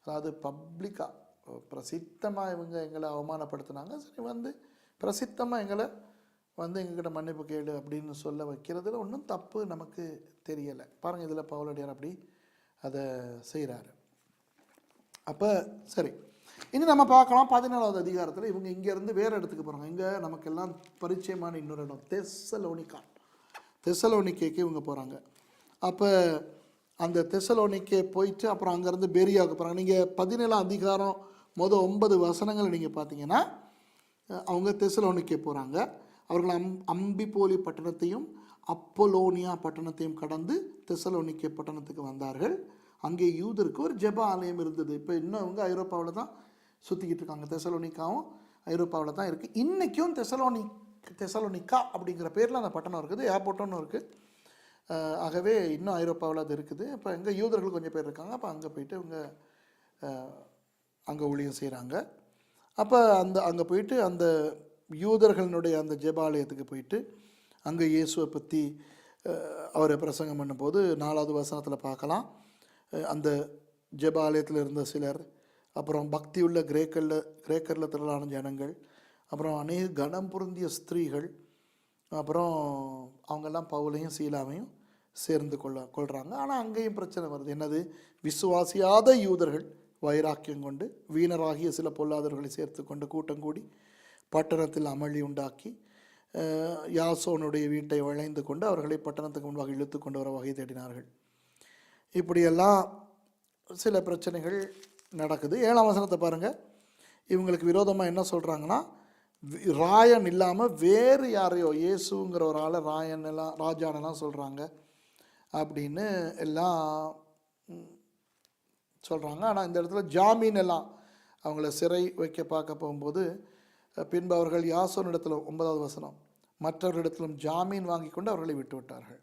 அதாவது பப்ளிக்காக பிரசித்தமாக இவங்க எங்களை அவமானப்படுத்தினாங்க, சரி பிரசித்தமாக எங்களை எங்ககிட்ட மன்னிப்பு கேடு அப்படின்னு சொல்ல வைக்கிறதுல ஒன்றும் தப்பு நமக்கு தெரியலை. பாருங்கள், இதில் பவுலடியார் அப்படி அதை செய்கிறாரு. அப்போ சரி, இனி நம்ம பார்க்கலாம் 17ஆவது அதிகாரத்தில் இவங்க இங்கேருந்து வேறு இடத்துக்கு போகிறாங்க. இங்கே நமக்கெல்லாம் பரிச்சயமான இன்னொரு இடம் தெசலோனிக்கேக்கு இவங்க போகிறாங்க. அப்போ அந்த தெசலோனிக்கே போயிட்டு அப்புறம் அங்கேருந்து பெரியாவுக்கு போகிறாங்க. நீங்கள் 17ஆம் அதிகாரம் 9 வசனங்கள் நீங்கள் பார்த்தீங்கன்னா அவங்க தெசலோனிக்கே போகிறாங்க. அவர்கள் அம்பிபோலி பட்டணத்தையும் அப்போலோனியா பட்டணத்தையும் கடந்து தெசலோனிக்கே பட்டணத்துக்கு வந்தார்கள். அங்கே யூதருக்கு ஒரு ஜெப ஆலயம் இருந்தது. இப்போ இன்னும் அவங்க ஐரோப்பாவில் தான் சுற்றிக்கிட்டு இருக்காங்க. தெசலோனிக்காவும் ஐரோப்பாவில் தான் இருக்குது. இன்றைக்கும் தெசலோனிக்கா அப்படிங்கிற பேரில் அந்த பட்டணம் இருக்குது, ஏர்போர்ட்டும் இருக்குது. ஆகவே இன்னும் ஐரோப்பாவில் அது இருக்குது. இப்போ எங்கே யூதர்கள் கொஞ்சம் பேர் இருக்காங்க. அப்போ அங்கே போயிட்டு அவங்க அங்கே ஊழியம் செய்கிறாங்க. அப்போ அங்கே போயிட்டு அந்த யூதர்களுடைய அந்த ஜெபாலயத்துக்கு போயிட்டு அங்கே இயேசுவை பற்றி அவரை பிரசங்கம் பண்ணும்போது 4வது வசனத்தில் பார்க்கலாம். அந்த ஜெபாலயத்தில் இருந்த சிலர், அப்புறம் பக்தியுள்ள கிரேக்கரில் திரளான ஜனங்கள், அப்புறம் அநேக கனம் பொருந்திய ஸ்திரீகள், அப்புறம் அவங்கெல்லாம் பவுலையும் சீலாவையும் சேர்ந்து கொள்கிறாங்க. ஆனால் அங்கேயும் பிரச்சனை வருது. என்னது? விசுவாசியாத யூதர்கள் வைராக்கியம் கொண்டு வீணராகிய சில பொல்லாதவர்களை சேர்த்து கொண்டு கூட்டம் கூடி பட்டணத்தில் அமளி உண்டாக்கி யாசோனுடைய வீட்டை வளைந்து கொண்டு அவர்களை பட்டணத்துக்கு முன்பாக இழுத்து கொண்டு வர வகை தேடினார்கள். இப்படியெல்லாம் சில பிரச்சனைகள் நடக்குது. 7ஆம் வசனத்தை பாருங்கள். இவங்களுக்கு விரோதமாக என்ன சொல்கிறாங்கன்னா, ராயன் இல்லாமல் வேறு யாரையோ, இயேசுங்கிற ஒரு ஆளை ராஜானெல்லாம் சொல்கிறாங்க அப்படின்னு எல்லாம் சொல்கிறாங்க. ஆனால் இந்த இடத்துல ஜாமீன் எல்லாம் அவங்கள சிறை வைக்க பார்க்க போகும்போது பின்பு அவர்கள் யாசோனிடத்தில் 9வது வசனம் மற்றவர்களிடத்திலும் ஜாமீன் வாங்கி கொண்டு அவர்களை விட்டு விட்டார்கள்.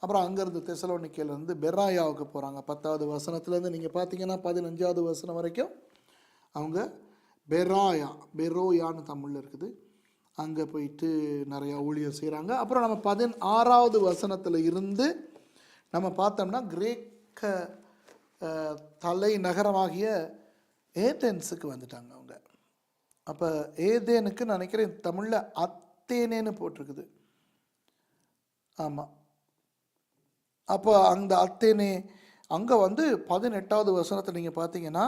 அப்புறம் அங்கேருந்து தெசலோனிக்கேலேருந்து பெராயாவுக்கு போகிறாங்க. 10வது வசனத்துலேருந்து நீங்கள் பார்த்தீங்கன்னா 15வது வசனம் வரைக்கும் அவங்க பெரோயான்னு தமிழில் இருக்குது. அங்கே போயிட்டு நிறையா ஊழியர் செய்கிறாங்க. அப்புறம் நம்ம 16வது வசனத்தில் இருந்து நம்ம பார்த்தோம்னா கிரேக்க தலைநகரமாகிய ஏதென்ஸுக்கு வந்துட்டாங்க அவங்க. அப்போ ஏதேனுக்கு நான் நினைக்கிறேன் தமிழில் அத்தேனேன்னு போட்டிருக்குது. ஆமாம். அப்போ அந்த அத்தேனே அங்கே வந்து 18வது வசனத்தை நீங்கள் பார்த்தீங்கன்னா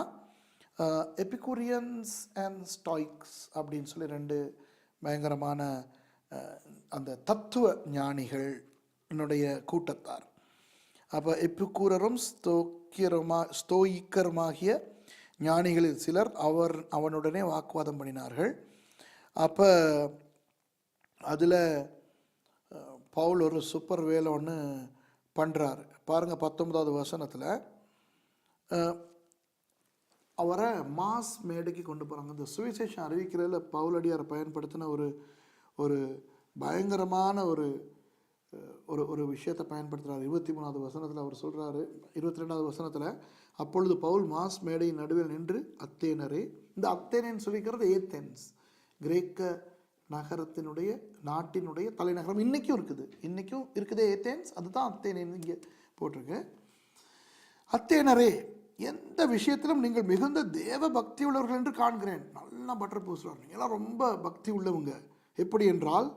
எபிகூரியன்ஸ் அண்ட் ஸ்டாய்க்ஸ் அப்படின்னு சொல்லி 2 பயங்கரமான அந்த தத்துவ ஞானிகளுடைய கூட்டத்தார். அப்போ எபிகூரரும் ஸ்தோயிக்கருமாகிய ஞானிகளில் சிலர் அவனுடனே வாக்குவாதம் பண்ணினார்கள். அப்போ அதில் பவுல் ஒரு சூப்பர் வேலை ஒன்று பண்ணுறாரு பாருங்கள். 19வது வசனத்தில் அவரை மாஸ் மேடைக்கு கொண்டு போகிறாங்க. இந்த சுவிசேஷம் அறிவிக்கிறதுல பவுலடியாரை பயன்படுத்தின ஒரு பயங்கரமான ஒரு விஷயத்தை பயன்படுத்துகிறார். 23வது வசனத்தில் அவர் சொல்கிறாரு. 22வது வசனத்தில் அப்பொழுது பவுல் மாஸ் மேடையின் நடுவில் நின்று அத்தேனரே, இந்த அத்தேனேன்னு சொல்லிக்கிறது ஏத்தென்ஸ், கிரேக்க நகரத்தினுடைய நாட்டினுடைய தலைநகரம். இன்றைக்கும் இருக்குது ஏத்தென்ஸ். அதுதான் அத்தேனேன்னு இங்கே போட்டிருக்கு. அத்தேனரே, எந்த விஷயத்திலும் நீங்கள் மிகுந்த தேவ பக்தி உள்ளவர்கள் என்று காண்கிறேன். நல்லா பட்டர் பூசுறார். நீங்களாம் ரொம்ப பக்தி உள்ளவங்க. எப்படி என்றால்,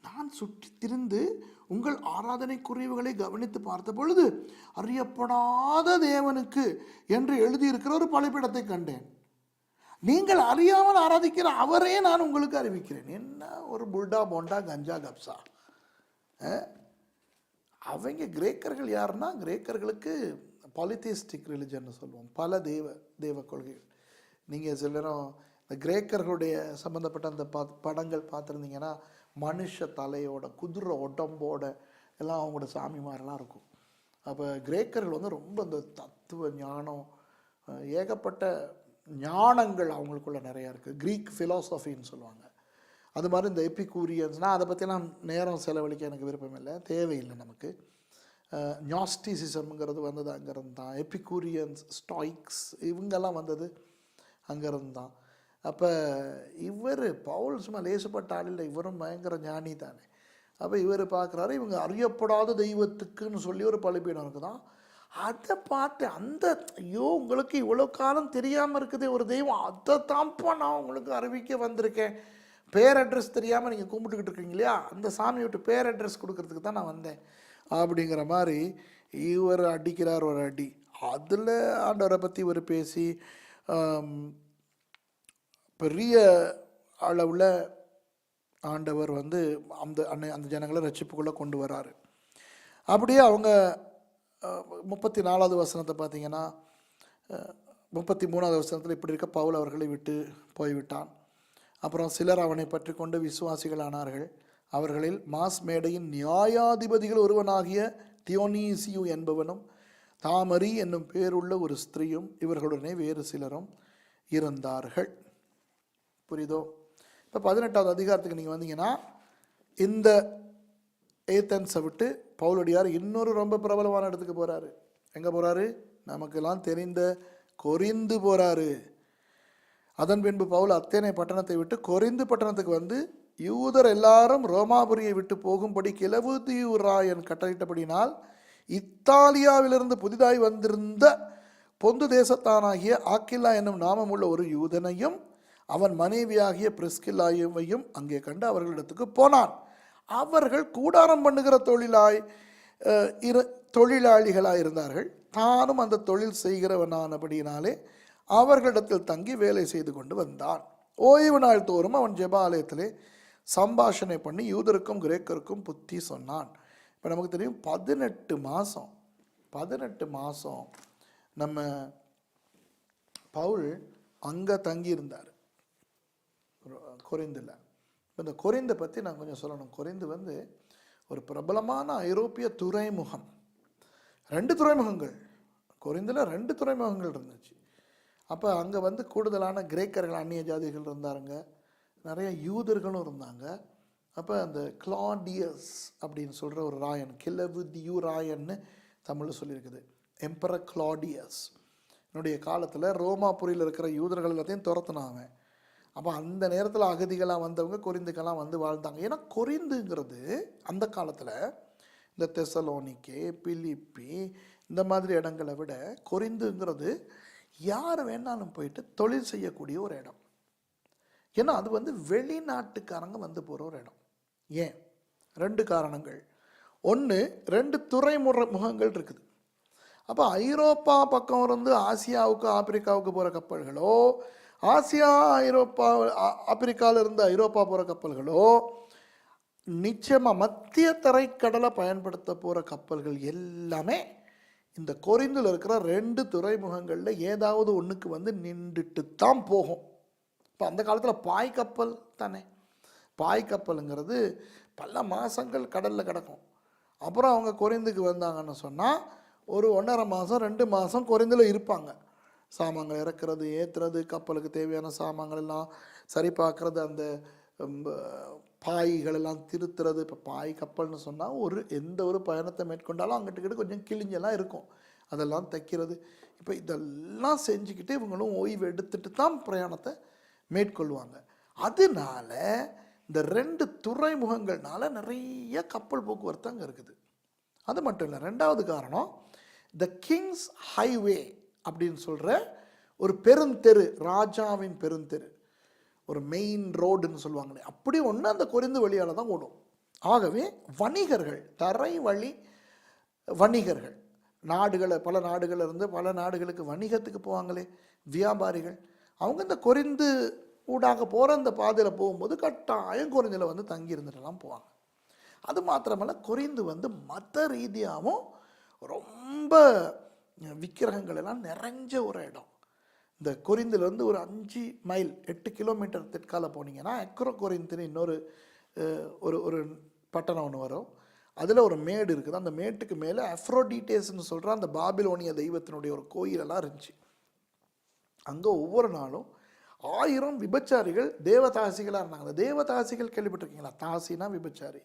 நான் சுற்றி திரிந்து உங்கள் ஆராதனைக்குரியவுகளை கவனித்து பார்த்த பொழுது அறியப்படாத தேவனுக்கு என்று எழுதியிருக்கிற ஒரு பலிபீடத்தை கண்டேன். நீங்கள் அறியாமல் ஆராதிக்கிற அவரே நான் உங்களுக்கு அறிவிக்கிறேன். என்ன ஒரு புல்டா போண்டா கஞ்சா கப்சா. அவங்க கிரேக்கர்கள் யாருன்னா, கிரேக்கர்களுக்கு பாலிதீஸ்டிக் ரிலிஜன் சொல்லுவோம், பல தேவ கொள்கைகள். நீங்கள் சில நேரம் இந்த கிரேக்கர்களுடைய சம்மந்தப்பட்ட அந்த படங்கள் பார்த்துருந்தீங்கன்னா, மனுஷ தலையோட குதிரை உடம்போட எல்லாம் அவங்களோட சாமி மாதிரிலாம் இருக்கும். அப்போ கிரேக்கர்கள் வந்து ரொம்ப இந்த தத்துவ ஞானம், ஏகப்பட்ட ஞானங்கள் அவங்களுக்குள்ள நிறையா இருக்குது. க்ரீக் ஃபிலாசபின்னு சொல்லுவாங்க. அது மாதிரி இந்த எபிகூரியன்ஸ்னால் அதை பற்றிலாம் நேரம் செலவழிக்க எனக்கு விருப்பம் இல்லை, தேவையில்லை நமக்கு. ஞாஸ்டிசிசம்ங்கிறது வந்தது அங்கேருந்து தான். எபிகூரியன்ஸ், ஸ்டாய்க்ஸ் இவங்கெல்லாம் வந்தது அங்கேருந்து தான். அப்போ இவர் பவுல் சும்மா லேசுப்பட்ட ஆள் இல்லை, இவரும் பயங்கர ஞானி தானே. அப்போ இவர் பார்க்குறாரு, இவங்க அறியப்படாத தெய்வத்துக்குன்னு சொல்லி ஒரு பலிபீடம் இருக்குதான். அதை பார்த்து ஐயோ உங்களுக்கு இவ்வளோ காலம் தெரியாமல் இருக்குது ஒரு தெய்வம், அதை தான்ப்பா நான் உங்களுக்கு அறிவிக்க வந்திருக்கேன். பேர் அட்ரஸ் தெரியாமல் நீங்கள் கும்பிட்டுக்கிட்டு இருக்கீங்க இல்லையா, அந்த சாமி விட்டு பேர் அட்ரஸ் கொடுக்கறதுக்கு தான் நான் வந்தேன் அப்படிங்கிற மாதிரி இவர் அடிக்கிறார் ஒரு அடி. அதில் ஆண்டவரை பற்றி இவர் பேசி பெரிய அளவில் ஆண்டவர் வந்து அந்த ஜனங்களை ரட்சிப்புக்குள்ளே கொண்டு வராரு. அப்படியே அவங்க 34வது வசனத்தை பார்த்தீங்கன்னா, 33வது வசனத்தில் இப்படி இருக்க பவுல் அவர்களை விட்டு போய்விட்டான். அப்புறம் சிலர் அவனை பற்றி கொண்டு விசுவாசிகள் ஆனார்கள். அவர்களில் மாஸ் மேடையின் நியாயாதிபதிகள் ஒருவனாகிய தியோனீசியு என்பவனும் தாமரி என்னும் பேருள்ள ஒரு ஸ்திரீயும் இவர்களுடனே வேறு சிலரும் இருந்தார்கள். புரியுதோ? இப்போ 18வது அதிகாரத்துக்கு நீங்கள் வந்தீங்கன்னா, இந்த ஏத்தென்ஸை விட்டு பவுலடியார் இன்னொரு ரொம்ப பிரபலமான இடத்துக்கு போகிறாரு. எங்கே போகிறாரு? நமக்கெல்லாம் தெரிந்த கொரிந்து போகிறாரு. அதன் பின்பு பவுல் அத்தேனை பட்டணத்தை விட்டு கொரிந்து பட்டணத்துக்கு வந்து யூதர் எல்லாரும் ரோமாபுரியை விட்டு போகும்படி கிளவுதியூராயன் கட்டளையிட்டபடினால் இத்தாலியாவிலிருந்து புதிதாய் வந்திருந்த பொந்து தேசத்தானாகிய ஆக்கில்லா என்னும் நாமமுள்ள ஒரு யூதனையும் அவன் மனைவியாகிய பிரிஸ்கில்லாவையும் அங்கே கண்டு அவர்களிடத்துக்கு போனான். அவர்கள் கூடாரம் பண்ணுகிற தொழிலாளிகளாக இருந்தார்கள். தானும் அந்த தொழில் செய்கிறவனானபடியினாலே அவர்களிடத்தில் தங்கி வேலை செய்து கொண்டு வந்தான். ஓய்வு நாள் தோறும் அவன் ஜெபாலயத்திலே சம்பாஷணை பண்ணி யூதருக்கும் கிரேக்கருக்கும் புத்தி சொன்னான். இப்போ நமக்கு தெரியும் 18 மாதம் நம்ம பவுல் அங்கே தங்கியிருந்தார் கொரிந்தில். இந்த கொரிந்தை பற்றி நான் கொஞ்சம் சொல்லணும். கொரிந்து வந்து ஒரு பிரபலமான ஐரோப்பிய துறைமுகம். 2 துறைமுகங்கள் கொரிந்தில் 2 துறைமுகங்கள் இருந்துச்சு. அப்போ அங்கே வந்து கூடுதலான கிரேக்கர்கள், அந்நிய ஜாதிகள் இருந்தாருங்க, நிறைய யூதர்களும் இருந்தாங்க. அப்போ அந்த கிளாடியஸ் அப்படின்னு சொல்கிற ஒரு ராயன், கிளவுதியூராயன்னு தமிழில் சொல்லியிருக்குது, எம்பரர் கிளாடியஸ் என்னுடைய காலத்தில் ரோமாபுரியில் இருக்கிற யூதர்கள் எல்லாத்தையும் துரத்துனாங்க. அப்போ அந்த நேரத்தில் அகதிகளாக வந்தவங்க கொரிந்துக்கெல்லாம் வந்து வாழ்ந்தாங்க. ஏன்னா கொரிந்துங்கிறது அந்த காலத்தில் இந்த தெசலோனிக்கே, பிலிப்பி இந்த மாதிரி இடங்களை விட கொரிந்துங்கிறது யார் வேணாலும் போயிட்டு தொழில் செய்யக்கூடிய ஒரு இடம். ஏன்னா அது வந்து வெளிநாட்டுக்காரங்க வந்து போகிற ஒரு இடம். ஏன்? 2 காரணங்கள். ஒன்று, 2 துறைமுகங்கள் இருக்குது. அப்போ ஐரோப்பா பக்கம் இருந்து ஆசியாவுக்கு ஆப்பிரிக்காவுக்கு போகிற கப்பல்களோ, ஆசியா ஐரோப்பா ஆப்பிரிக்காவிலிருந்து ஐரோப்பா போகிற கப்பல்களோ, நிச்சயமாக மத்திய தரைக்கடலை பயன்படுத்த போகிற கப்பல்கள் எல்லாமே இந்த கொரிந்தில் இருக்கிற 2 துறைமுகங்களில் ஏதாவது ஒன்றுக்கு வந்து நின்றுட்டு தான் போகும். இப்போ அந்த காலத்தில் பாய் கப்பல் தானே. பாய் கப்பலுங்கிறது பல மாதங்கள் கடலில் கிடக்கும். அப்புறம் அவங்க கொரிந்துக்கு வந்தாங்கன்னு சொன்னால் ஒரு 1.5 மாதம் 2 மாதம் கொரிந்தில் இருப்பாங்க. சாமான்கள் இறக்குறது, ஏற்றுறது, கப்பலுக்கு தேவையான சாமான்கள் எல்லாம் சரி பார்க்குறது, அந்த பாய்கள் எல்லாம் திருத்துறது. இப்போ பாய் கப்பல்னு சொன்னால் எந்த ஒரு பயணத்தை மேற்கொண்டாலும் அங்கிட்டு கொஞ்சம் கிழிஞ்செல்லாம் இருக்கும், அதெல்லாம் தைக்கிறது. இப்போ இதெல்லாம் செஞ்சுக்கிட்டு இவங்களும் ஓய்வு எடுத்துட்டு தான் பிரயாணத்தை மேற்கொள்வாங்க. அதனால இந்த 2 துறைமுகங்கள்னால நிறைய கப்பல் போக்குவரத்து அங்கே இருக்குது. அது மட்டும் இல்லை, 2வது காரணம் த கிங்ஸ் ஹைவே அப்படின்னு சொல்கிற ஒரு பெருந்தெரு, ராஜாவின் பெருந்தெரு, ஒரு மெயின் ரோடுன்னு சொல்லுவாங்களே, அப்படி ஒன்று அந்த கொரிந்து வழியால் தான் ஓடும். ஆகவே வணிகர்கள், தரை வழி வணிகர்கள், பல நாடுகளிலிருந்து பல நாடுகளுக்கு வணிகத்துக்கு போவாங்களே வியாபாரிகள், அவங்க இந்த கொரிந்து ஊடாக போகிற அந்த பாதையில் போகும்போது கட்டாயம் கொரிந்தில் வந்து தங்கி இருந்துட்டுலாம் போவாங்க. அது மாத்திரமல்ல, கொரிந்து வந்து மத ரீதியாகவும் ரொம்ப விக்கிரகங்கள் எல்லாம் நிறைஞ்ச ஒரு இடம். இந்த கொரிந்திலேருந்து ஒரு 5 மைல் 8 கிலோமீட்டர் தெற்கால போனீங்கன்னா அக்ரோ கொரிந்துன்னு இன்னொரு ஒரு பட்டணம் ஒன்று வரும். அதில் ஒரு மேடு இருக்குது. அந்த மேட்டுக்கு மேலே அஃப்ரோடிட்டேஸ்ன்னு சொல்கிற அந்த பாபிலோனிய தெய்வத்தினுடைய ஒரு கோயிலெல்லாம் இருந்துச்சு. அங்கே ஒவ்வொரு நாளும் 1000 விபச்சாரிகள் தேவதாசிகளாக இருந்தாங்க. அந்த தேவதாசிகள் கேள்விப்பட்டிருக்கீங்களா? தாசினா விபச்சாரி,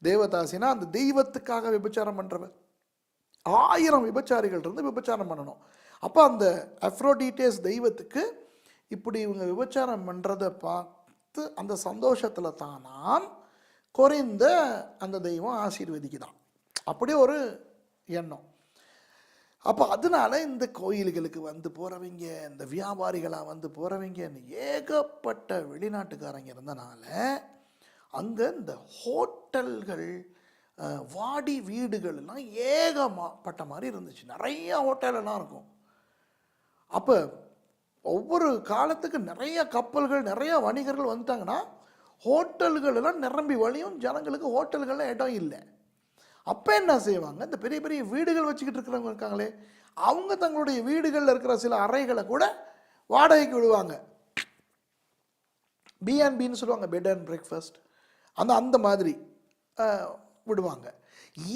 தேவதாசினா அந்த தெய்வத்துக்காக விபச்சாரம் பண்ணுறவன். 1000 விபச்சாரிகள் இருந்து விபச்சாரம் பண்ணணும். அப்போ அந்த அஃப்ரோடிட்டேஸ் தெய்வத்துக்கு இப்படி இவங்க விபச்சாரம் பண்ணுறதை பார்த்து அந்த சந்தோஷத்தில் தானாம் கொரிந்த அந்த தெய்வம் ஆசீர்வதிக்குதான். அப்படி ஒரு எண்ணம். அப்போ அதனால இந்த கோயில்களுக்கு வந்து போகிறவங்க, இந்த வியாபாரிகளாக வந்து போகிறவங்க, ஏகப்பட்ட வெளிநாட்டுக்காரங்க இருந்தனால அங்கே இந்த ஹோட்டல்கள், வாடி வீடுகள்லாம் ஏகப்பட்ட மாதிரி இருந்துச்சு. நிறைய ஹோட்டலெல்லாம் இருக்கும். அப்போ ஒவ்வொரு காலத்துக்கு நிறைய கப்பல்கள், நிறைய வணிகர்கள் வந்துட்டாங்கன்னா ஹோட்டல்கள் எல்லாம் நிரம்பி வழியும். ஜனங்களுக்கு ஹோட்டல்கள்லாம் இடம் இல்லை. அப்போ என்ன செய்வாங்க, இந்த பெரிய பெரிய வீடுகள் வச்சுக்கிட்டு இருக்கிறவங்க இருக்காங்களே, அவங்க தங்களுடைய வீடுகளில் இருக்கிற சில அறைகளை கூட வாடகைக்கு விடுவாங்க. B&Bன்னு சொல்லுவாங்க, பெட் அண்ட் பிரேக்ஃபாஸ்ட். அந்த மாதிரி விடுவாங்க.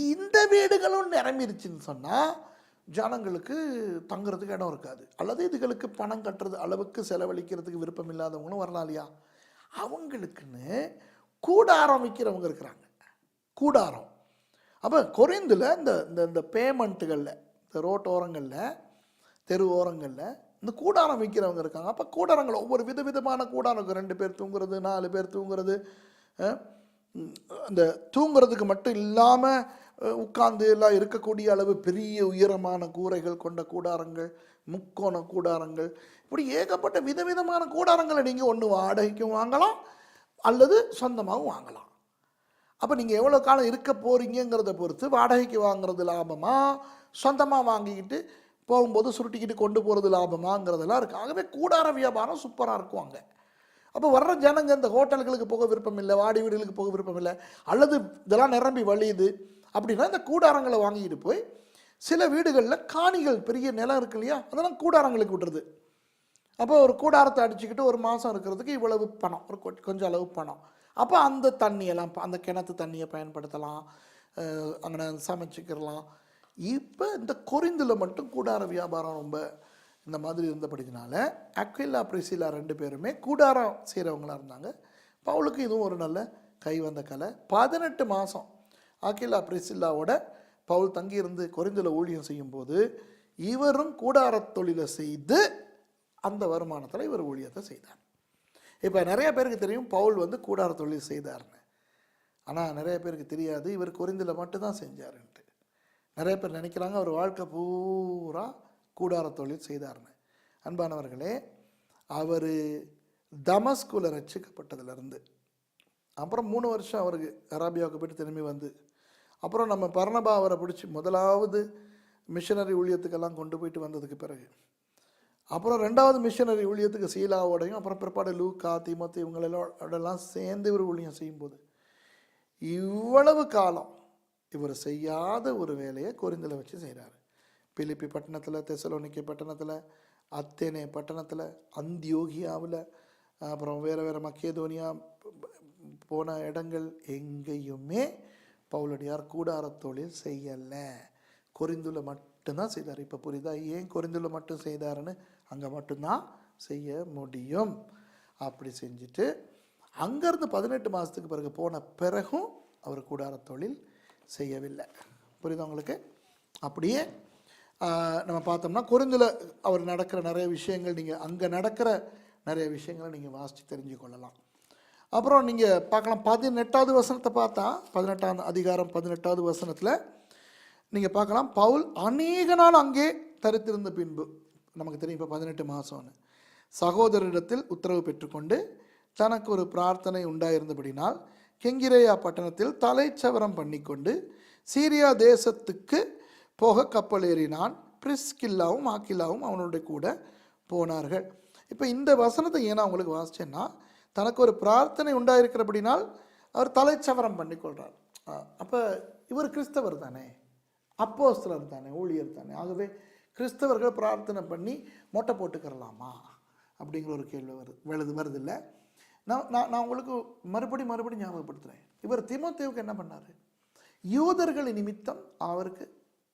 இந்த வீடுகளும் நிரம்பிருச்சுன்னு சொன்னால் ஜனங்களுக்கு தங்குறதுக்கு இடம் இருக்காது. அல்லது இதுகளுக்கு பணம் கட்டுறது அளவுக்கு செலவழிக்கிறதுக்கு விருப்பம் இல்லாதவங்களும் வரலாம் இல்லையா? அவங்களுக்குன்னு கூடாரம் விற்கிறவங்க இருக்கிறாங்க. கூடாரம். அப்போ கொரிந்தில் இந்த பேமெண்ட்டுகளில், இந்த ரோட்டோரங்களில், தெரு ஓரங்களில் இந்த கூடாரம் விற்கிறவங்க இருக்காங்க. அப்போ கூடாரங்கள் ஒவ்வொரு விதவிதமான கூடாரம் இருக்கும். 2 பேர் தூங்குறது, 4 பேர் தூங்குறது, இந்த தூங்குறதுக்கு மட்டும் இல்லாமல் உட்கார்ந்து எல்லாம் இருக்கக்கூடிய அளவு பெரிய உயரமான கூரைகள் கொண்ட கூடாரங்கள், முக்கோண கூடாரங்கள், இப்படி ஏகப்பட்ட விதவிதமான கூடாரங்களை நீங்கள் ஒன்று வாடகைக்கும் வாங்கலாம் அல்லது சொந்தமாகவும் வாங்கலாம். அப்போ நீங்கள் எவ்வளோ காலம் இருக்க போகிறீங்கிறத பொறுத்து வாடகைக்கு வாங்குறது லாபமா, சொந்தமாக வாங்கிக்கிட்டு போகும்போது சுருட்டிக்கிட்டு கொண்டு போகிறது லாபமாங்கிறதெல்லாம் இருக்குது. ஆகவே கூடார வியாபாரம் சூப்பராக இருக்கும் அங்கே. அப்போ வர்ற ஜனங்க இந்த ஹோட்டல்களுக்கு போக விருப்பம் இல்லை, வாடி வீடுகளுக்கு போக விருப்பம் இல்லை, அல்லது இதெல்லாம் நிரம்பி வழியுது அப்படின்னா இந்த கூடாரங்களை வாங்கிட்டு போய் சில வீடுகளில் காணிகள், பெரிய நிலம் இருக்கு இல்லையா, அதெல்லாம் கூடாரங்களுக்கு விட்டுறது. அப்போ ஒரு கூடாரத்தை அடிச்சுக்கிட்டு ஒரு மாதம் இருக்கிறதுக்கு இவ்வளவு பணம், ஒரு கொஞ்சம் அளவு பணம். அப்போ அந்த தண்ணியெல்லாம், அந்த கிணத்து தண்ணியை பயன்படுத்தலாம், அங்கே சமைச்சிக்கிறலாம். இப்போ இந்த கொரிந்தில் மட்டும் கூடார வியாபாரம் ரொம்ப இந்த மாதிரி இருந்தபடினால அக்விலா பிரிசிலா 2 பேருமே கூடாரம் செய்கிறவங்களாக இருந்தாங்க. பவுலுக்கு இதுவும் ஒரு நல்ல கை வந்த கலை. 18 மாதம் அக்விலா பிரிசில்லாவோட பவுல் தங்கியிருந்து கொரிந்தில் ஊழியம் செய்யும்போது இவரும் கூடார தொழிலை செய்து அந்த வருமானத்தில் இவர் ஊழியத்தை செய்தார். இப்போ நிறைய பேருக்கு தெரியும் பவுல் வந்து கூடார தொழில் செய்தார்னு. ஆனால் நிறைய பேருக்கு தெரியாது இவர் கொரிந்தில் மட்டும்தான் செஞ்சாருன்ட்டு. நிறைய பேர் நினைக்கிறாங்க அவர் வாழ்க்கை பூரா கூடார தொழில் செய்தார்னு. அன்பானவர்களே, அவர் தமஸ்குல ரட்சிக்கப்பட்டதுலேருந்து அப்புறம் 3 வருஷம் அவருக்கு அராபியாவுக்கு போய்ட்டு திரும்பி வந்து, அப்புறம் நம்ம பர்னபா அவரை பிடிச்சி முதலாவது மிஷனரி ஊழியத்துக்கெல்லாம் கொண்டு போயிட்டு வந்ததுக்கு பிறகு, அப்புறம் 2வது மிஷனரி ஊழியத்துக்கு சீலாவோடையும், அப்புறம் பிற்பாடு லூக்கா தீமோத்தேயு இவங்களெல்லாம் சேர்ந்து இவர் ஊழியம் செய்யும்போது இவ்வளவு காலம் இவர் செய்யாத ஒரு வேலையை கொரிந்தில் வச்சு செய்கிறார். பிலிப்பி பட்டணத்தில், தெசலோனிக்கே பட்டணத்தில், அத்தேனே பட்டணத்தில், அந்தியோகியாவில், அப்புறம் வேறு மக்கேதோனியா போன இடங்கள் எங்கேயுமே பவுலடியார் கூடார தொழில் செய்யலை. கொரிந்துல மட்டும்தான் செய்தார். இப்போ புரியுதா ஏன் கொரிந்துல மட்டும் செய்தாருன்னு? அங்கே மட்டும்தான் செய்ய முடியும். அப்படி செஞ்சுட்டு அங்கேருந்து 18 மாதத்துக்கு பிறகு போன பிறகும் அவர் கூடார தொழில் செய்யவில்லை. புரியுதா உங்களுக்கு? அப்படியே நம்ம பார்த்தோம்னா கொரிந்துல அவர் நடக்கிற நிறைய விஷயங்கள், நீங்கள் அங்கே நடக்கிற நிறைய விஷயங்களை நீங்கள் வாசித்து தெரிஞ்சு கொள்ளலாம். அப்புறம் நீங்கள் பார்க்கலாம் 18வது வசனத்தை பார்த்தா 18ஆம் அதிகாரம் 18வது வசனத்தில் நீங்கள் பார்க்கலாம், பவுல் அநேக நாள் அங்கே தரித்திருந்த பின்பு, நமக்கு தெரியும் இப்போ 18 மாதம்னு, சகோதரரிடத்தில் உத்தரவு பெற்றுக்கொண்டு தனக்கு ஒரு பிரார்த்தனை உண்டாயிருந்தபடினால் கெங்கிரேயா பட்டணத்தில் தலைச்சவரம் பண்ணிக்கொண்டு சீரியா தேசத்துக்கு போக கப்பல் ஏறினான். பிரிஸ்கில்லாவும் ஆக்கில்லாவும் அவனுடைய கூட போனார்கள். இப்போ இந்த வசனத்தை ஏன்னா அவங்களுக்கு வாசிச்சேன்னா, தனக்கு ஒரு பிரார்த்தனை உண்டாயிருக்கிறபடினால் அவர் தலைச்சவரம் பண்ணிக்கொள்கிறார். அப்போ இவர் கிறிஸ்தவர் தானே, அப்போஸ்தலர் தானே, ஊழியர் தானே. ஆகவே கிறிஸ்தவர்கள் பிரார்த்தனை பண்ணி மொட்டை போட்டுக்கிறலாமா அப்படிங்கிற ஒரு கேள்வி வருது இல்லை. நான் உங்களுக்கு மறுபடியும் ஞாபகப்படுத்துகிறேன். இவர் தீமோத்தேயுவுக்கு என்ன பண்ணார்? யூதர்கள் நிமித்தம் அவருக்கு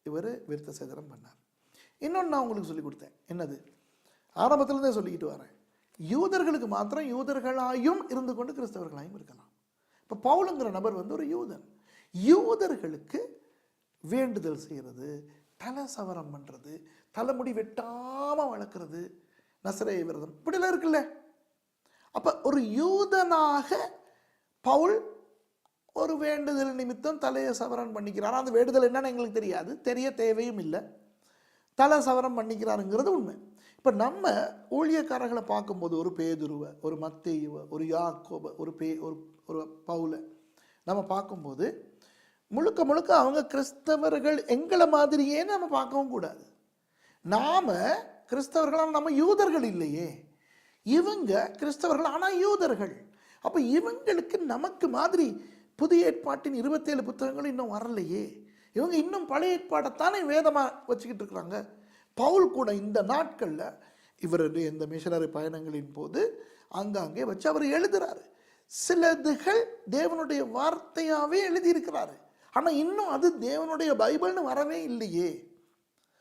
இவர் விருத்த சேதனம் பண்ணார். இன்னொன்று நான் உங்களுக்கு சொல்லி கொடுத்தேன். என்னது? ஆரம்பத்திலேருந்தே சொல்லிக்கிட்டு வரேன். யூதர்களுக்கு மாத்திரம் யூதர்களாயும் இருந்து கொண்டு கிறிஸ்தவர்களாயும் இருக்கலாம். இப்போ பவுலுங்கிற நபர் வந்து ஒரு யூதன். யூதர்களுக்கு வேண்டுதல் செய்கிறது, தலை சவரம் பண்ணுறது, தலைமுடி வெட்டாமல் வளர்க்குறது, நசரேய விரதம், இப்படிலாம் இருக்குல்ல. அப்போ ஒரு யூதனாக பவுல் ஒரு வேண்டுதல் நிமித்தம் தலையை சவரம் பண்ணிக்கிறார். அந்த வேண்டுதல் என்னன்னு எங்களுக்கு தெரியாது, தெரிய தேவையும் இல்லை. தலை சவரம் பண்ணிக்கிறாருங்கிறது உண்மை. இப்போ நம்ம ஊழியக்காரர்களை பார்க்கும்போது ஒரு பேதுருவை, ஒரு மத்தேயுவை, ஒரு யாக்கோபை, ஒரு பவுலை நம்ம பார்க்கும்போது முழுக்க அவங்க கிறிஸ்தவர்கள் எங்களை மாதிரியே நம்ம பார்க்கவும் கூடாது. நாம் கிறிஸ்தவர்களால் நம்ம யூதர்கள் இல்லையே, இவங்க கிறிஸ்தவர்கள் ஆனால் யூதர்கள். அப்போ இவங்களுக்கு நமக்கு மாதிரி புதிய ஏற்பாட்டின் 27 புத்தகங்களும் இன்னும் வரலையே. இவங்க இன்னும் பழைய ஏற்பாட்டைத்தானே வேதமாக வச்சுக்கிட்டு இருக்கிறாங்க. பவுல் கூட இந்த நாட்களில் இவருடைய இந்த மிஷனரி பயணங்களின் போது அங்கங்கே வச்சு அவர் எழுதுறாரு. சிலதுகள் தேவனுடைய வார்த்தையாகவே எழுதியிருக்கிறாரு. ஆனால் இன்னும் அது தேவனுடைய பைபிள்னு வரவே இல்லையே.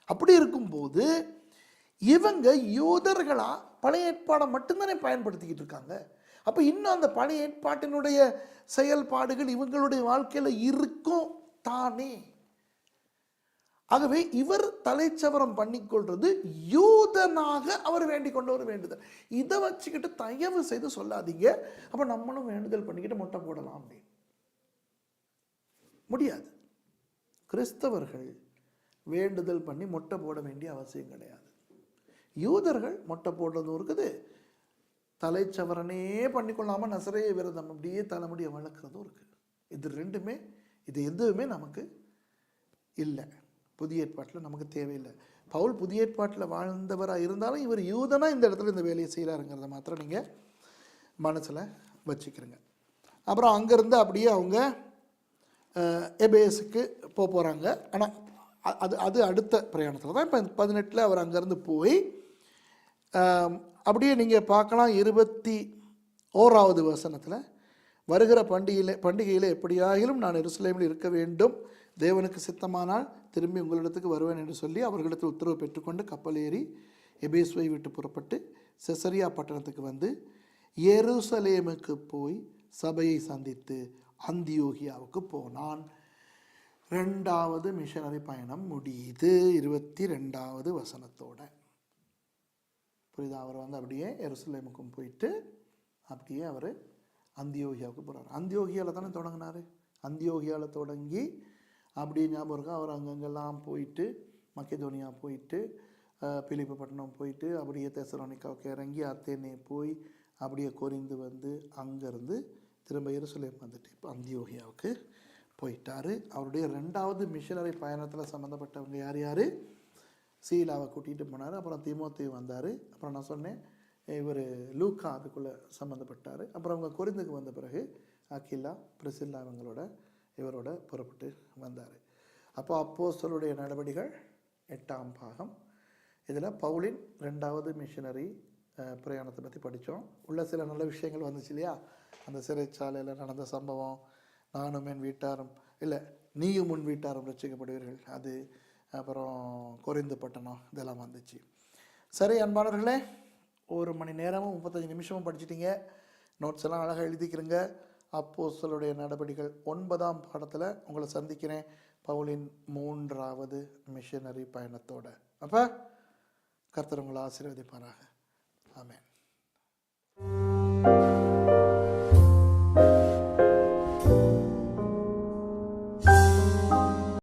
அப்படி இருக்கும்போது இவங்க யூதர்களா பழைய ஏற்பாடை மட்டும்தானே பயன்படுத்திக்கிட்டு இருக்காங்க. அப்போ இன்னும் அந்த பழைய ஏற்பாட்டினுடைய செயல்பாடுகள் இவங்களுடைய வாழ்க்கையில் இருக்கும் தானே. ஆகவே இவர் தலைச்சவரம் பண்ணிக்கொள்றது யூதனாக அவர் வேண்டிக் கொண்ட ஒரு வேண்டுதல். இதை வச்சுக்கிட்டு தயவு செய்து சொல்லாதீங்க அப்போ நம்மளும் வேண்டுதல் பண்ணிக்கிட்டு மொட்டை போடலாம் அப்படின்னு. முடியாது. கிறிஸ்தவர்கள் வேண்டுதல் பண்ணி மொட்டை போட வேண்டிய அவசியம் கிடையாது. யூதர்கள் மொட்டை போடுறதும் இருக்குது, தலைச்சவரனே பண்ணிக்கொள்ளாமல் நசரேய விரதம் அப்படியே தலைமுடியை வளர்க்குறதும் இருக்குது. இது எதுவுமே நமக்கு இல்லை. புதிய ஏற்பாட்டில் நமக்கு தேவையில்லை. பவுல் புதிய ஏற்பாட்டில் வாழ்ந்தவராக இருந்தாலும் இவர் யூதனாக இந்த இடத்துல இந்த வேலையை செய்கிறாருங்கிறத மாத்திரம் நீங்கள் மனசில் வச்சுக்கிறங்க. அப்புறம் அங்கேருந்து அப்படியே அவங்க எபேஸுக்கு போகிறாங்க. ஆனால் அது அடுத்த பிரயாணத்தில் தான். இப்போ 18 அவர் அங்கேருந்து போய் அப்படியே நீங்கள் பார்க்கலாம் 21வது வசனத்தில், வருகிற பண்டிகையில் எப்படியாகிலும் நான் எருசலேமில் இருக்க வேண்டும், தேவனுக்கு சித்தமானால் திரும்பி உங்களிடத்துக்கு வருவேன் என்று சொல்லி அவர்களிடத்தில் உத்தரவு பெற்றுக்கொண்டு கப்பல் ஏறி எபேசுவை விட்டு புறப்பட்டு செசரியா பட்டணத்துக்கு வந்து எருசலேமுக்கு போய் சபையை சந்தித்து அந்தியோகியாவுக்கு போனான். 2வது மிஷனரி பயணம் முடியுது 22வது வசனத்தோட. புரியுதா? அவர் வந்து அப்படியே எருசலேமுக்கும் போயிட்டு அப்படியே அவர் அந்தியோகியாவுக்கு போகிறார். அந்தியோகியாவில் தானே தொடங்கினார். அந்தியோகியாவில் தொடங்கி அப்படியே ஞாபகம் இருக்கும். அவர் அங்கங்கெல்லாம் போயிட்டு மக்கெதோனியா போயிட்டு பிலிப்பு பட்டணம் போயிட்டு அப்படியே தெசலோனிக்காவுக்கு இறங்கி அத்தேனே போய் அப்படியே கொரிந்து வந்து அங்கேருந்து திரும்ப எருசலேம் வந்துட்டு இப்போ அந்தியோகியாவுக்கு போயிட்டார். அவருடைய 2வது மிஷனரி பயணத்தில் சம்மந்தப்பட்டவங்க யார் யார்? சீலாவை கூட்டிகிட்டு போனார். அப்புறம் தீமோத்தேயு வந்தார். அப்புறம் நான் சொன்னேன் இவர் லூக்கா அதுக்குள்ளே சம்மந்தப்பட்டார். அப்புறம் அவங்க கொரிந்துக்கு வந்த பிறகு அகிலா பிரிசில்லா இவரோட புறப்பட்டு வந்தார். அப்போ அப்போஸ்தலருடைய நடவடிக்கைகள் 8ஆம் பாகம். இதில் பவுலின் 2வது மிஷனரி பிரயாணத்தை பற்றி படித்தோம். உள்ள சில நல்ல விஷயங்கள் வந்துச்சு இல்லையா? அந்த சிறைச்சாலையில் நடந்த சம்பவம், நானும் என் வீட்டாரும் இல்லை நீயும் உன் வீட்டாரும் ரட்சிக்கப்படுவீர்கள், அது அப்புறம் கொரிந்து பட்டணம், இதெல்லாம் வந்துச்சு. சரி அன்பானவர்களே, 1 மணி நேரமும் 35 நிமிஷமும் படிச்சிட்டிங்க. நோட்ஸ் எல்லாம் அழகாக எழுதிக்கிறங்க. அப்போஸ்தலருடைய நடவடிக்கைகள் 9ஆம் பாடத்தில் உங்களை சந்திக்கிறேன், பவுலின் 3வது மிஷனரி பயணத்தோட. அப்போ கர்த்தர் உங்களை ஆசீர்வதிப்பாராக. ஆமென்.